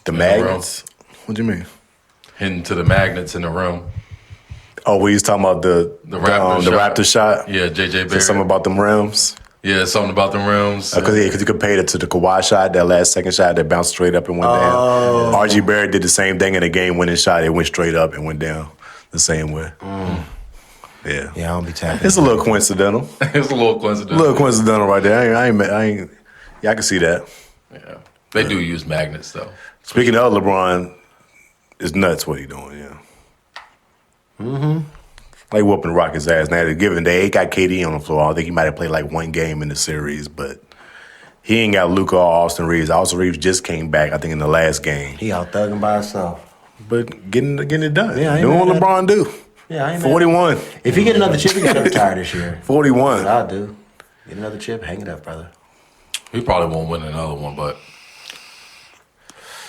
The magnets? What do you mean? Hitting to the magnets in the room. Oh, we was talking about the Raptor shot? Yeah, J.J. Barrett. Something about them rims? Yeah, something about the rims. Because you compared it to the Kawhi shot, that last second shot that bounced straight up and went down. R.G. Barrett did the same thing in a game-winning shot. It went straight up and went down the same way. Yeah. Yeah, I don't be tapping. It's a little coincidental. It's a little coincidental. A little coincidental right there. I can see that. Yeah. They do use magnets, though. Speaking of LeBron, it's nuts what he doing, yeah. Mm-hmm. Like whooping Rockets' ass. Now, given they ain't got KD on the floor, I think he might have played like one game in the series, but he ain't got Luka or Austin Reeves. Austin Reeves just came back, I think, in the last game. He out thugging by himself. But getting it done. Yeah, doing what LeBron do. Yeah, I ain't 41. If he get another chip, he got to retire this year. 41. That's what I do. Get another chip, hang it up, brother. He probably won't win another one, but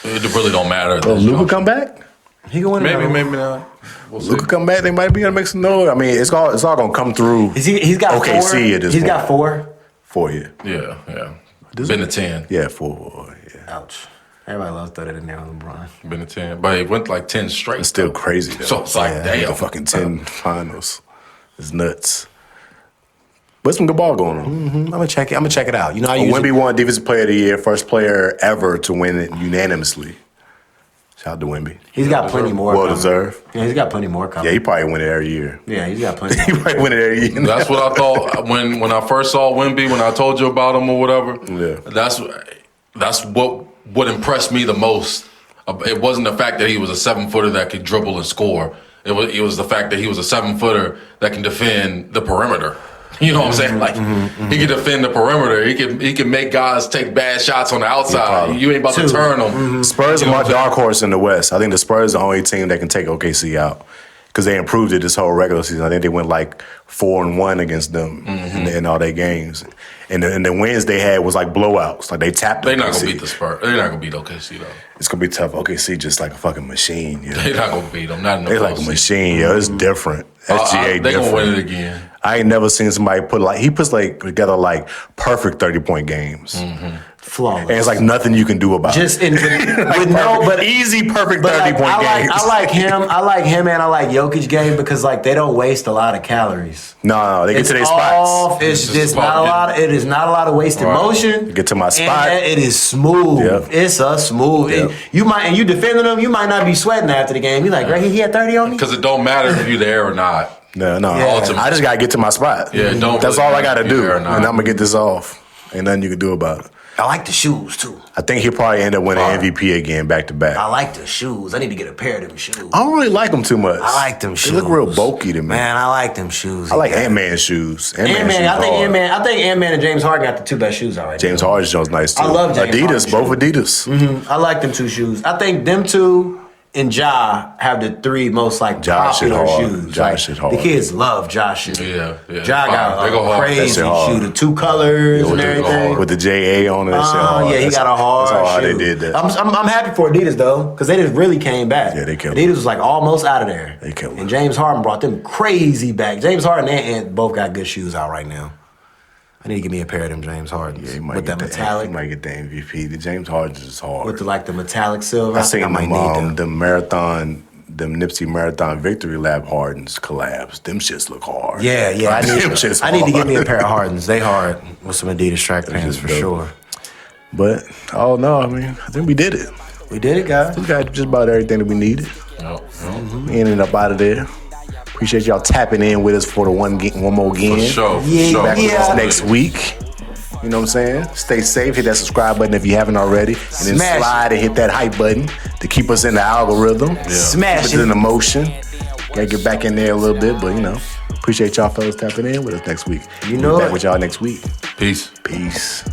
it really don't matter. Does Luka come back? He can win maybe not. We'll Luka come back, they might be gonna make some noise. I mean, it's all gonna come through. He's got OKC four. At this He's point. got 4. 4, yeah. Yeah. Been to 10. Yeah, 4. Yeah. Ouch. Everybody loves throwing it in there on LeBron. Been to 10, but it went like 10 straight. It's still crazy though. So it's like damn, the fucking 10 finals. It's nuts. But some good ball going on. Mm-hmm. I'm gonna check it out. You know, Wemby won Defensive Player of the Year, first player ever to win it unanimously. Shout out to Wemby. He's got plenty more. Well deserved. Yeah, he's got plenty more coming. Yeah, he probably win it every year. Yeah, he's got plenty. He probably win it every year. That's what I thought when I first saw Wemby, when I told you about him or whatever. Yeah. That's what impressed me the most. It wasn't the fact that he was a 7-footer that could dribble and score. It was the fact that he was a 7-footer that can defend the perimeter. You know what I'm saying? Like he can defend the perimeter. He can make guys take bad shots on the outside. You ain't about to turn them. Spurs are my dark horse in the West. I think the Spurs are the only team that can take OKC out because they improved it this whole regular season. I think they went like 4-1 against them in all their games. And the wins they had was like blowouts. Like they tapped. They're not gonna beat the Spurs. They're not gonna beat OKC though. It's gonna be tough. OKC just like a fucking machine. Yeah. They're not gonna beat them. Not in the They're like a machine. Yeah, it's different. SGA they different. gonna win it again. I ain't never seen somebody he puts like together like perfect 30-point games. Flawless. And it's like nothing you can do about Just it. with no, but easy, perfect 30-point games. I like him, and I like Jokic game because like they don't waste a lot of calories. No, they get to their spots. It's just not a lot. It is not a lot of wasted motion. Get to my spot. And it is smooth. Yep. It's a smooth. Yep. You defending him. You might not be sweating after the game. You like, right? He had 30 on me. Because it don't matter if you're there or not. No. Yeah. I just gotta get to my spot. Yeah, That's all I gotta do, and I'm gonna get this off. Ain't nothing you can do about it. I like the shoes too. I think he'll probably end up winning MVP again back to back. I like the shoes. I need to get a pair of them shoes. I don't really like them too much. I like them shoes. They look real bulky to me. Man, I like them shoes. I like Ant-Man shoes. Ant-Man. I think Ant-Man and James Harden got the two best shoes out right James now. Harden's shoes nice too. I love James Adidas, Harden both Adidas. I like them two shoes. I think them two and Ja have the three most like popular shoes. Josh is hard. The kids love Josh shoes. Yeah. Ja got They go a hard. crazy That shit shoe, the two colors and everything. With the JA on it. That shit hard. Yeah, he got a hard That's how shoe. they did that. I'm happy for Adidas though, because they just really came back. Yeah, they killed Adidas them. was like almost out of there. They killed them. And James Harden brought them crazy back. James Harden and Ant both got good shoes out right now. I need to give me a pair of them James Hardens. Yeah, he might with get that metallic. He might get the MVP. The James Harden's is hard. With the metallic silver. I seen I might need them. them Nipsey Marathon Victory Lap Hardens collabs. Them shits look hard. Yeah. I Them shits need to get me a hard. pair of Hardens. They hard with some Adidas track pants just for dope. sure. But oh no, I mean, I think we did it. We did it, guys. We got just about everything that we needed. We ended up out of there. Appreciate y'all tapping in with us for the one more game. For sure. Yeah. Back with us next week. You know what I'm saying? Stay safe. Hit that subscribe button if you haven't already. And then Smash slide and hit that hype button to keep us in the algorithm. Smash Keep us in it. the motion. Gotta get back in there a little bit, but appreciate y'all fellas tapping in with us next week. You know We'll be back it. with y'all next week. Peace. Peace.